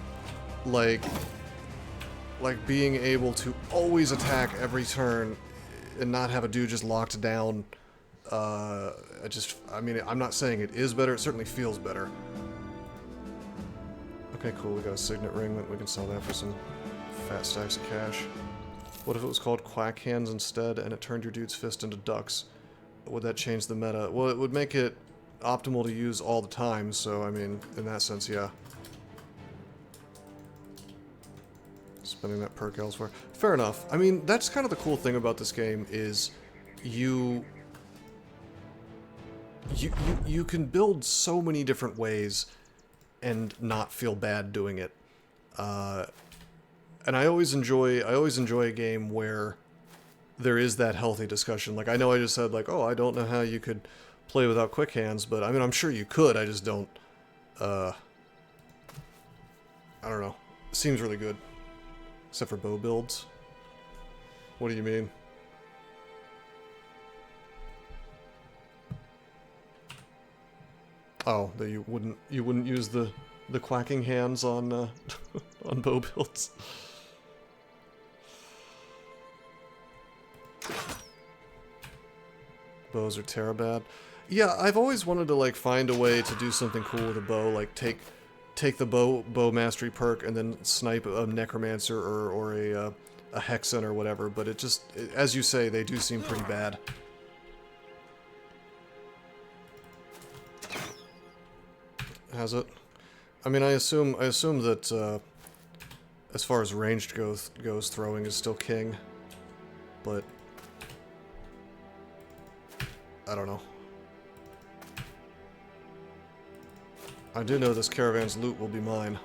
like being able to always attack every turn and not have a dude just locked down. I mean, I'm not saying it is better, it certainly feels better. Okay, cool, we got a signet ring that we can sell that for some fat stacks of cash. What if it was called Quack Hands instead and it turned your dude's fist into ducks? Would that change the meta? Well, it would make it optimal to use all the time, so I mean, in that sense, yeah. Spending that perk elsewhere. Fair enough. I mean, that's kind of the cool thing about this game is you can build so many different ways and not feel bad doing it. And I always enjoy a game where there is that healthy discussion. Like, I know I just said, like, oh, I don't know how you could play without quick hands, but I mean, I'm sure you could, I just don't, I don't know. It seems really good. Except for bow builds. What do you mean? Oh, that you wouldn't use the quacking hands on on bow builds. Bows are terabad. Yeah, I've always wanted to like find a way to do something cool with a bow, like take the bow mastery perk and then snipe a necromancer or a hexen or whatever, but as you say, they do seem pretty bad. Has it? I mean, I assume that as far as ranged goes, throwing is still king, but I don't know. I do know this caravan's loot will be mine.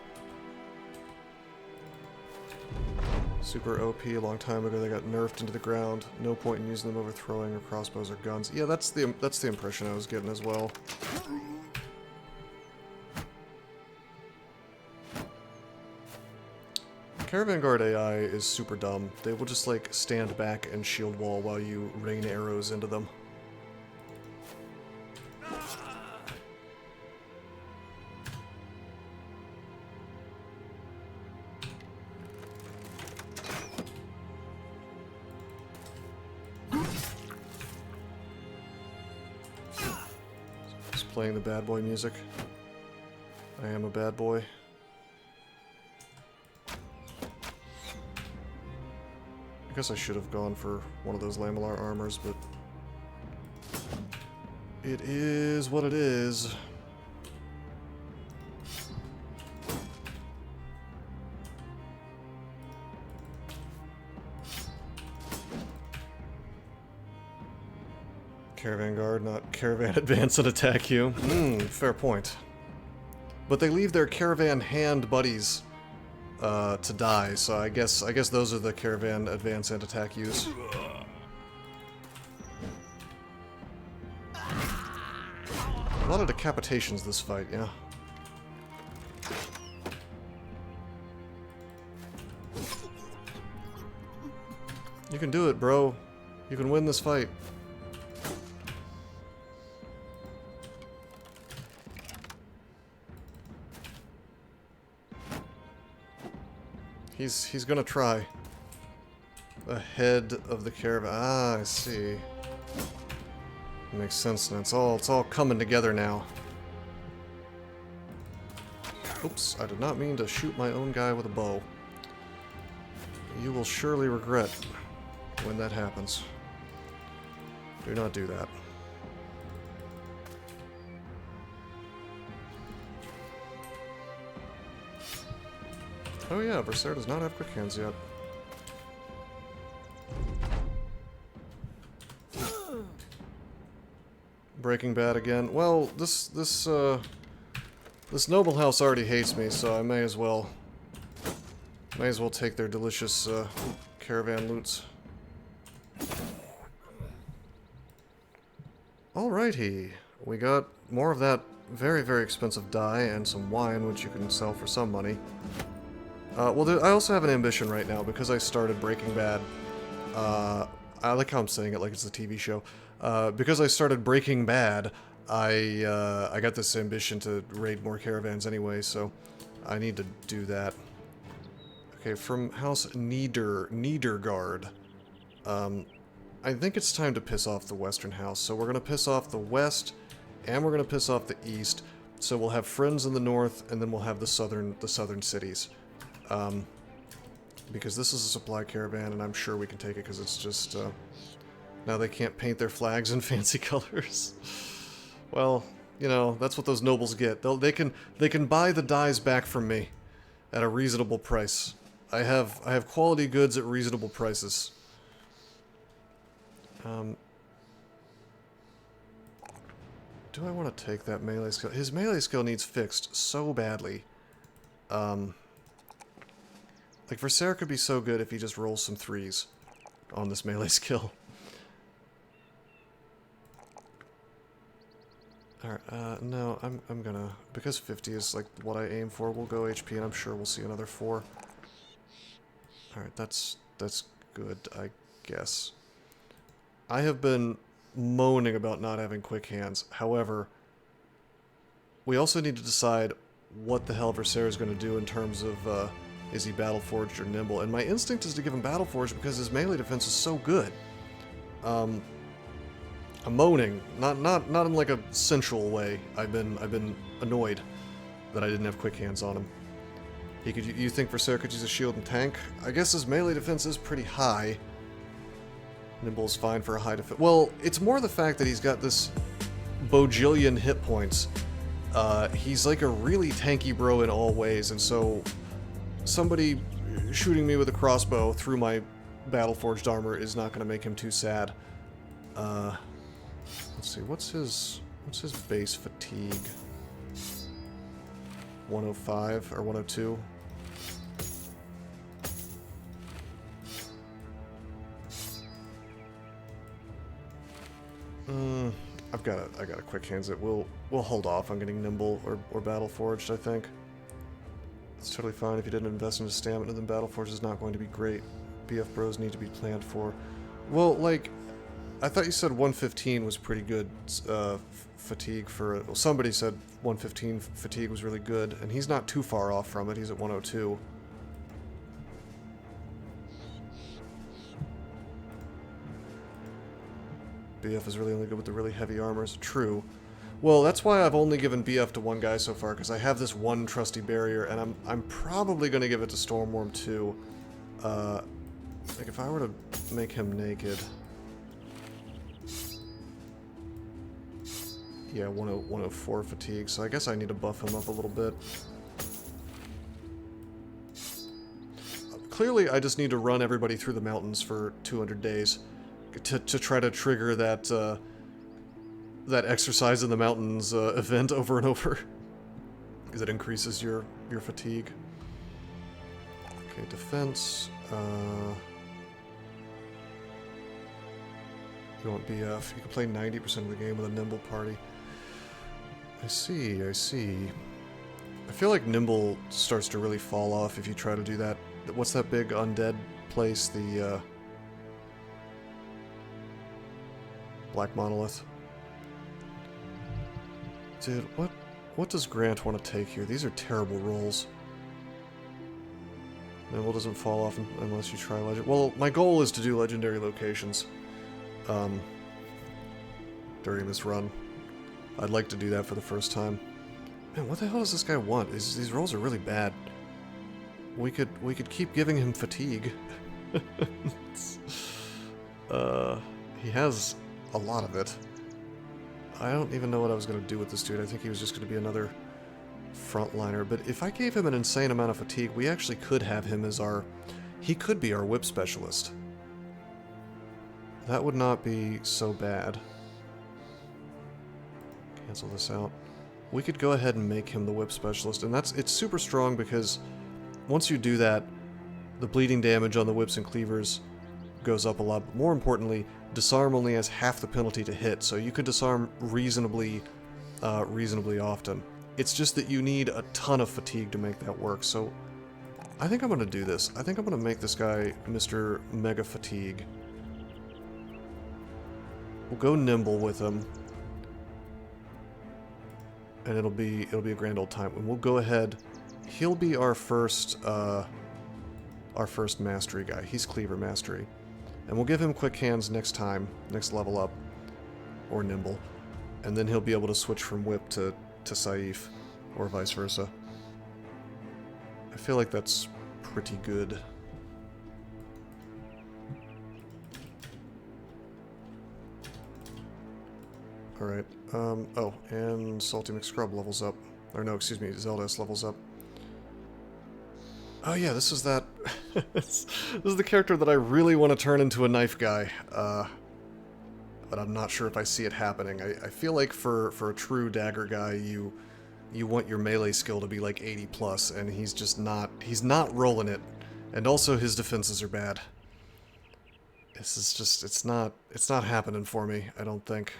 Super OP a long time ago, they got nerfed into the ground. No point in using them over throwing or crossbows or guns. Yeah, that's the impression I was getting as well. Caravan Guard AI is super dumb. They will just like stand back and shield wall while you rain arrows into them. playing the bad boy music. I am a bad boy. I guess I should have gone for one of those lamellar armors, but it is what it is. Caravan guard, not caravan advance and attack you. Fair point. But they leave their caravan hand buddies to die, so I guess those are the caravan advance and attack use. A lot of decapitations this fight, yeah. You can do it, bro. You can win this fight. He's gonna try. Ahead of the caravan. Ah, I see. Makes sense now. It's all coming together now. Oops, I did not mean to shoot my own guy with a bow. You will surely regret when that happens. Do not do that. Oh yeah, Berserk does not have quick hands yet. Breaking Bad again. Well, this noble house already hates me, so I may as well take their delicious caravan loots. Alrighty, we got more of that very, very expensive dye and some wine, which you can sell for some money. Well, I also have an ambition right now because I started Breaking Bad. I like how I'm saying it like it's a TV show. Because I started Breaking Bad, I got this ambition to raid more caravans anyway, so I need to do that. Okay, from House Niedergard. I think it's time to piss off the Western House. So we're gonna piss off the West, and we're gonna piss off the East. So we'll have friends in the North, and then we'll have the southern cities. Because this is a supply caravan, and I'm sure we can take it because it's just, now they can't paint their flags in fancy colors. Well, you know, that's what those nobles get. They can buy the dyes back from me at a reasonable price. I have quality goods at reasonable prices. Do I want to take that melee skill? His melee skill needs fixed so badly. Like, Berserk could be so good if he just rolls some 3s on this melee skill. Alright, no, I'm gonna... Because 50 is, like, what I aim for, we'll go HP, and I'm sure we'll see another 4. Alright, that's good, I guess. I have been moaning about not having quick hands. However, we also need to decide what the hell Berserk is going to do in terms of, is he Battleforged or Nimble? And my instinct is to give him Battleforged because his melee defense is so good. I'm moaning, not in like a sensual way. I've been annoyed that I didn't have quick hands on him. You think Berserk could use a shield and tank? I guess his melee defense is pretty high. Nimble is fine for a high defense. Well, it's more the fact that he's got this bojillion hit points. He's like a really tanky bro in all ways, and so somebody shooting me with a crossbow through my Battleforged armor is not going to make him too sad. Let's see, what's his base fatigue? 105 or 102? I got a quick hands it. We'll hold off on getting Nimble or Battleforged, I think. It's totally fine if you didn't invest in his stamina, then Battleforged is not going to be great. BF bros need to be planned for. Well, like, I thought you said 115 was pretty good fatigue for... Well, somebody said 115 fatigue was really good, and he's not too far off from it. He's at 102. BF is really only good with the really heavy armors. True. Well, that's why I've only given BF to one guy so far, because I have this one trusty barrier, and I'm probably going to give it to Stormworm too. Like, if I were to make him naked... Yeah, 104 fatigue, so I guess I need to buff him up a little bit. Clearly, I just need to run everybody through the mountains for 200 days to try to trigger that, that exercise in the mountains event over and over. Because it increases your fatigue. Okay, defense. You want BF. You can play 90% of the game with a Nimble party. I see, I see. I feel like Nimble starts to really fall off if you try to do that. What's that big undead place? The, Black Monolith. Dude, what does Grant want to take here? These are terrible rolls. Nimble doesn't fall off unless you try legend. Well, my goal is to do legendary locations. During this run. I'd like to do that for the first time. Man, what the hell does this guy want? These rolls are really bad. We could keep giving him fatigue. He has a lot of it. I don't even know what I was going to do with this dude. I think he was just going to be another frontliner. But if I gave him an insane amount of fatigue, we actually could have him as our... He could be our whip specialist. That would not be so bad. Cancel this out. We could go ahead and make him the whip specialist, and it's super strong because once you do that, the bleeding damage on the whips and cleavers goes up a lot. But more importantly, disarm only has half the penalty to hit, so you could disarm reasonably often. It's just that you need a ton of fatigue to make that work, so I think I'm going to do this. I think I'm going to make this guy Mr. Mega Fatigue. We'll go Nimble with him. And it'll be a grand old time. And we'll go ahead. He'll be our first mastery guy. He's Cleaver Mastery. And we'll give him quick hands next time, next level up. Or Nimble. And then he'll be able to switch from Whip to Saif. Or vice versa. I feel like that's pretty good. Alright, oh, and Salty McScrub levels up. Or no, excuse me, Zeldas levels up. Oh yeah, this is that... this is the character that I really want to turn into a knife guy. But I'm not sure if I see it happening. I feel like for a true dagger guy, you want your melee skill to be like 80 plus, and he's just not... He's not rolling it. And also his defenses are bad. This is just, it's not happening for me, I don't think.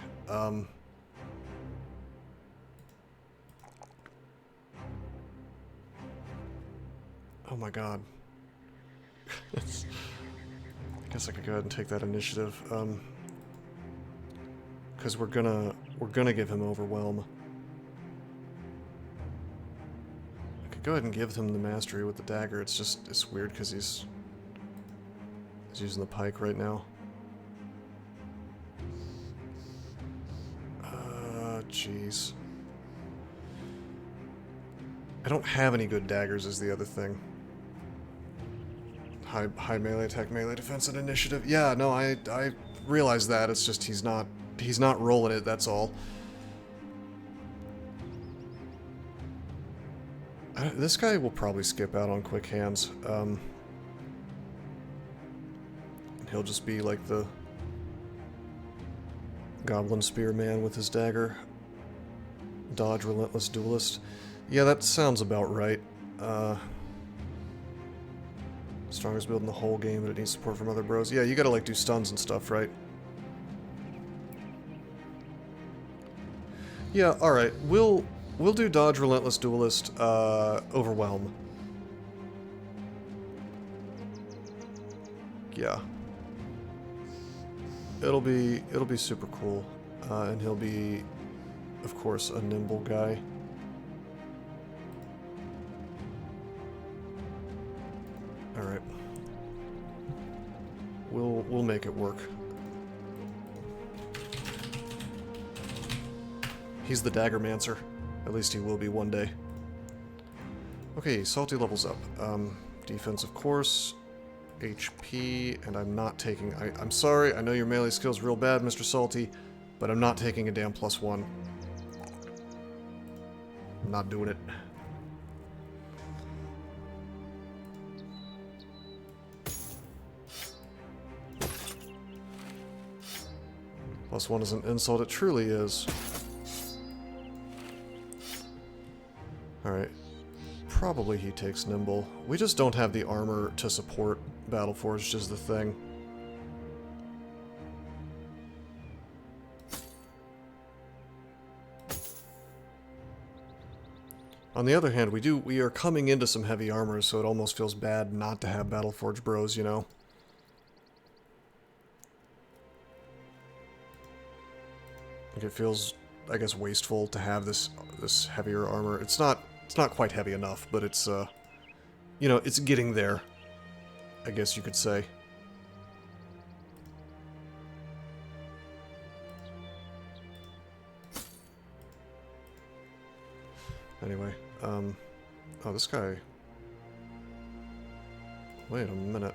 Oh my god. I guess I could go ahead and take that initiative, because we're gonna give him Overwhelm. I could go ahead and give him the mastery with the dagger, it's weird because he's using the pike right now. Jeez. I don't have any good daggers is the other thing. High melee attack, melee defense, and initiative. Yeah, no, I realize that. It's just he's not rolling it, that's all. This guy will probably skip out on quick hands. He'll just be like the Goblin Spearman with his dagger. Dodge Relentless Duelist. Yeah, that sounds about right. Strongest build in the whole game, but it needs support from other bros. Yeah, you gotta like do stuns and stuff, right? Yeah, alright. We'll do Dodge Relentless Duelist, Overwhelm. Yeah. It'll be super cool, and he'll be, of course, a nimble guy. All right, we'll make it work. He's the Daggermancer. At least he will be one day. Okay, Salty levels up. Defense, of course. HP, and I'm not taking... I'm sorry, I know your melee skill's real bad, Mr. Salty, but I'm not taking a damn +1. I'm not doing it. +1 is an insult, it truly is. Alright. Probably he takes Nimble. We just don't have the armor to support Battleforged is the thing. On the other hand, we are coming into some heavy armor, so it almost feels bad not to have Battleforged bros, you know? Like it feels, I guess, wasteful to have this heavier armor. It's not quite heavy enough, but it's you know, it's getting there, I guess you could say. Anyway, oh, this guy... Wait a minute.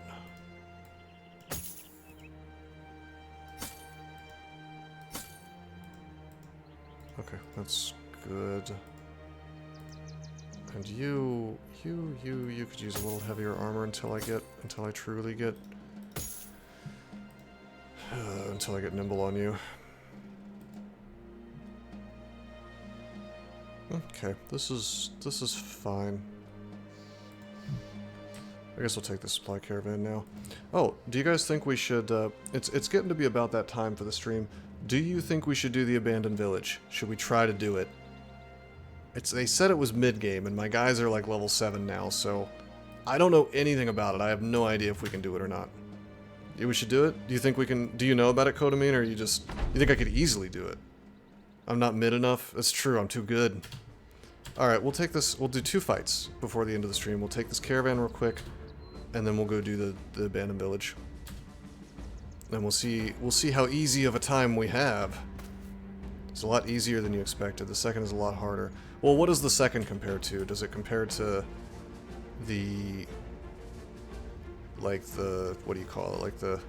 Okay, that's good. And you could use a little heavier armor until I truly get... until I get Nimble on you. Okay, this is fine. I guess we'll take the supply caravan now. Oh, do you guys think we should, it's getting to be about that time for the stream. Do you think we should do the abandoned village? Should we try to do it? They said it was mid-game, and my guys are like level 7 now, so I don't know anything about it. I have no idea if we can do it or not. Yeah, we should do it? Do you think we can... Do you know about it, Kodamine, or you think I could easily do it? I'm not mid enough? That's true, I'm too good. Alright, we'll take this... We'll do 2 fights before the end of the stream. We'll take this caravan real quick, and then we'll go do the abandoned village. And we'll see how easy of a time we have. It's a lot easier than you expected. The second is a lot harder. Well, what does the second compare to? Does it compare to the... like the... what do you call it? Like the...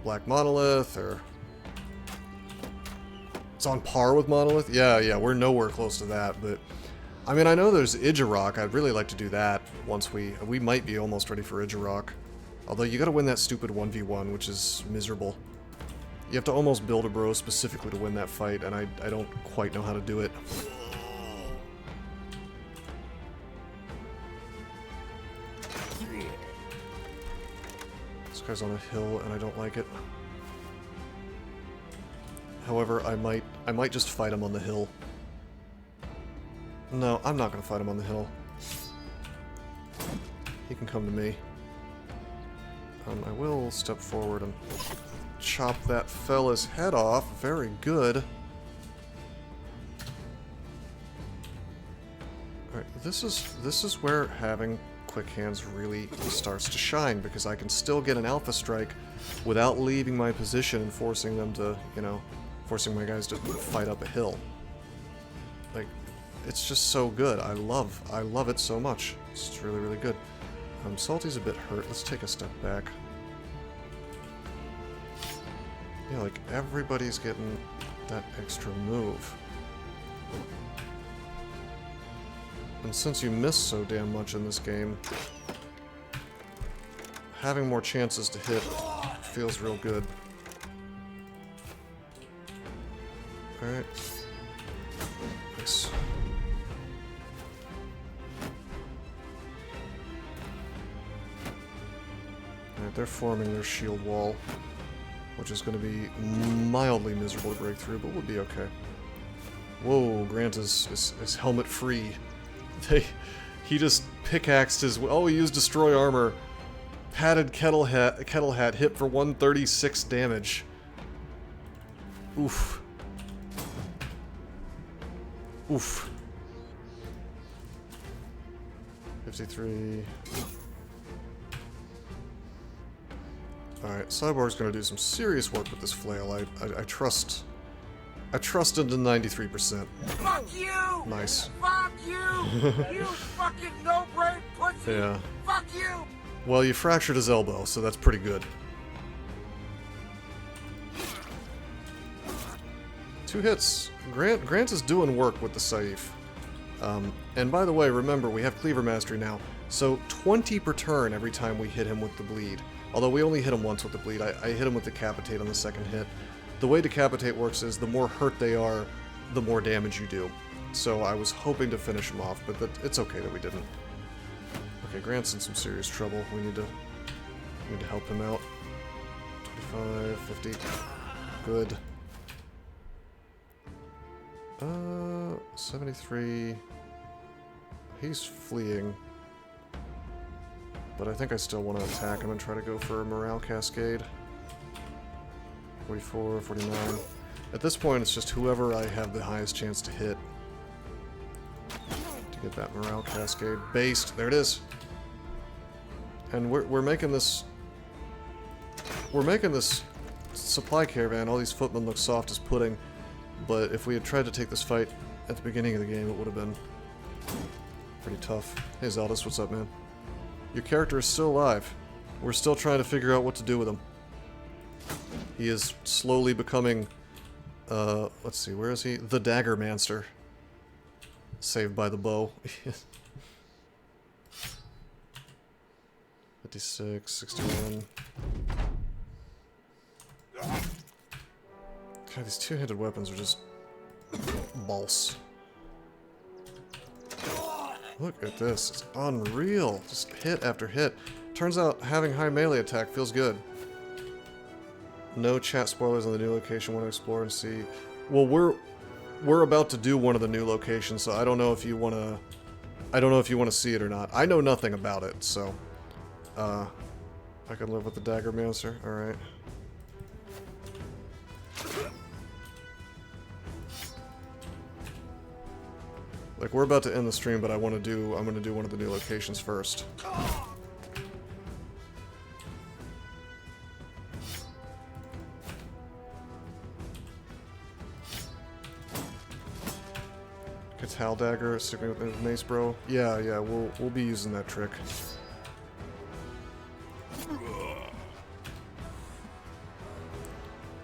Black Monolith, or... It's on par with Monolith? Yeah, we're nowhere close to that, but... I mean, I know there's Idjarok. I'd really like to do that once we might be almost ready for Idjarok. Although you gotta win that stupid 1v1, which is miserable. You have to almost build a bro specifically to win that fight, and I don't quite know how to do it. This guy's on a hill, and I don't like it. However, I might just fight him on the hill. No, I'm not gonna fight him on the hill. He can come to me. I will step forward and chop that fella's head off. Very good. Alright, this is where having quick hands really starts to shine, because I can still get an alpha strike without leaving my position and forcing them to, you know, forcing my guys to fight up a hill. Like, it's just so good. I love it so much. It's really, really good. Salty's a bit hurt. Let's take a step back. Yeah, like, everybody's getting that extra move. And since you miss so damn much in this game, having more chances to hit feels real good. Alright. Nice. Alright, they're forming their shield wall, which is going to be mildly miserable to break through, but we'll be okay. Whoa, Grant is helmet free. He just pickaxed his... Oh, he used destroy armor. Padded kettle hat hit for 136 damage. Oof. Oof. 53. Alright, Cyborg's gonna do some serious work with this flail. I trust I trusted in 93%.
Fuck you!
Nice.
Fuck you! You fucking no-brain pussy!
Yeah.
Fuck you!
Well, you fractured his elbow, so that's pretty good. 2 hits. Grant is doing work with the Saif. And by the way, remember, we have Cleaver Mastery now, so 20 per turn every time we hit him with the bleed. Although we only hit him once with the bleed. I hit him with Decapitate on the second hit. The way Decapitate works is the more hurt they are, the more damage you do. So I was hoping to finish him off, but it's okay that we didn't. Okay, Grant's in some serious trouble. We need to help him out. 25, 50. Good. 73. He's fleeing. But I think I still want to attack him and try to go for a Morale Cascade. 44, 49. At this point, it's just whoever I have the highest chance to hit. To get that Morale Cascade. Based. There it is. And we're making this... We're making this supply caravan. All these footmen look soft as pudding. But if we had tried to take this fight at the beginning of the game, it would have been pretty tough. Hey Zeldis, what's up, man? Your character is still alive. We're still trying to figure out what to do with him. He is slowly becoming, let's see, where is he? The Dagger Manster. Saved by the bow. 56, 61. God, these two-handed weapons are just balls. Look at this. It's unreal. Just hit after hit. Turns out having high melee attack feels good. No chat spoilers on the new location. Want to explore and see. Well, we're about to do one of the new locations, so I don't know if you want to. I don't know if you want to see it or not. I know nothing about it, so I can live with the Dagger Mancer. All right. Like, we're about to end the stream, but I'm gonna do one of the new locations first. Catal Dagger, stick me with the mace, bro. Yeah, we'll be using that trick.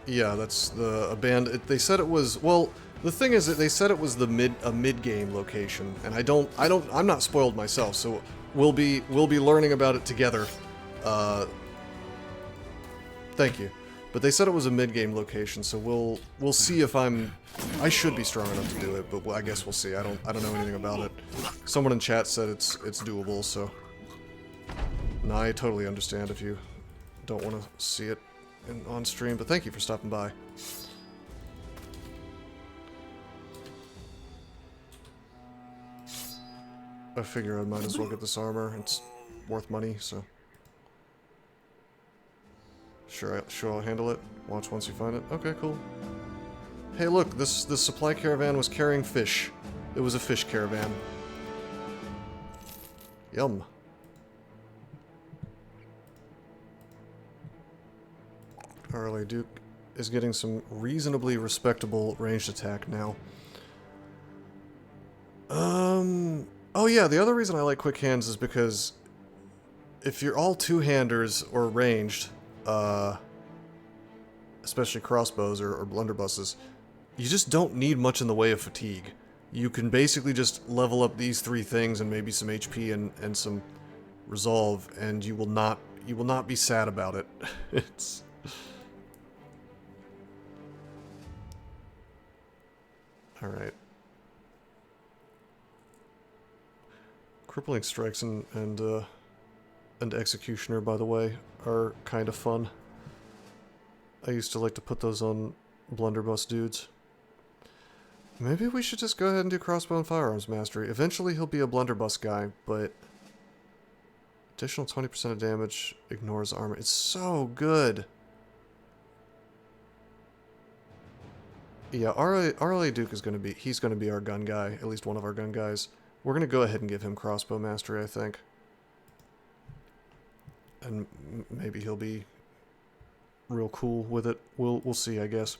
Yeah, that's the abandoned. They said it was, well, the thing is that they said it was a mid-game location, and I'm not spoiled myself, so we'll be learning about it together. Thank you. But they said it was a mid-game location, so we'll see if I should be strong enough to do it, but I guess we'll see. I don't know anything about it. Someone in chat said it's doable, so no, I totally understand if you don't want to see it on stream, but thank you for stopping by. I figure I might as well get this armor. It's worth money, so sure I'll handle it. Watch once you find it. Okay, cool. Hey, look, this supply caravan was carrying fish. It was a fish caravan. Yum. Harley Duke is getting some reasonably respectable ranged attack now. Oh yeah, the other reason I like quick hands is because if you're all two-handers or ranged, especially crossbows or blunderbusses, you just don't need much in the way of fatigue. You can basically just level up these three things and maybe some HP and some resolve, and you will not be sad about it. It's all right. Crippling Strikes and Executioner, by the way, are kind of fun. I used to like to put those on blunderbuss dudes. Maybe we should just go ahead and do Crossbow and Firearms Mastery. Eventually he'll be a blunderbuss guy, but additional 20% of damage ignores armor. It's so good. Yeah, RLA Duke is going to be, he's going to be our gun guy, at least one of our gun guys. We're going to go ahead and give him Crossbow Mastery, I think. And maybe he'll be real cool with it. We'll see, I guess.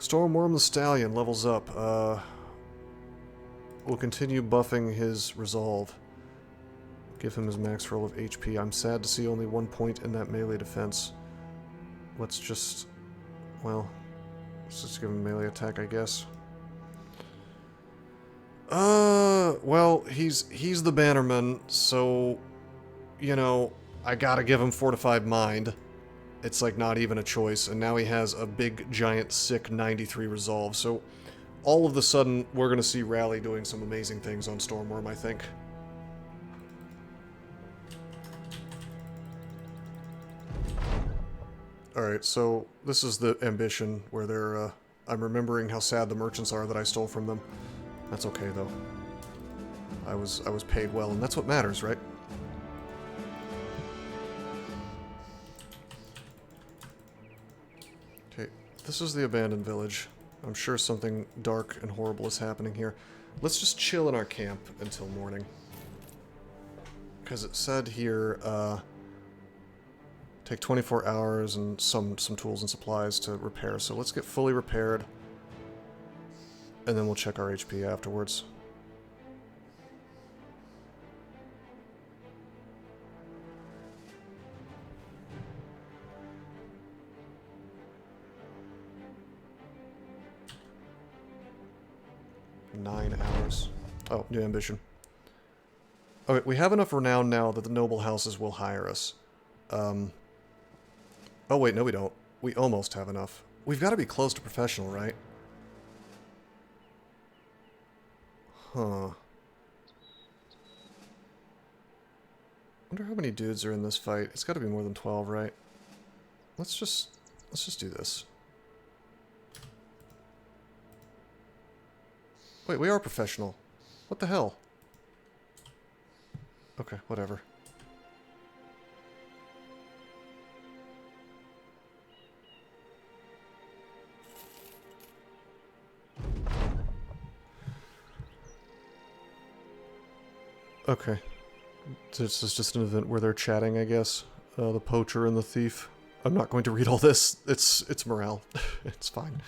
Stormworm the Stallion levels up. We'll continue buffing his resolve. Give him his max roll of HP. I'm sad to see only 1 point in that melee defense. Let's just... well... let's just give him melee attack, I guess. Well, he's the Bannerman, so... you know, I gotta give him Fortified Mind. It's like not even a choice, and now he has a big, giant, sick 93 resolve, so... all of a sudden, we're gonna see Rally doing some amazing things on Stormworm, I think. Alright, so this is the ambition where they're, I'm remembering how sad the merchants are that I stole from them. That's okay, though. I was paid well, and that's what matters, right? Okay, this is the abandoned village. I'm sure something dark and horrible is happening here. Let's just chill in our camp until morning. Because it said here, take 24 hours and some tools and supplies to repair. So let's get fully repaired. And then we'll check our HP afterwards. Nine hours. Oh, new ambition. Okay, we have enough renown now that the noble houses will hire us. Oh wait, no we don't. We almost have enough. We've got to be close to professional, right? Huh. Wonder how many dudes are in this fight. It's got to be more than 12, right? Let's just do this. Wait, we are professional. What the hell? Okay, whatever. Okay. This is just an event where they're chatting, I guess. The poacher and the thief. I'm not going to read all this. It's morale. It's fine.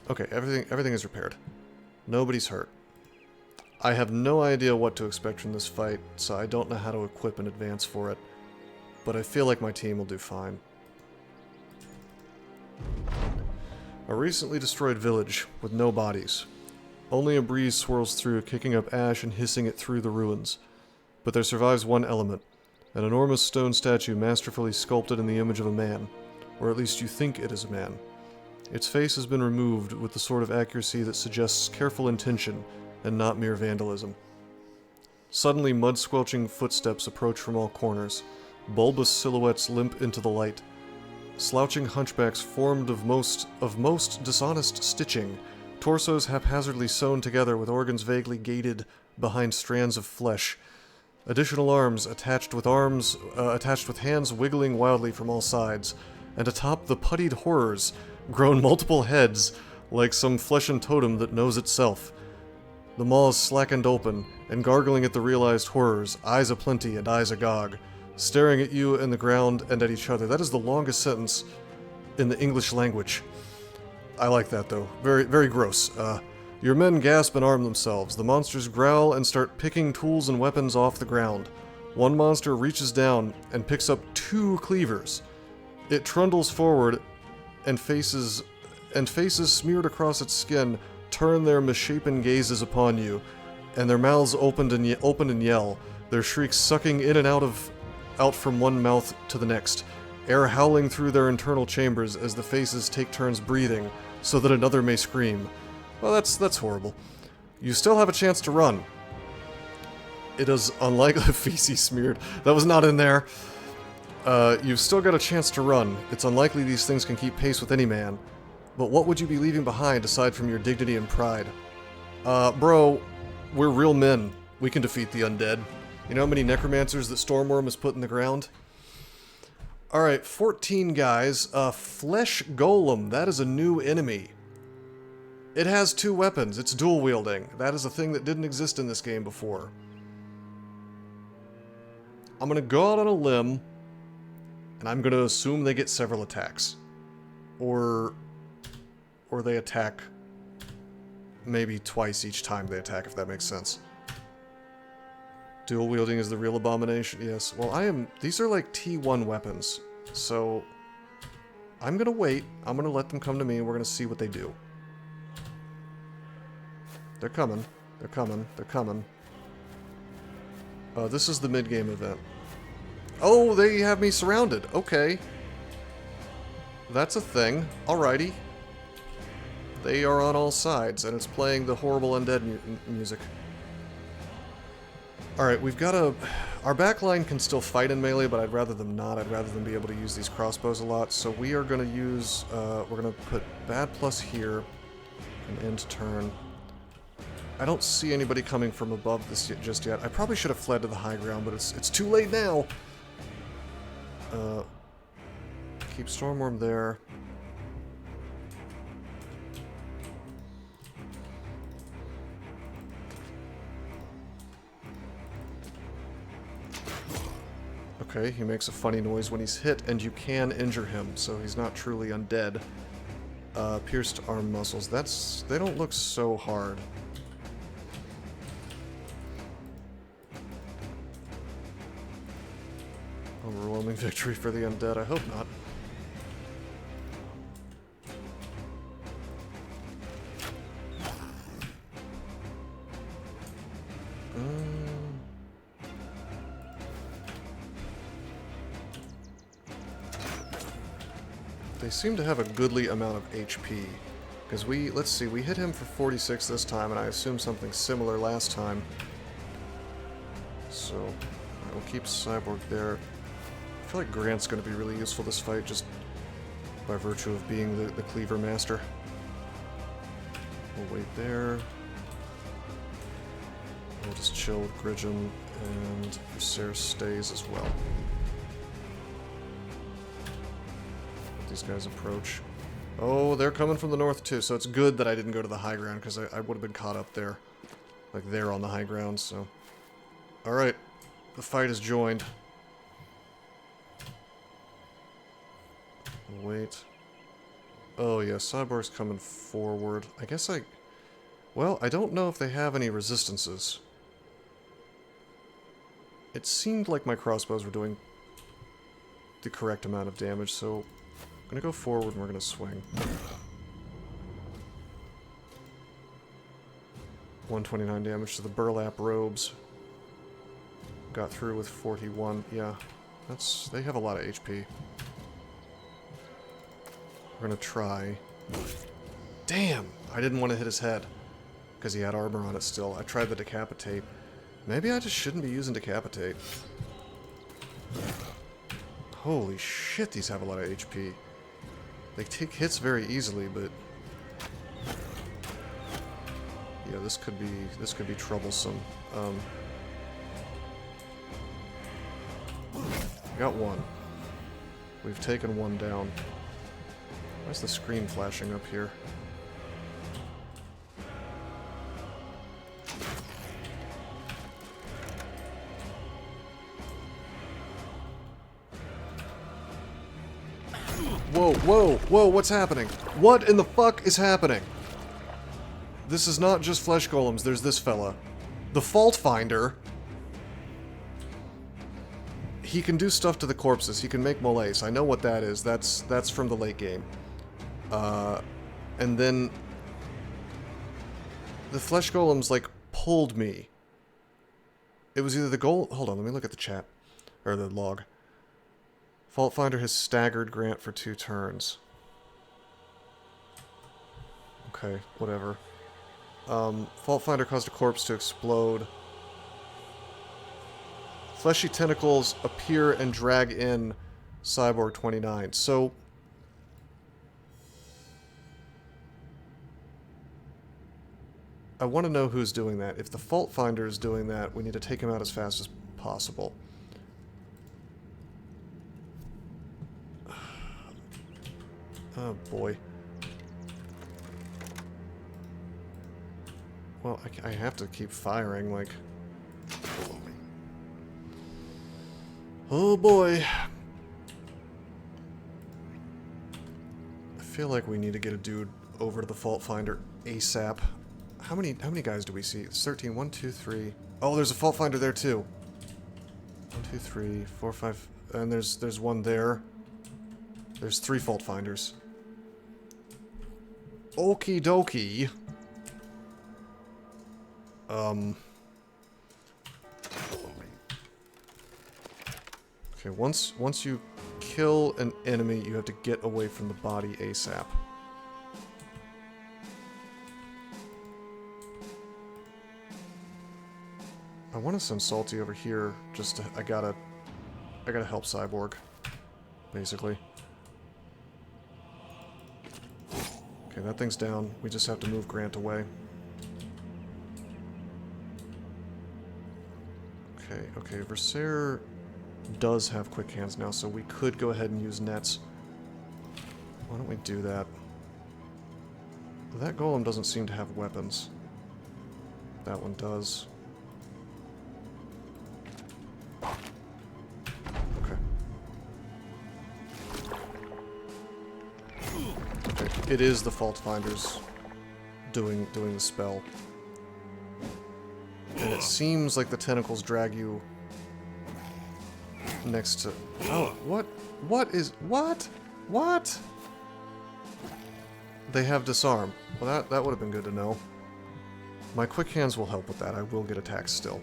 Okay, everything is repaired. Nobody's hurt. I have no idea what to expect from this fight, so I don't know how to equip in advance for it. But I feel like my team will do fine. A recently destroyed village with no bodies. Only a breeze swirls through, kicking up ash and hissing it through the ruins. But there survives one element, an enormous stone statue masterfully sculpted in the image of a man, or at least you think it is a man. Its face has been removed with the sort of accuracy that suggests careful intention and not mere vandalism. Suddenly, mud-squelching footsteps approach from all corners. Bulbous silhouettes limp into the light. Slouching hunchbacks formed of most dishonest stitching, torsos haphazardly sewn together with organs vaguely gated behind strands of flesh. Additional arms attached with hands wiggling wildly from all sides, and atop the puttied horrors, grown multiple heads, like some fleshen totem that knows itself. The maws slackened open, and gargling at the realized horrors, eyes aplenty and eyes agog, staring at you and the ground and at each other. That is the longest sentence in the English language. I like that, though. Very, very gross. Your men gasp and arm themselves. The monsters growl and start picking tools and weapons off the ground. One monster reaches down and picks up 2 cleavers. It trundles forward, and faces smeared across its skin turn their misshapen gazes upon you, and their mouths open and yell, their shrieks sucking in and out from one mouth to the next, air howling through their internal chambers as the faces take turns breathing, so that another may scream. Well, that's horrible. You still have a chance to run. It is unlikely feces smeared. That was not in there. You've still got a chance to run. It's unlikely these things can keep pace with any man. But what would you be leaving behind aside from your dignity and pride? Bro, we're real men. We can defeat the undead. You know how many necromancers that Stormworm has put in the ground? Alright, 14 guys. Flesh Golem. That is a new enemy. It has 2 weapons. It's dual wielding. That is a thing that didn't exist in this game before. I'm gonna go out on a limb, and I'm gonna assume they get several attacks. Or or they attack maybe twice each time they attack, if that makes sense. Dual wielding is the real abomination. Yes. Well, these are like T1 weapons, so I'm gonna wait. I'm gonna let them come to me, and we're gonna see what they do. They're coming. They're coming. They're coming. This is the mid-game event. Oh, they have me surrounded. Okay. That's a thing. Alrighty. They are on all sides, and it's playing the horrible undead music. Alright, we've got a... Our backline can still fight in melee, but I'd rather them not. I'd rather them be able to use these crossbows a lot. So we are going to use... we're going to put bad plus here, and end turn. I don't see anybody coming from above this just yet. I probably should have fled to the high ground, but it's too late now. Keep Stormworm there. Okay, he makes a funny noise when he's hit, and you can injure him, so he's not truly undead. Pierced arm muscles. They don't look so hard. Overwhelming victory for the undead. I hope not. They seem to have a goodly amount of HP. Because let's see, we hit him for 46 this time, and I assume something similar last time. So, we'll keep Cyborg there. I feel like Grant's going to be really useful this fight, just by virtue of being the Cleaver Master. We'll wait there. We'll just chill with Gridgen, and Viserys stays as well. These guys approach. Oh, they're coming from the north too, so it's good that I didn't go to the high ground, because I would have been caught up there. Like, they're on the high ground, so... Alright, the fight is joined. Wait. Oh yeah, Cyborg's coming forward. I guess well, I don't know if they have any resistances. It seemed like my crossbows were doing the correct amount of damage, so I'm gonna go forward and we're gonna swing. 129 damage to the burlap robes. Got through with 41. Yeah, they have a lot of HP. We're gonna try. Damn! I didn't want to hit his head, because he had armor on it still. I tried the decapitate. Maybe I just shouldn't be using decapitate. Holy shit, these have a lot of HP. They take hits very easily, but... Yeah, this could be troublesome. Got one. We've taken one down. Why's the screen flashing up here? Whoa, whoa, whoa, what's happening? What in the fuck is happening? This is not just flesh golems, there's this fella. The Fault Finder. He can do stuff to the corpses, he can make molaise. I know what that is, that's from the late game. And then the flesh golems, like, pulled me. It was either the goal... Hold on, let me look at the chat. Or the log. Fault Finder has staggered Grant for 2 turns. Okay, whatever. Fault Finder caused a corpse to explode. Fleshy tentacles appear and drag in Cyborg 29. So... I want to know who's doing that. If the Fault Finder is doing that, we need to take him out as fast as possible. Oh boy. Well, I have to keep firing, like... Oh boy. I feel like we need to get a dude over to the fault finder ASAP. How many guys do we see? It's 13. 1, 2, 3. Oh, there's a fault finder there too. 1, 2, 3, 4, 5, and there's one there. There's 3 fault finders. Okie dokie. Okay, once you kill an enemy, you have to get away from the body ASAP. I want to send Salty over here. Just to, I gotta help Cyborg, basically. Okay, that thing's down. We just have to move Grant away. Okay, Versailles does have quick hands now, so we could go ahead and use nets. Why don't we do that? That golem doesn't seem to have weapons. That one does. Okay. Okay, it is the fault finders doing the spell. And it seems like the tentacles drag you next to... Oh, what? What is... What? What? They have disarm. Well, that would have been good to know. My quick hands will help with that. I will get attacks still.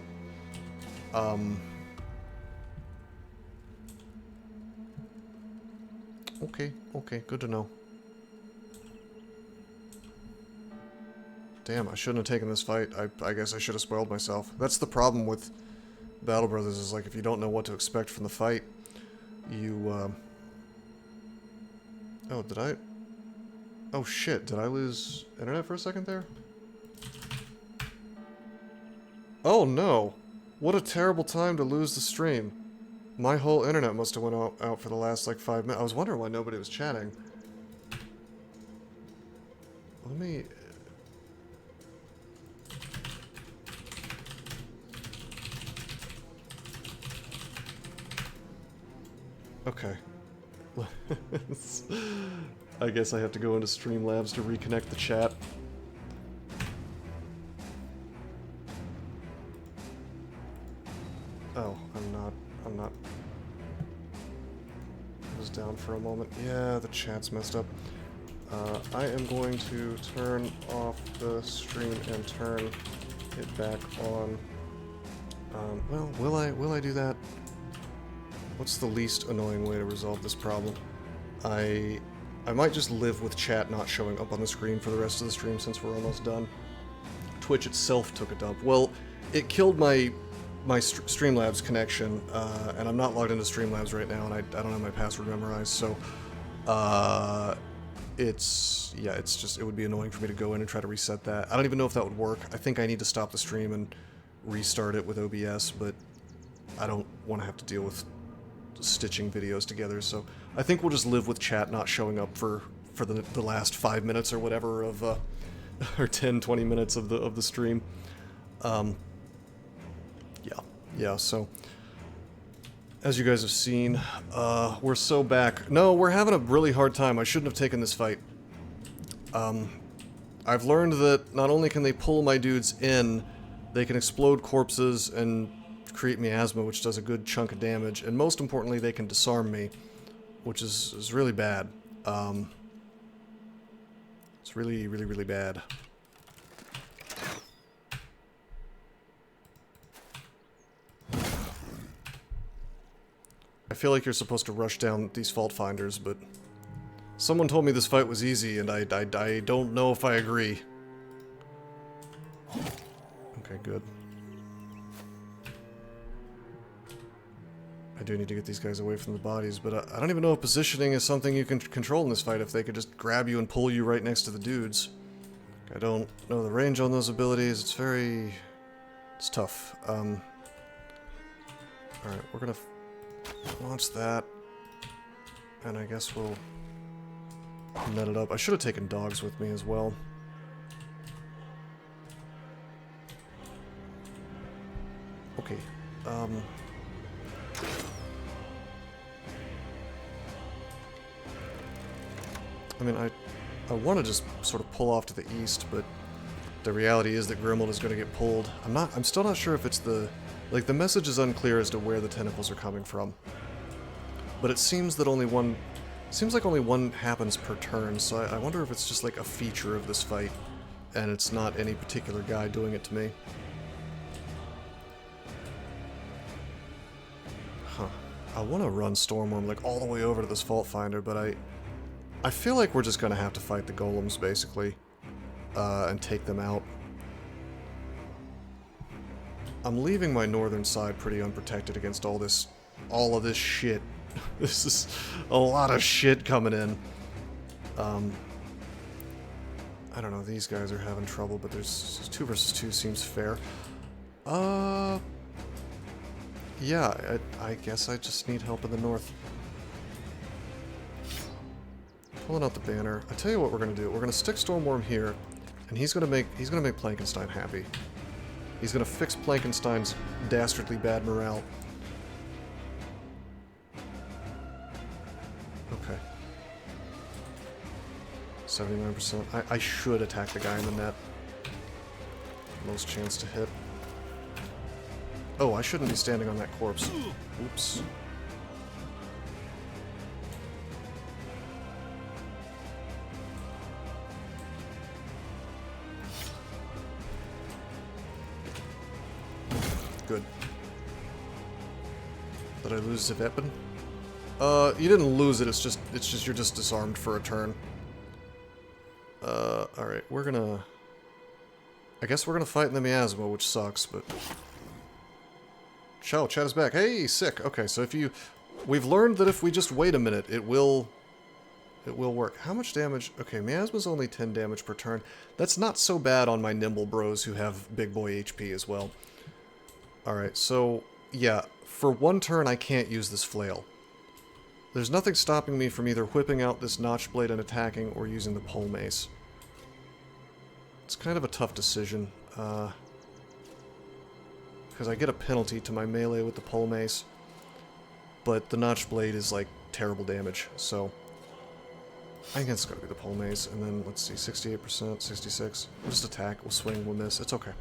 Okay, good to know. Damn, I shouldn't have taken this fight. I guess I should have spoiled myself. That's the problem with Battle Brothers, is like if you don't know what to expect from the fight, you, Oh, did I... Oh shit, did I lose internet for a second there? Oh no! What a terrible time to lose the stream. My whole internet must have went out for the last like 5 minutes. I was wondering why nobody was chatting. Let me... Okay. I guess I have to go into Streamlabs to reconnect the chat. Oh, I'm not. I was down for a moment. Yeah, the chat's messed up. I am going to turn off the stream and turn it back on. Well, will I do that? What's the least annoying way to resolve this problem? I might just live with chat not showing up on the screen for the rest of the stream since we're almost done. Twitch itself took a dump. Well, it killed my Streamlabs connection, and I'm not logged into Streamlabs right now, and I don't have my password memorized, so it's just, it would be annoying for me to go in and try to reset that. I don't even know if that would work. I think I need to stop the stream and restart it with OBS, but I don't want to have to deal with stitching videos together, so I think we'll just live with chat not showing up for the last 5 minutes or whatever of or 10-20 minutes of the stream. Yeah, so as you guys have seen, we're so back. No, we're having a really hard time. I shouldn't have taken this fight. I've learned that not only can they pull my dudes in, they can explode corpses and create miasma, which does a good chunk of damage, and most importantly, they can disarm me, which is really bad. It's really, really, really bad. I feel like you're supposed to rush down these fault finders, but someone told me this fight was easy, and I don't know if I agree. Okay, good. I do need to get these guys away from the bodies, but I don't even know if positioning is something you can control in this fight, if they could just grab you and pull you right next to the dudes. I don't know the range on those abilities. It's tough. Alright, we're gonna launch that, and I guess we'll net it up. I should have taken dogs with me as well. Okay, I mean, I want to just sort of pull off to the east, but the reality is that Grimold is going to get pulled. I'm still not sure if it's the... Like, the message is unclear as to where the tentacles are coming from. But it seems that only one... Seems like only one happens per turn, so I wonder if it's just like a feature of this fight, and it's not any particular guy doing it to me. Huh. I want to run Stormworm like all the way over to this Fault Finder, but I feel like we're just going to have to fight the golems, basically, and take them out. I'm leaving my northern side pretty unprotected against all of this shit. This is a lot of shit coming in. I don't know, these guys are having trouble, but there's 2 versus 2 seems fair. Yeah, I guess I just need help in the north. Pulling out the banner. I tell you what we're gonna do. We're gonna stick Stormworm here, and he's gonna make Plankenstein happy. He's gonna fix Plankenstein's dastardly bad morale. Okay. 79%. I should attack the guy in the net. Most chance to hit. Oh, I shouldn't be standing on that corpse. Oops. Good. Did I lose the weapon? You didn't lose it, it's just you're just disarmed for a turn. Alright, we're gonna... I guess we're gonna fight in the miasma, which sucks, but... Ciao, chat is back. Hey, sick. Okay, so if you... We've learned that if we just wait a minute, it will work. How much damage? Okay, miasma's only 10 damage per turn. That's not so bad on my nimble bros who have big boy HP as well. Alright, so... Yeah, for one turn I can't use this flail. There's nothing stopping me from either whipping out this notch blade and attacking or using the pole mace. It's kind of a tough decision, because I get a penalty to my melee with the pole mace, but the notch blade is like terrible damage, so I think it's gotta be the pole mace. And then let's see, 68%, 66. We'll just attack, we'll swing, we'll miss, it's okay.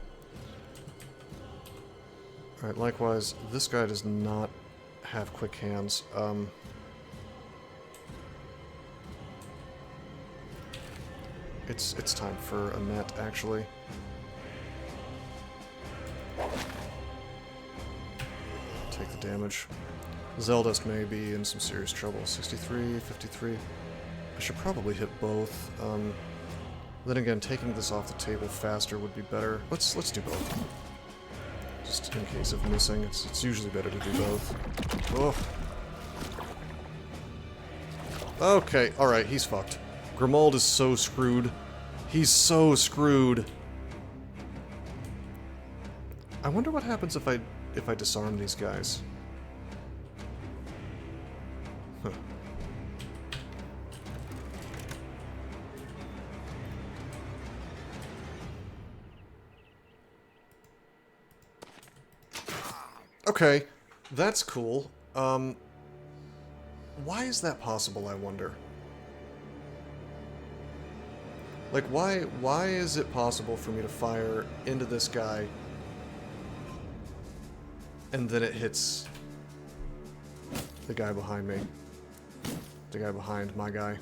Alright, likewise, this guy does not have quick hands. It's time for a net, actually. Take the damage. Zeldust may be in some serious trouble. 63, 53. I should probably hit both. Then again, taking this off the table faster would be better. Let's do both. Just in case of missing, it's usually better to do both. Oh. Okay, alright, he's fucked. Grimold is so screwed. He's so screwed. I wonder what happens if I disarm these guys. Huh. Okay, that's cool. Why is that possible, I wonder? Like, why is it possible for me to fire into this guy and then it hits the guy behind me? The guy behind my guy.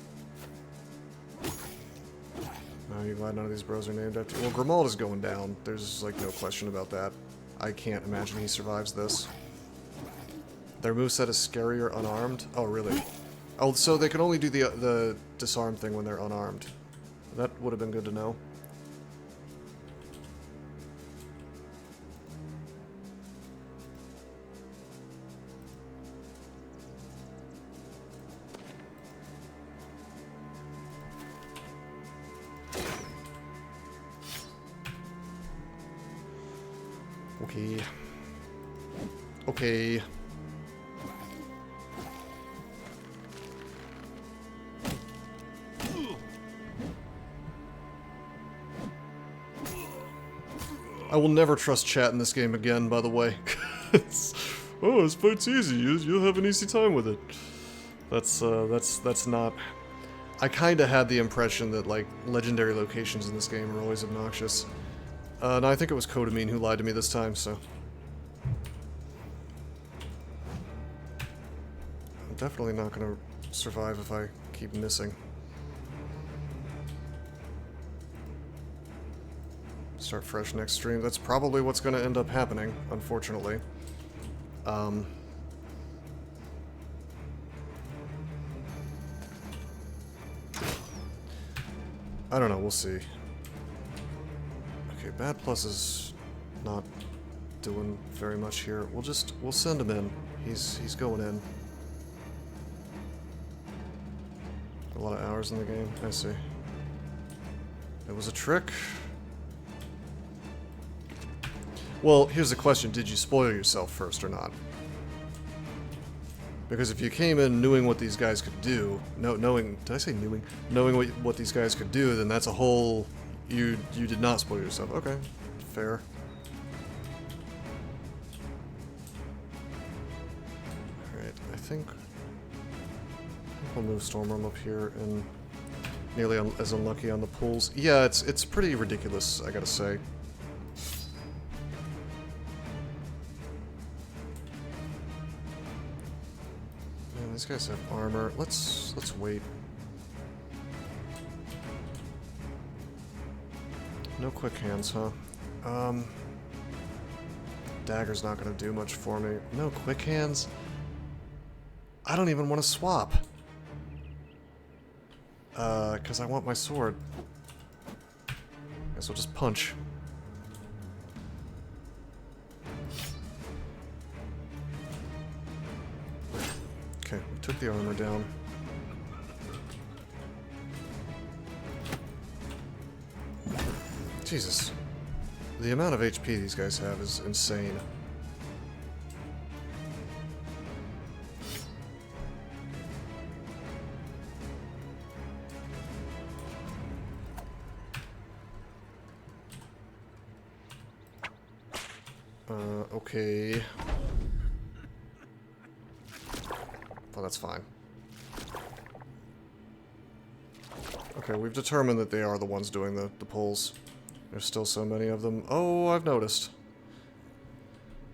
Are you glad none of these bros are named after... Well, Grimold is going down. There's, like, no question about that. I can't imagine he survives this. Their moveset is scarier unarmed? Oh, really? Oh, so they can only do the disarm thing when they're unarmed. That would have been good to know. Okay. Okay. I will never trust chat in this game again, by the way. Oh, this fight's easy. You'll have an easy time with it. That's not... I kind of had the impression that, like, legendary locations in this game are always obnoxious. No, I think it was Kodamine who lied to me this time, so... I'm definitely not going to survive if I keep missing. Start fresh next stream. That's probably what's going to end up happening, unfortunately. I don't know, we'll see. Okay, Bad Plus is not doing very much here. We'll send him in. He's going in. A lot of hours in the game. I see. It was a trick. Well, here's the question. Did you spoil yourself first or not? Because if you came in knowing what these guys could do, knowing, did I say knowing? Knowing what these guys could do, then that's a whole, you did not spoil yourself. Okay, fair. Alright, I think we'll move Stormworm up here and nearly as unlucky on the pulls. Yeah, it's pretty ridiculous, I gotta say. These guys have armor. Let's wait. No quick hands, huh? Dagger's not gonna do much for me. No quick hands? I don't even want to swap. Because I want my sword. Guess I'll just punch. Okay, we took the armor down. Jesus. The amount of HP these guys have is insane. Okay. Well, that's fine. Okay, we've determined that they are the ones doing the pulls. There's still so many of them. Oh, I've noticed.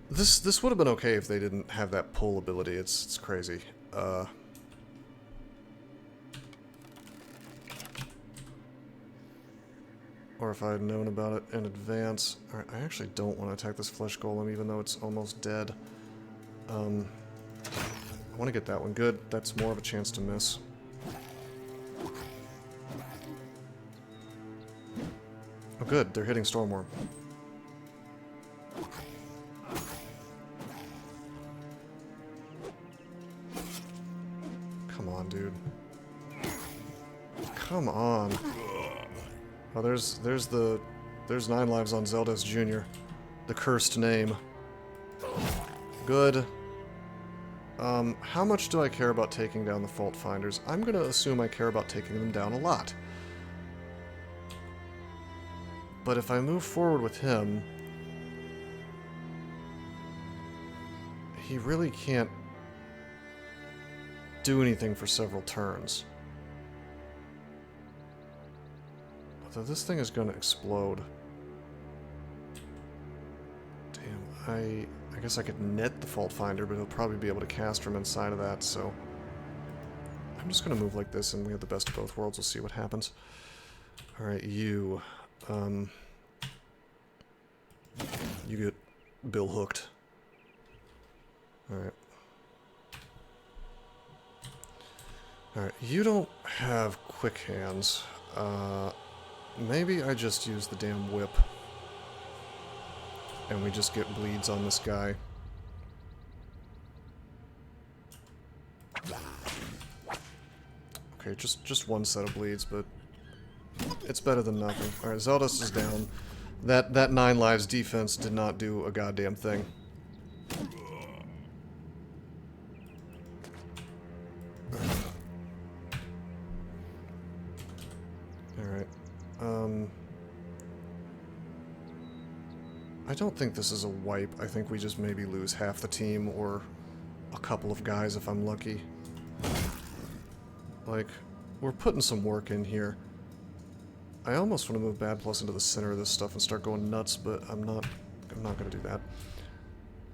This would have been okay if they didn't have that pull ability. It's crazy. Or if I had known about it in advance. Alright, I actually don't want to attack this flesh golem, even though it's almost dead. I want to get that one. Good. That's more of a chance to miss. Oh, good. They're hitting Stormworm. Come on, dude. Come on. Oh, there's 9 lives on Zeldas Jr. The cursed name. Good. How much do I care about taking down the Fault Finders? I'm gonna assume I care about taking them down a lot. But if I move forward with him, he really can't do anything for several turns. Although this thing is gonna explode. Damn, I guess I could net the Fault Finder, but he'll probably be able to cast from inside of that, so... I'm just gonna move like this, and we have the best of both worlds. We'll see what happens. Alright, you... you get bill hooked. Alright. Alright, you don't have quick hands. Maybe I just use the damn whip. And we just get bleeds on this guy. Okay, just one set of bleeds, but it's better than nothing. Alright, Zeldas is down. That 9 lives defense did not do a goddamn thing. Alright. I don't think this is a wipe. I think we just maybe lose half the team or a couple of guys if I'm lucky. Like, we're putting some work in here. I almost want to move Bad Plus into the center of this stuff and start going nuts, but I'm not going to do that.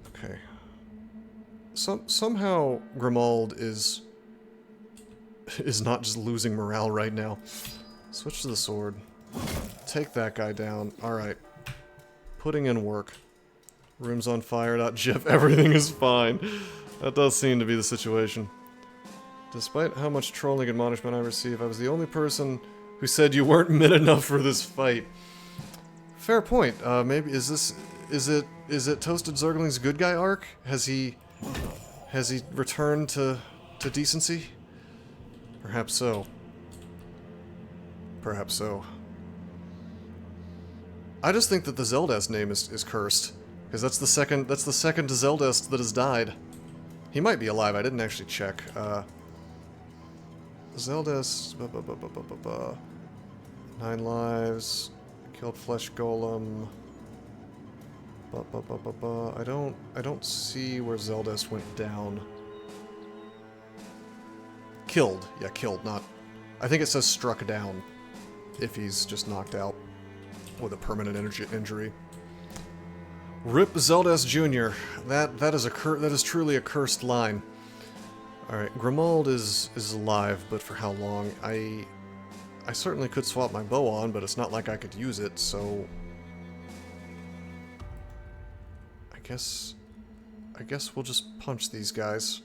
Okay. Somehow Grimald is not just losing morale right now. Switch to the sword. Take that guy down. Alright. Putting in work. Room's on fire. GIF. Everything is fine. That does seem to be the situation. Despite how much trolling admonishment I receive, I was the only person who said you weren't mid enough for this fight. Fair point. Maybe is it Toasted Zergling's good guy arc? Has he returned to decency? Perhaps so. Perhaps so. I just think that the Zeldest name is cursed, because that's the second Zeldest that has died. He might be alive. I didn't actually check. Zeldest. 9 lives. Killed Flesh Golem. I don't see where Zeldest went down. Killed. Yeah, killed, not... I think it says struck down if he's just knocked out with a permanent injury. Rip Zeldest Jr. That is truly a cursed line. Alright, Grimald is alive, but for how long? I certainly could swap my bow on, but it's not like I could use it, so... I guess we'll just punch these guys.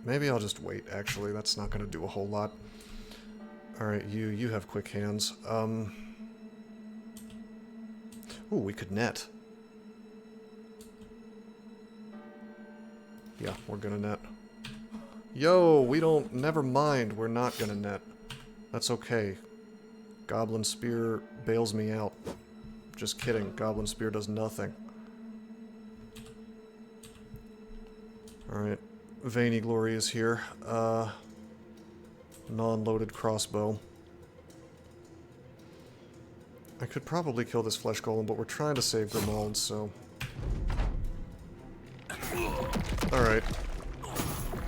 Maybe I'll just wait, actually. That's not going to do a whole lot. Alright, you have quick hands. Ooh, we could net. Yeah, we're gonna net. Yo, we don't... Never mind, we're not gonna net. That's okay. Goblin Spear bails me out. Just kidding, Goblin Spear does nothing. Alright, Veiny Glory is here. Non-loaded crossbow. I could probably kill this Flesh Golem, but we're trying to save Grimald, so... Alright.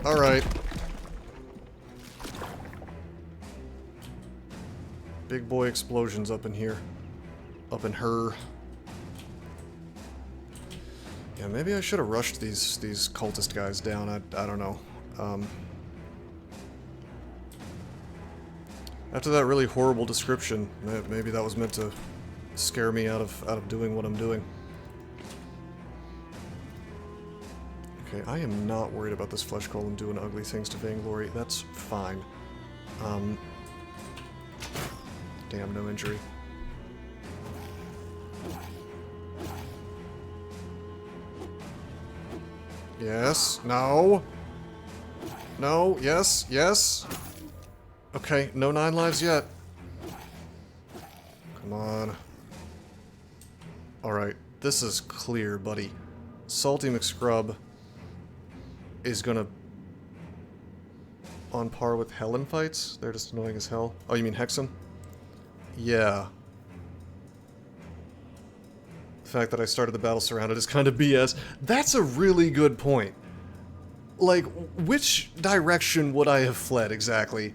Alright. Big boy explosions up in here. Up in her. Yeah, maybe I should have rushed these cultist guys down. I don't know. After that really horrible description, maybe that was meant to scare me out of doing what I'm doing. Okay, I am not worried about this Flesh Golem doing ugly things to Vainglory. That's fine. Damn, no injury. Yes. No. No. Yes. Yes. Okay, no 9 lives yet. Come on. Alright, this is clear, buddy. Salty McScrub is gonna... on par with Helen fights? They're just annoying as hell. Oh, you mean Hexen? Yeah. The fact that I started the battle surrounded is kind of BS. That's a really good point. Like, which direction would I have fled exactly?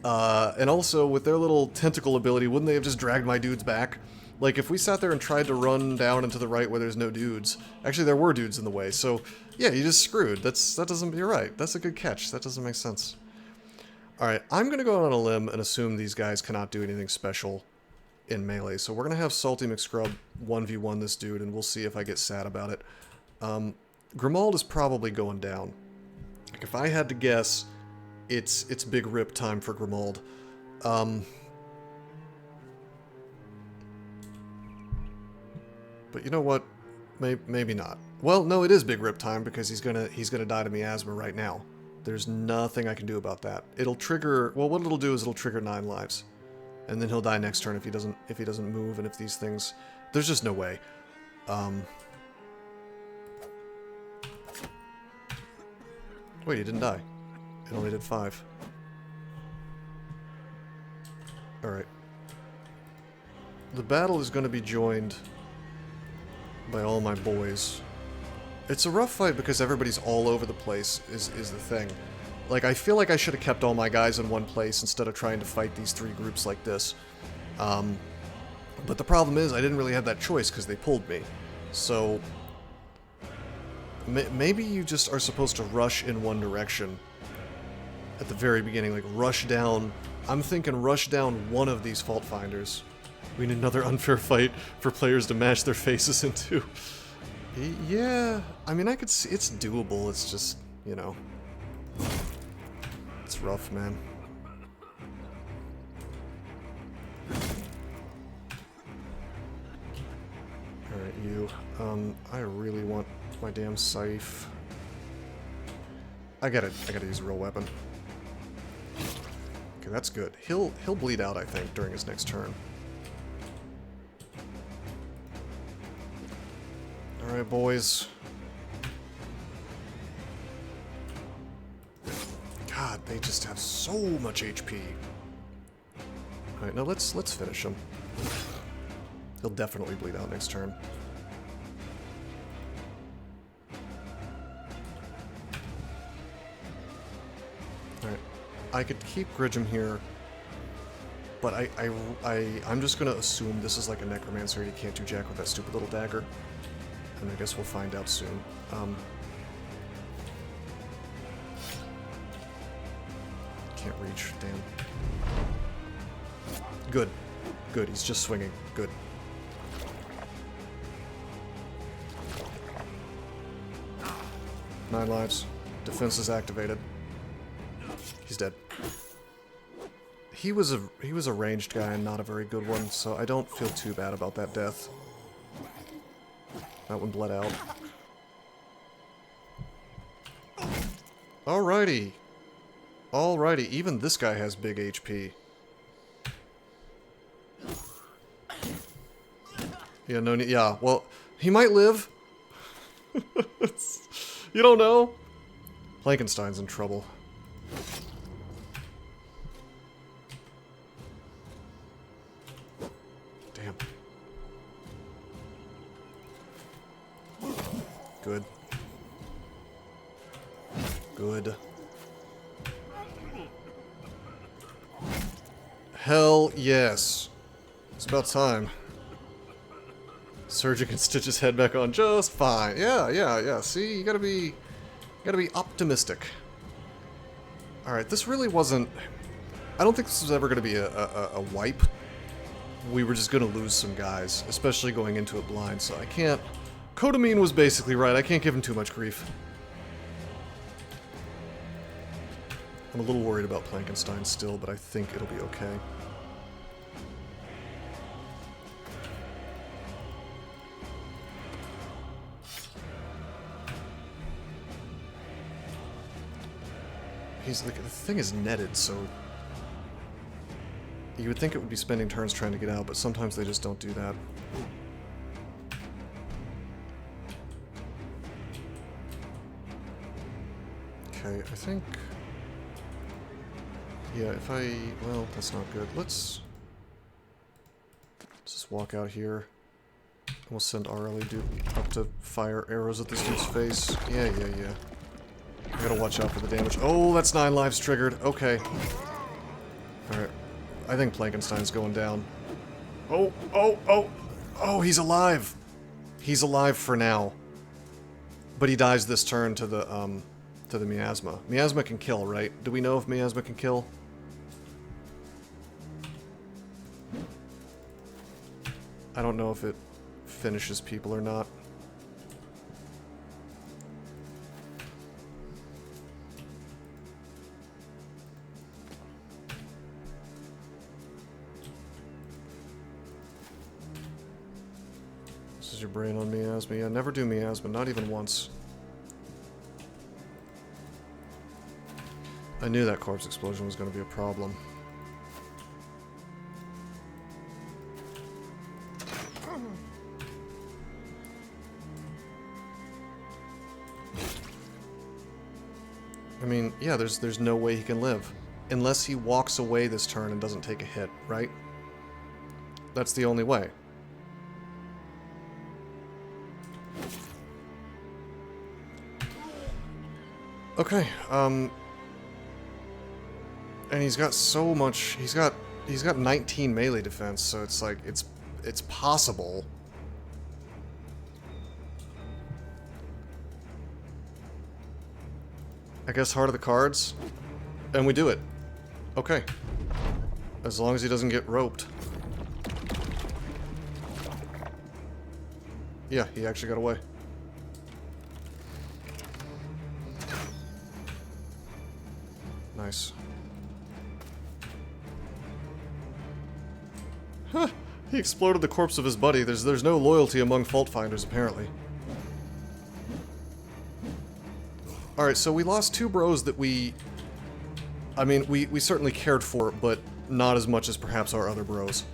And also, with their little tentacle ability, wouldn't they have just dragged my dudes back? Like, if we sat there and tried to run down and to the right where there's no dudes... Actually, there were dudes in the way, so... Yeah, you just screwed. That doesn't... You're right. That's a good catch. That doesn't make sense. Alright, I'm gonna go out on a limb and assume these guys cannot do anything special in melee. So we're gonna have Salty McScrub 1v1 this dude, and we'll see if I get sad about it. Grimald is probably going down. Like, if I had to guess... It's big rip time for Grimald. But you know what? Maybe not. Well, no, it is big rip time because he's gonna die to miasma right now. There's nothing I can do about that. It'll trigger. Well, what it'll do is it'll trigger 9 lives, and then he'll die next turn if he doesn't move and if these things. There's just no way. Wait, he didn't die. It only did 5. Alright. The battle is going to be joined by all my boys. It's a rough fight because everybody's all over the place, is the thing. Like, I feel like I should have kept all my guys in one place instead of trying to fight these 3 groups like this. But the problem is, I didn't really have that choice because they pulled me. So, maybe you just are supposed to rush in one direction at the very beginning, like rush down. I'm thinking rush down one of these fault finders. We need another unfair fight for players to mash their faces into. Yeah, I mean, I could see it's doable. It's just, you know, it's rough, man. Alright, you. I really want my damn scythe. I gotta use a real weapon. Okay, that's good. He'll bleed out, I think, during his next turn. Alright, boys. God, they just have so much HP. Alright, now let's finish him. He'll definitely bleed out next turn. Alright. I could keep Gridgem here, but I'm just gonna assume this is like a Necromancer. You can't do jack with that stupid little dagger. And I guess we'll find out soon. Can't reach, damn. Good. Good, he's just swinging. Good. Nine lives. Defense is activated. He's dead. He was a ranged guy and not a very good one, so I don't feel too bad about that death. That one bled out. Alrighty. Alrighty, even this guy has big HP. Yeah, no need. Yeah, well, he might live. You don't know. Plankenstein's in trouble. Damn. Good. Good. Hell yes. It's about time. Surgeon can stitch his head back on just fine. Yeah. See, you gotta be optimistic. Alright, this really wasn't... I don't think this was ever gonna be a wipe. We were just gonna lose some guys, especially going into it blind, so I can't... Kodamine was basically right, I can't give him too much grief. I'm a little worried about Plankenstein still, but I think it'll be okay. He's like, the thing is netted, so you would think it would be spending turns trying to get out, but sometimes they just don't do that. Okay, I think... Yeah, if I... Well, that's not good. Let's just walk out here. And we'll send our LED up to fire arrows at this dude's face. Yeah. I gotta watch out for the damage. Oh, that's 9 lives triggered. Okay. Alright. I think Plankenstein's going down. Oh, he's alive! He's alive for now. But he dies this turn to the miasma. Miasma can kill, right? Do we know if miasma can kill? I don't know if it finishes people or not. This is your brain on miasma. Yeah, never do miasma, not even once. I knew that corpse explosion was going to be a problem. I mean, yeah, there's no way he can live. Unless he walks away this turn and doesn't take a hit, right? That's the only way. Okay, And he's got so much... He's got 19 melee defense, so it's like, it's possible. I guess heart of the cards. And we do it. Okay. As long as he doesn't get roped. Yeah, he actually got away. Nice. Huh. He exploded the corpse of his buddy. There's no loyalty among fault finders, apparently. Alright, so we lost two bros that we certainly cared for, but not as much as perhaps our other bros.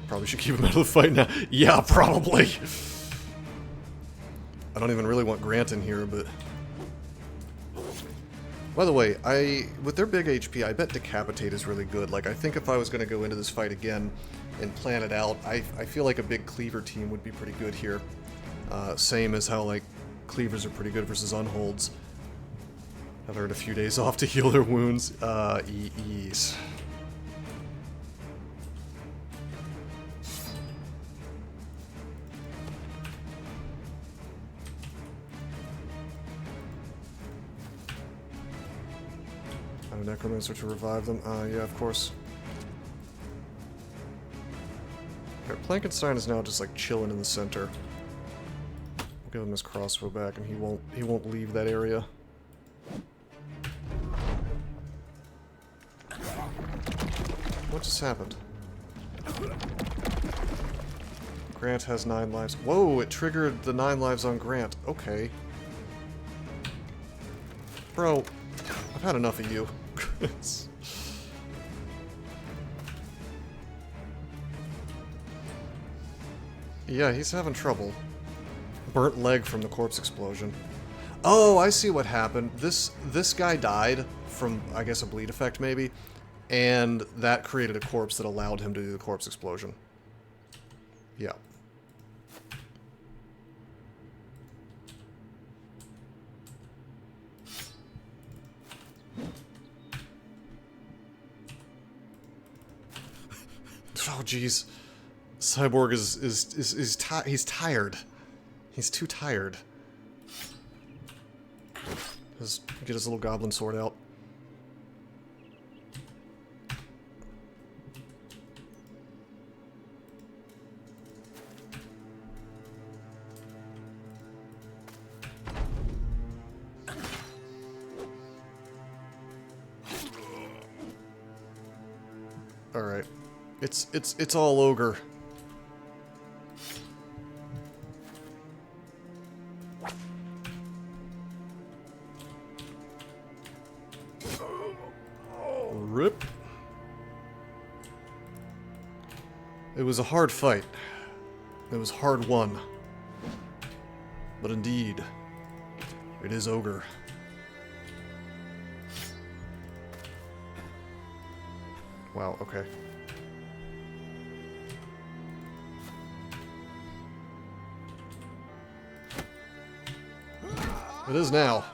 Probably should keep him out of the fight now. Yeah, probably! I don't even really want Grant in here, but... By the way, with their big HP, I bet Decapitate is really good. Like, I think if I was going to go into this fight again and plan it out, I feel like a big Cleaver team would be pretty good here. Same as how, like, Cleavers are pretty good versus Unholds. I've earned a few days off to heal their wounds. Ease. And a Necromancer to revive them. Yeah, of course. Okay, Plankenstein is now just like chilling in the center. We'll give him his crossbow back, and he won't leave that area. What just happened? Grant has 9 lives. Whoa, it triggered the 9 lives on Grant. Okay. Bro, I've had enough of you. Yeah, he's having trouble. Burnt leg from the corpse explosion. Oh, I see what happened. This guy died from, I guess, a bleed effect, maybe. And that created a corpse that allowed him to do the corpse explosion. Yeah. Oh, jeez. Cyborg he's tired. He's too tired. Just get his little goblin sword out. Alright. It's all ogre. Rip. It was a hard fight. It was hard won. But indeed, it is ogre. Wow, okay. It is now.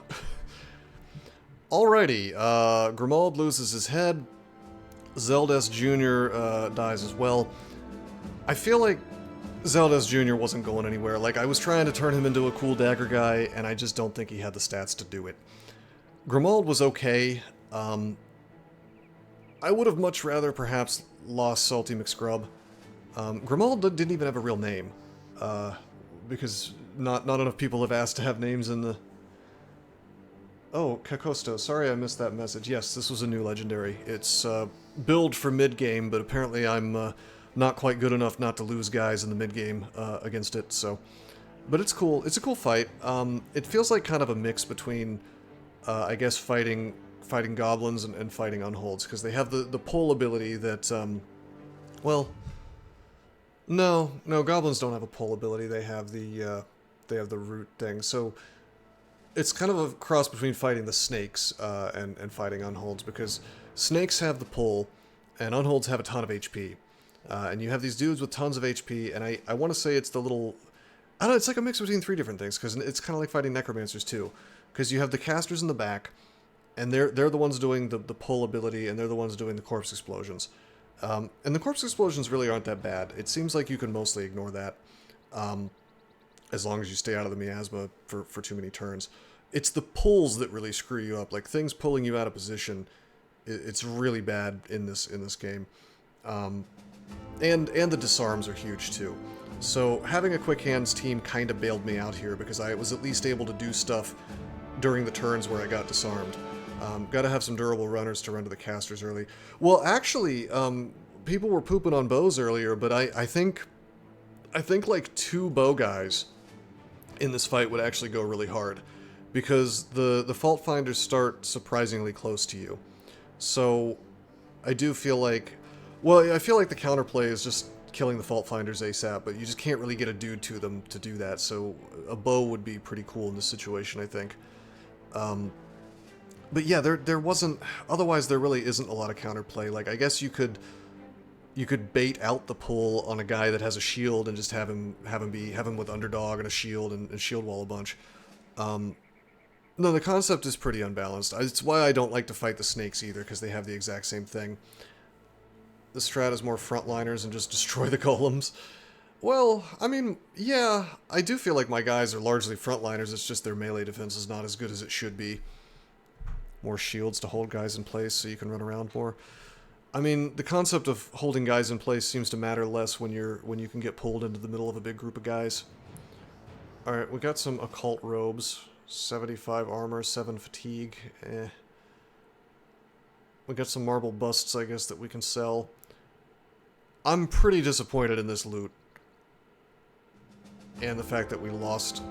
Alrighty, Grimald loses his head. Zeldas Jr. Dies as well. I feel like Zeldas Jr. wasn't going anywhere. Like, I was trying to turn him into a cool dagger guy, and I just don't think he had the stats to do it. Grimald was okay. I would have much rather perhaps lost Salty McScrub. Grimald didn't even have a real name. Because not enough people have asked to have names in the... Oh, Kakosto, sorry I missed that message. Yes, this was a new legendary. It's build for mid-game, but apparently I'm not quite good enough not to lose guys in the mid-game against it, so... But it's cool. It's a cool fight. It feels like kind of a mix between, I guess, fighting goblins and fighting unholds, because they have the pull ability that, well... No, goblins don't have a pull ability. They have the root thing, so... It's kind of a cross between fighting the snakes and fighting unholds, because snakes have the pull, and unholds have a ton of HP. And you have these dudes with tons of HP, and I want to say it's the little... I don't know, it's like a mix between 3 different things, because it's kind of like fighting necromancers too. Because you have the casters in the back, And they're the ones doing the pull ability, and they're the ones doing the corpse explosions. And the corpse explosions really aren't that bad. It seems like you can mostly ignore that, as long as you stay out of the miasma for too many turns. It's the pulls that really screw you up, like things pulling you out of position. It's really bad in this game. And the disarms are huge too. So having a quick hands team kind of bailed me out here, because I was at least able to do stuff during the turns where I got disarmed. Got to have some durable runners to run to the casters early. Well, actually, people were pooping on bows earlier, but I think like 2 bow guys in this fight would actually go really hard, because the fault finders start surprisingly close to you. So I do feel like, well, I feel like the counterplay is just killing the fault finders ASAP, but you just can't really get a dude to them to do that. So a bow would be pretty cool in this situation, I think. But yeah, there wasn't, otherwise there really isn't a lot of counterplay. Like, I guess you could bait out the pull on a guy that has a shield and just have him with underdog and a shield and shield wall a bunch. No, the concept is pretty unbalanced. It's why I don't like to fight the snakes either, because they have the exact same thing. The strat is more frontliners and just destroy the golems. Well, I mean, yeah, I do feel like my guys are largely frontliners, it's just their melee defense is not as good as it should be. More shields to hold guys in place so you can run around more. I mean, the concept of holding guys in place seems to matter less when you can get pulled into the middle of a big group of guys. Alright, we got some occult robes. 75 armor, 7 fatigue. We got some marble busts, I guess, that we can sell. I'm pretty disappointed in this loot. And the fact that we lost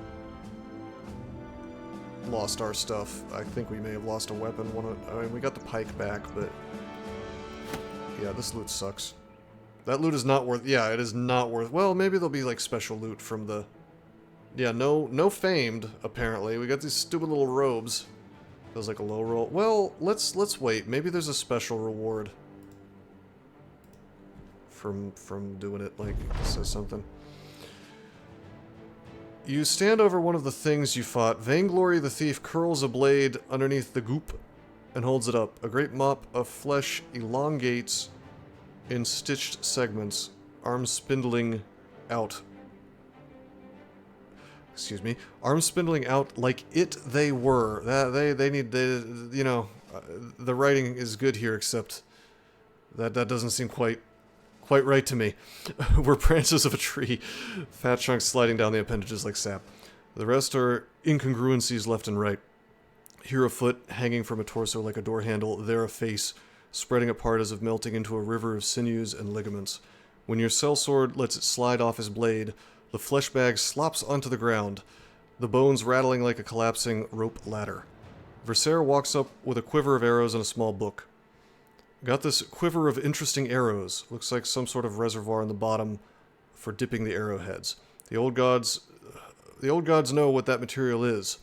our stuff. I think we may have lost a weapon. I mean, we got the pike back, but yeah, this loot sucks. That loot is not worth... Yeah, it is not worth... Well, maybe there'll be, like, special loot from the... Yeah, no famed, apparently. We got these stupid little robes. Feels like a low roll. Well, let's wait. Maybe there's a special reward from doing it, like, it says something. You stand over one of the things you fought. Vainglory the thief curls a blade underneath the goop and holds it up. A great mop of flesh elongates in stitched segments, arms spindling out. Excuse me. Arms spindling out like they were. They need, you know, the writing is good here, except that doesn't seem quite right to me. We're branches of a tree, fat chunks sliding down the appendages like sap. The rest are incongruencies left and right. Here a foot hanging from a torso like a door handle, there a face spreading apart as if melting into a river of sinews and ligaments. When your sellsword lets it slide off his blade, the flesh bag slops onto the ground, the bones rattling like a collapsing rope ladder. Versaire walks up with a quiver of arrows and a small book. Got this quiver of interesting arrows. Looks like some sort of reservoir in the bottom for dipping the arrowheads. The old gods know what that material is.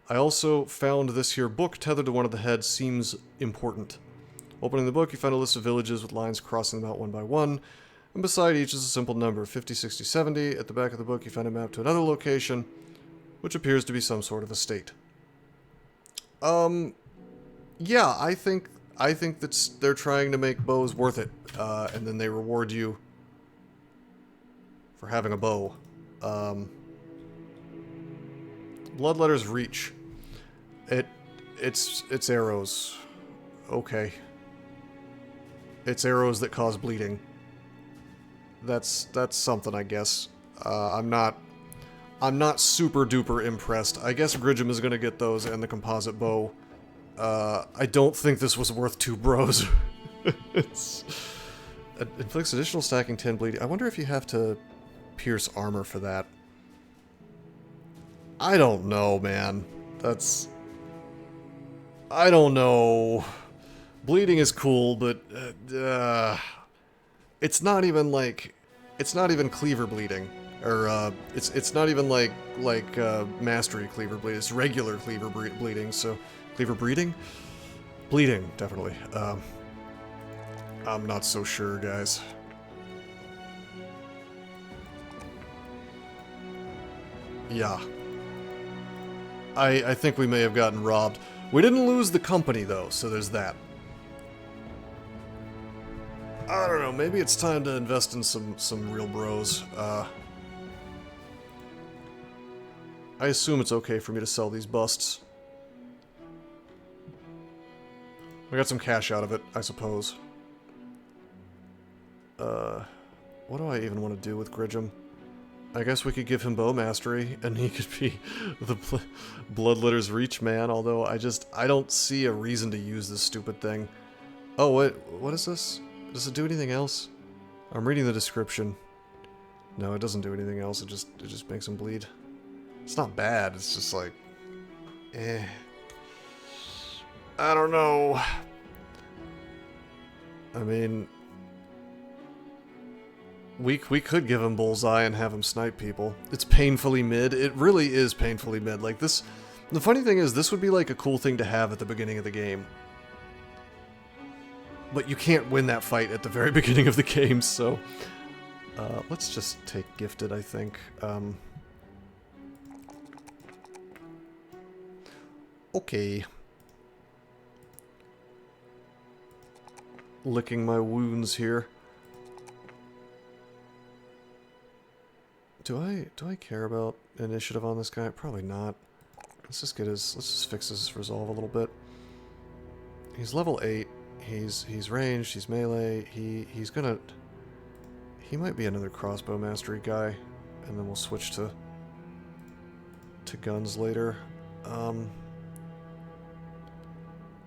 I also found this here book tethered to one of the heads. Seems important. Opening the book, you find a list of villages with lines crossing them out one by one, and beside each is a simple number, 50, 60, 70. At the back of the book, you find a map to another location, which appears to be some sort of estate. Yeah, I think that they're trying to make bows worth it, and then they reward you for having a bow. Bloodletter's reach. It's arrows. Okay. It's arrows that cause bleeding. That's something, I guess. I'm not super duper impressed. I guess Grigim is gonna get those and the composite bow. I don't think this was worth 2 bros. It inflicts additional stacking 10 bleeding. I wonder if you have to pierce armor for that. I don't know, man. I don't know. Bleeding is cool, but it's not even like, it's not even cleaver bleeding, or it's not even like mastery cleaver bleeding. It's regular cleaver bleeding. So cleaver breeding, bleeding definitely. I'm not so sure, guys. Yeah. I think we may have gotten robbed. We didn't lose the company, though, so there's that. I don't know, maybe it's time to invest in some real bros. I assume it's okay for me to sell these busts. I got some cash out of it, I suppose. What do I even want to do with Gridgem? I guess we could give him bow mastery, and he could be the Bloodletter's Reach man, although I don't see a reason to use this stupid thing. Oh, what is this? Does it do anything else? I'm reading the description. No, it doesn't do anything else, it just makes him bleed. It's not bad, it's just like... eh. I don't know. I mean... We could give him Bullseye and have him snipe people. It's painfully mid. It really is painfully mid. Like, this... The funny thing is, this would be like a cool thing to have at the beginning of the game. But you can't win that fight at the very beginning of the game, so... let's just take Gifted, I think. Okay. Licking my wounds here. Do I care about initiative on this guy? Probably not. Let's just fix his resolve a little bit. He's level 8. He's ranged, he's melee. He might be another crossbow mastery guy, and then we'll switch to guns later.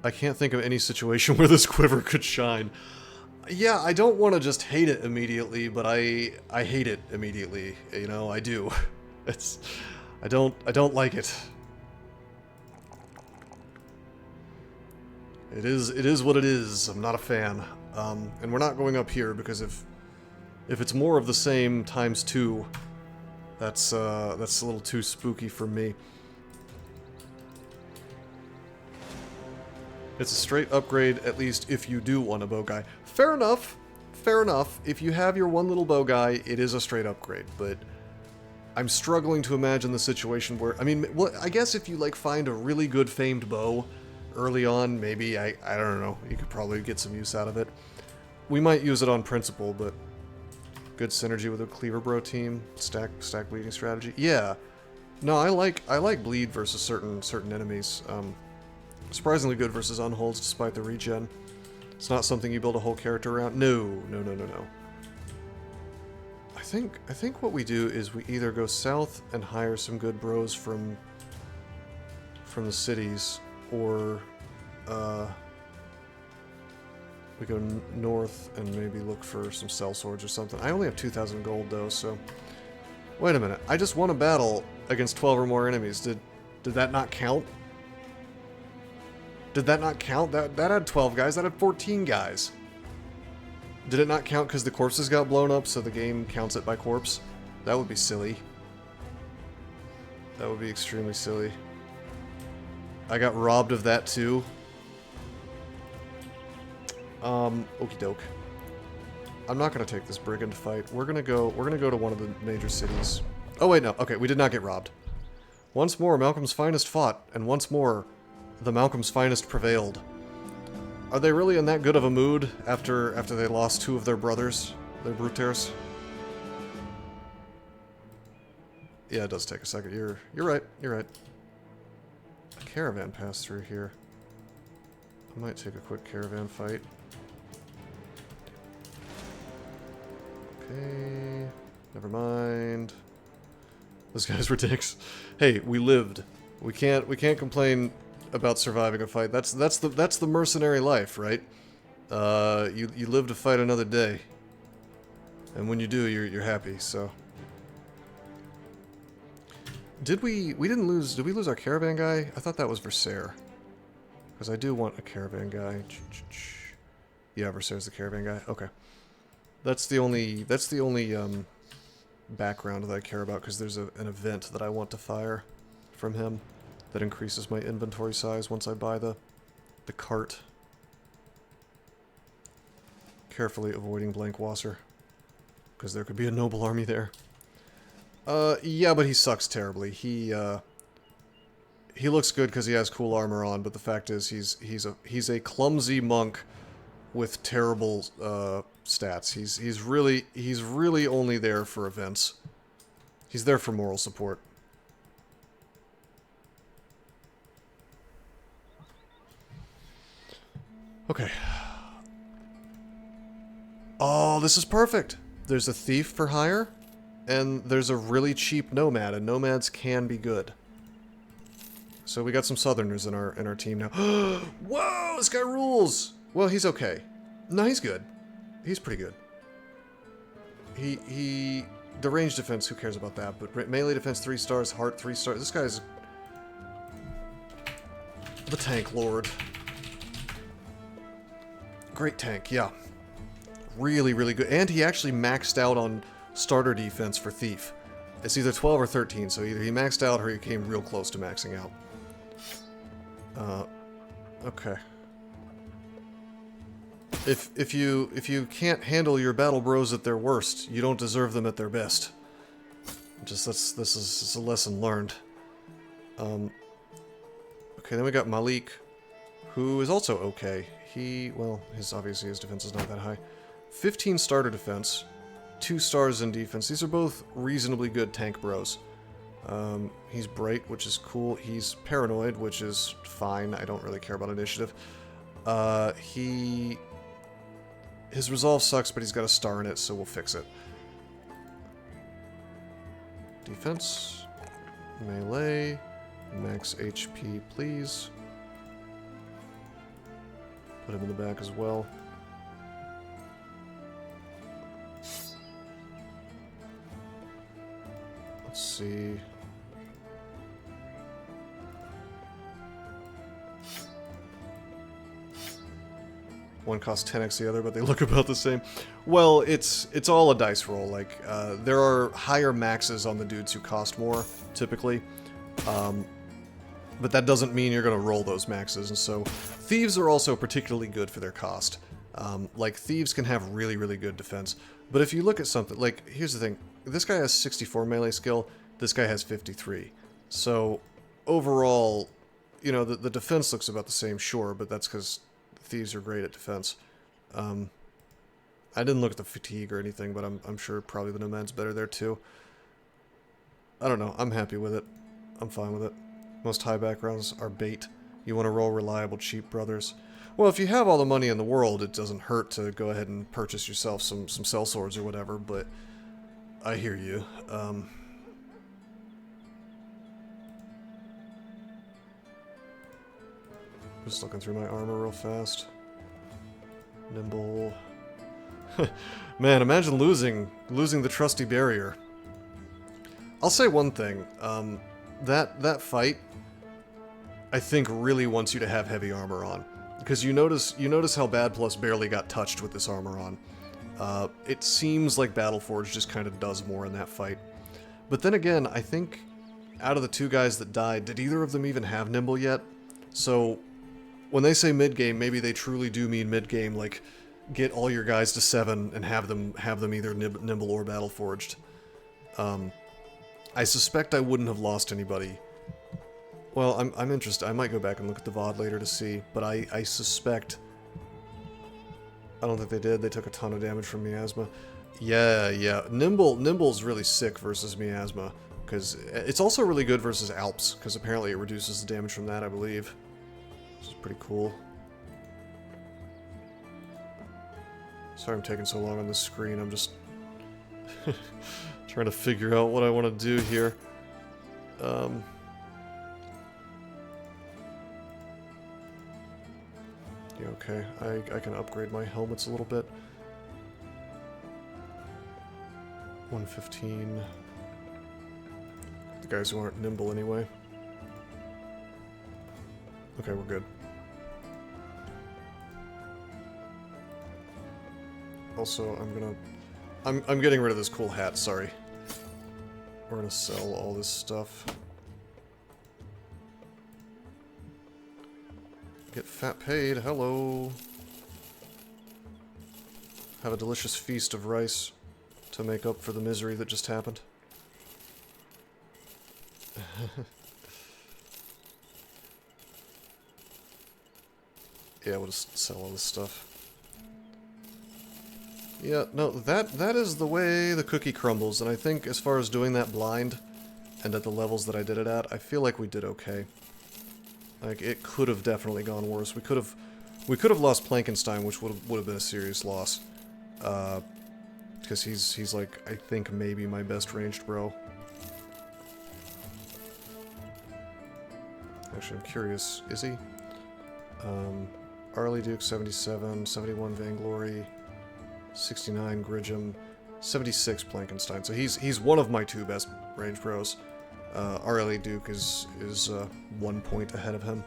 I can't think of any situation where this quiver could shine. Yeah, I don't want to just hate it immediately, but I hate it immediately. You know, I do. I don't like it. It is what it is. I'm not a fan. And we're not going up here because if it's more of the same times 2, that's a little too spooky for me. It's a straight upgrade, at least if you do want a bow guy. Fair enough. Fair enough. If you have your one little bow guy, it is a straight upgrade, but I'm struggling to imagine the situation where... I mean, well, I guess if you, like, find a really good famed bow early on, maybe, I don't know, you could probably get some use out of it. We might use it on principle, but good synergy with a Cleaver Bro team, stack bleeding strategy. Yeah. No, I like bleed versus certain enemies. Surprisingly good versus unholds despite the regen. It's not something you build a whole character around. No. I think what we do is we either go south and hire some good bros from the cities, or we go north and maybe look for some cell swords or something. I only have 2,000 gold though, so... Wait a minute, I just won a battle against 12 or more enemies. Did that not count? Did that not count? That had 12 guys, that had 14 guys. Did it not count because the corpses got blown up, so the game counts it by corpse? That would be silly. That would be extremely silly. I got robbed of that too. Okie doke. I'm not gonna take this brigand fight. We're gonna go to one of the major cities. Oh wait, no. Okay, we did not get robbed. Once more, Malcolm's finest fought, and once more, the Malcolm's finest prevailed. Are they really in that good of a mood after they lost 2 of their brothers, their brutares? Yeah, it does take a second. You're right. You're right. A caravan passed through here. I might take a quick caravan fight. Okay, never mind. Those guys were dicks. Hey, we lived. We can't complain about surviving a fight. That's the mercenary life, right? You live to fight another day, and when you do, you're happy. So, did we didn't lose? Did we lose our caravan guy? I thought that was Versailles, because I do want a caravan guy. Yeah, Versailles the caravan guy. Okay, that's the only background that I care about, because there's an event that I want to fire from him that increases my inventory size once I buy the cart. Carefully avoiding Blankwasser, because there could be a noble army there. Yeah, but he sucks terribly. He he looks good because he has cool armor on, but the fact is he's a clumsy monk with terrible stats. He's really only there for events. He's there for moral support. Okay. Oh, this is perfect. There's a thief for hire, and there's a really cheap nomad, and nomads can be good. So we got some southerners in our team now. Whoa, this guy rules. Well, he's okay. No, he's good. He's pretty good. The range defense, who cares about that? But melee defense 3 stars, heart 3 stars. This guy's the tank lord. Great tank, yeah. Really, really good. And he actually maxed out on starter defense for thief. It's either 12 or 13, so either he maxed out or he came real close to maxing out. Okay. If you can't handle your battle bros at their worst, you don't deserve them at their best. This is a lesson learned. Okay, then we got Malik, who is also okay. Obviously his defense is not that high. 15 starter defense, 2 stars in defense. These are both reasonably good tank bros. He's bright, which is cool. He's paranoid, which is fine. I don't really care about initiative. His resolve sucks, but he's got a star in it, so we'll fix it. Defense, melee, max HP, please. Put him in the back as well. Let's see. One costs 10x the other, but they look about the same. Well, it's all a dice roll. Like, there are higher maxes on the dudes who cost more, typically. But that doesn't mean you're going to roll those maxes, and so thieves are also particularly good for their cost. Like, thieves can have really, really good defense. But if you look at something, like, here's the thing. This guy has 64 melee skill, this guy has 53. So, overall, you know, the defense looks about the same, sure, but that's because thieves are great at defense. I didn't look at the fatigue or anything, but I'm sure probably the nomad's better there too. I don't know, I'm happy with it. I'm fine with it. Most high backgrounds are bait. You want to roll reliable, cheap brothers. Well, if you have all the money in the world, it doesn't hurt to go ahead and purchase yourself some sellswords or whatever, but I hear you. Just looking through my armor real fast. Nimble. Man, imagine losing the trusty barrier. I'll say one thing. That fight, I think, really wants you to have heavy armor on, because you notice how Bad Plus barely got touched with this armor on. It seems like Battleforge just kind of does more in that fight. But then again, I think out of the 2 guys that died, did either of them even have Nimble yet? So when they say mid-game, maybe they truly do mean mid-game, like get all your guys to 7 and have them either Nimble or Battleforged. I suspect I wouldn't have lost anybody. Well, I'm interested. I might go back and look at the VOD later to see, but I suspect... I don't think they did. They took a ton of damage from Miasma. Yeah. Nimble's really sick versus Miasma, because it's also really good versus Alps, because apparently it reduces the damage from that, I believe. Which is pretty cool. Sorry I'm taking so long on this screen. I'm just trying to figure out what I want to do here. Yeah, okay. I can upgrade my helmets a little bit. 115. The guys who aren't nimble anyway. Okay, we're good. Also, I'm getting rid of this cool hat, sorry. We're gonna sell all this stuff. Get fat paid, hello. Have a delicious feast of rice to make up for the misery that just happened. Yeah, we'll just sell all this stuff. Yeah, no, that is the way the cookie crumbles, and I think as far as doing that blind, and at the levels that I did it at, I feel like we did okay. Like, it could have definitely gone worse. We could have lost Plankenstein, which would have been a serious loss. Because he's like, I think maybe my best ranged bro. Actually, I'm curious, is he? Arley Duke, 77, 71 Vainglory, 69 Gridgem, 76 Plankenstein. So he's one of my 2 best range pros. Arley Duke is 1 point ahead of him.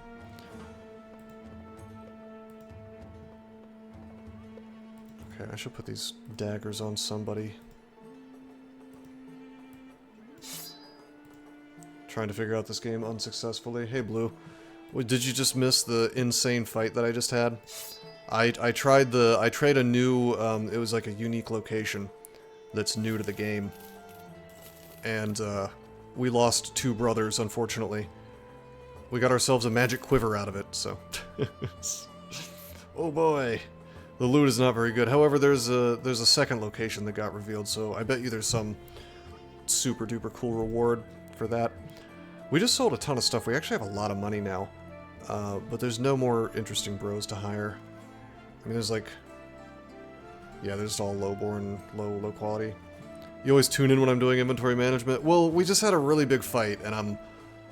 Okay, I should put these daggers on somebody. Trying to figure out this game unsuccessfully. Hey, Blue. Did you just miss the insane fight that I just had? I tried a new, it was like a unique location that's new to the game. And, we lost 2 brothers, unfortunately. We got ourselves a magic quiver out of it, so... Oh boy. The loot is not very good. However, there's a second location that got revealed, so I bet you there's some super duper cool reward for that. We just sold a ton of stuff. We actually have a lot of money now. But there's no more interesting bros to hire. I mean, there's like... Yeah, there's all lowborn, low quality. You always tune in when I'm doing inventory management. Well, we just had a really big fight, and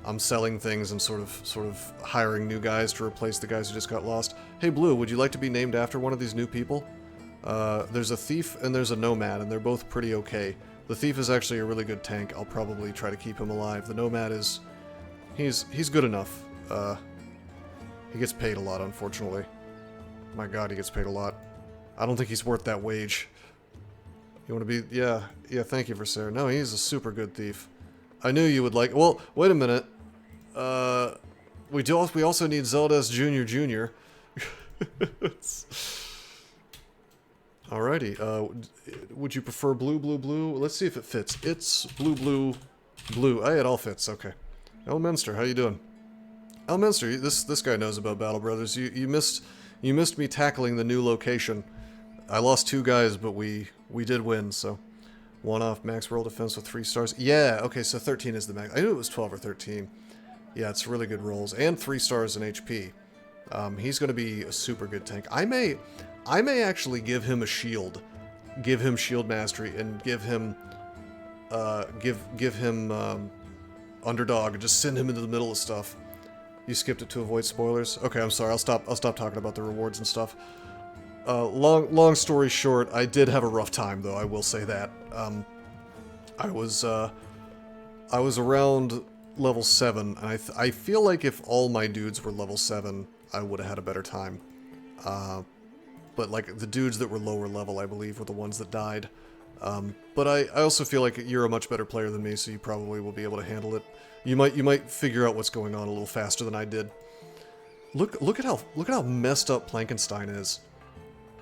I'm selling things and sort of hiring new guys to replace the guys who just got lost. Hey, Blue, would you like to be named after one of these new people? There's a thief and there's a nomad, and they're both pretty okay. The thief is actually a really good tank. I'll probably try to keep him alive. The nomad is... He's good enough. He gets paid a lot, unfortunately. My god, he gets paid a lot. I don't think he's worth that wage. You want to be... Yeah, thank you for Sarah. No, he's a super good thief. I knew you would like... Well, wait a minute. We also need Zeldas Jr. Alrighty, would you prefer blue? Let's see if it fits. It's blue. Hey, it all fits, okay. Elminster, how you doing? Elminster, this guy knows about Battle Brothers. You missed me tackling the new location. I lost 2 guys, but we did win, so... 1 off max roll defense with 3 stars. Yeah, okay, so 13 is the max. I knew it was 12 or 13. Yeah, it's really good rolls. And 3 stars in HP. He's going to be a super good tank. I may actually give him a shield. Give him shield mastery and give him underdog and just send him into the middle of stuff. You skipped it to avoid spoilers? Okay, I'm sorry. I'll stop talking about the rewards and stuff. Long story short, I did have a rough time, though, I will say that. I was around level 7, and I feel like if all my dudes were level 7, I would have had a better time. But, like, the dudes that were lower level, I believe, were the ones that died. But I also feel like you're a much better player than me, so you probably will be able to handle it. You might figure out what's going on a little faster than I did. Look at how messed up Plankenstein is.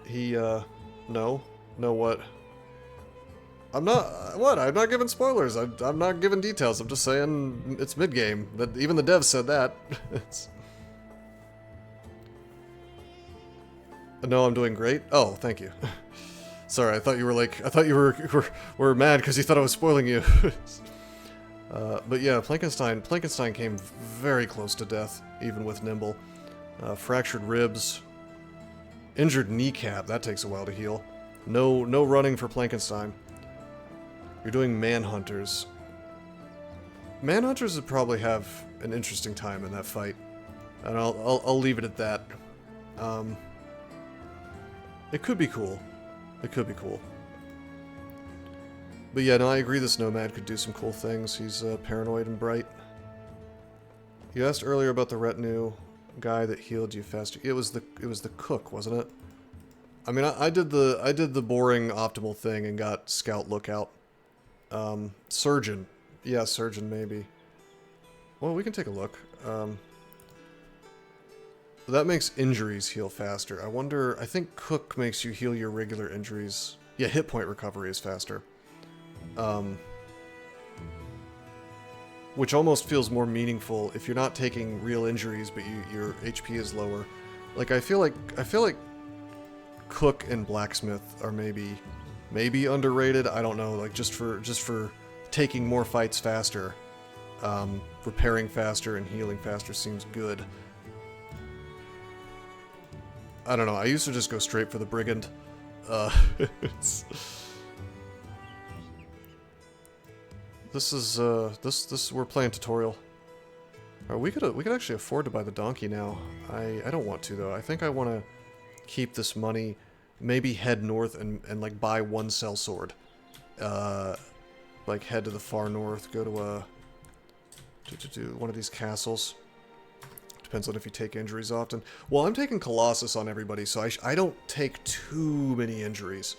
He, no, what? I'm not giving spoilers. I'm not giving details. I'm just saying it's mid-game. Even the devs said that. No, I'm doing great. Oh, thank you. Sorry, I thought you were mad because you thought I was spoiling you. But yeah, Plankenstein came very close to death, even with Nimble. Fractured ribs. Injured kneecap, that takes a while to heal. No running for Plankenstein. You're doing Manhunters. Manhunters would probably have an interesting time in that fight. And I'll leave it at that. It could be cool. It could be cool. But yeah, no, I agree this Nomad could do some cool things. He's paranoid and bright. You asked earlier about the retinue guy that healed you faster. It was the cook, wasn't it? I mean, I did the boring optimal thing and got scout lookout. Surgeon. Yeah, surgeon maybe. Well, we can take a look. That makes injuries heal faster. I think cook makes you heal your regular injuries. Yeah, hit point recovery is faster. Which almost feels more meaningful if you're not taking real injuries, but your HP is lower. Like I feel like cook and blacksmith are maybe underrated. I don't know. Like just for taking more fights faster, repairing faster and healing faster seems good. I don't know. I used to just go straight for the brigand. This is we're playing tutorial. We could actually afford to buy the donkey now. I don't want to though. I think I want to keep this money, maybe head north and like buy one sellsword. Like head to the far north, go to one of these castles. Depends on if you take injuries often. Well, I'm taking Colossus on everybody, so I don't take too many injuries.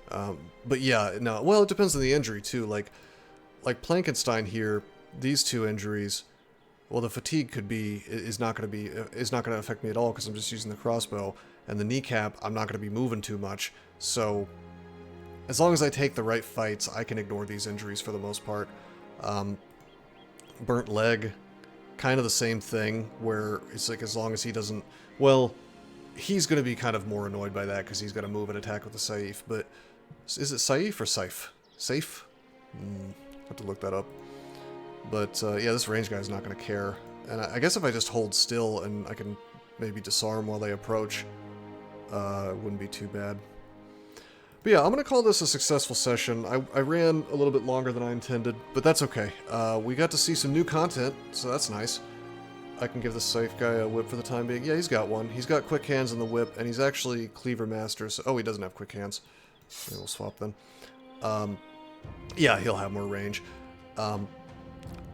But yeah, no. Well, it depends on the injury too. Like Plankenstein here, these 2 injuries. Well, the fatigue is not going to affect me at all because I'm just using the crossbow, and the kneecap I'm not going to be moving too much. So, as long as I take the right fights, I can ignore these injuries for the most part. Burnt leg, kind of the same thing, where it's like as long as he doesn't, well, he's going to be kind of more annoyed by that because he's going to move and attack with the Saif. But is it Saif or Saif? Saif? Have to look that up. But, yeah, this range guy's not going to care. And I guess if I just hold still and I can maybe disarm while they approach, it wouldn't be too bad. But yeah, I'm going to call this a successful session. I ran a little bit longer than I intended, but that's okay. We got to see some new content, so that's nice. I can give this safe guy a whip for the time being. Yeah, he's got one. He's got quick hands in the whip, and he's actually Cleaver Master. So, oh, he doesn't have quick hands. Maybe we'll swap then. Yeah, he'll have more range.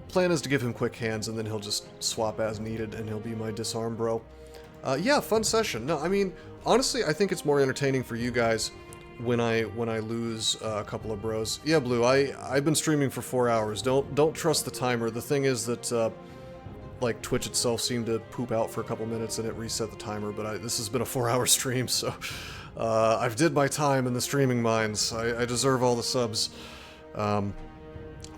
Plan is to give him quick hands, and then he'll just swap as needed, and he'll be my disarm bro. Yeah, fun session. No, I mean, honestly, I think it's more entertaining for you guys when I lose a couple of bros. Yeah, Blue, I've been streaming for 4 hours. Don't trust the timer. The thing is that like Twitch itself seemed to poop out for a couple minutes and it reset the timer. But this has been a 4-hour stream, so I've did my time in the streaming mines. I deserve all the subs.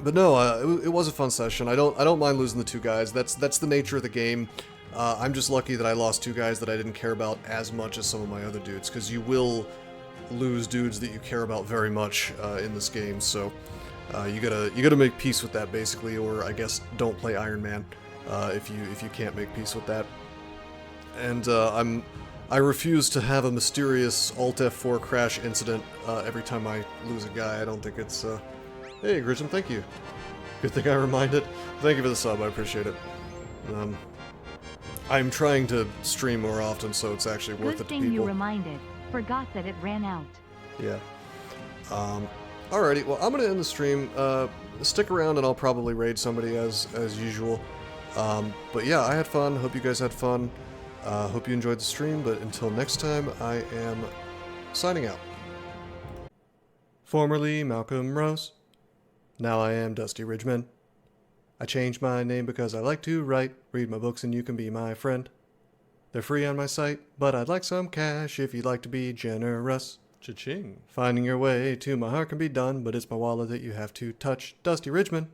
But no, it was a fun session. I don't mind losing the 2 guys. That's the nature of the game. I'm just lucky that I lost 2 guys that I didn't care about as much as some of my other dudes, because you will lose dudes that you care about very much in this game. So you gotta make peace with that basically, or I guess don't play Ironman if you can't make peace with that. And I refuse to have a mysterious Alt F4 crash incident every time I lose a guy. I don't think it's Hey, Grissom, thank you. Good thing I reminded. Thank you for the sub, I appreciate it. I'm trying to stream more often, so it's actually worth it to people.
Good thing you reminded. Forgot that it ran out.
Yeah. Alrighty, well, I'm gonna end the stream. Stick around and I'll probably raid somebody as usual. But yeah, I had fun. Hope you guys had fun. Hope you enjoyed the stream, but until next time, I am signing out. Formerly Malcolm Rose. Now I am Dusty Ridgeman. I changed my name because I like to write. Read my books and you can be my friend. They're free on my site, but I'd like some cash if you'd like to be generous. Cha-ching. Finding your way to my heart can be done, but it's my wallet that you have to touch. Dusty Ridgeman.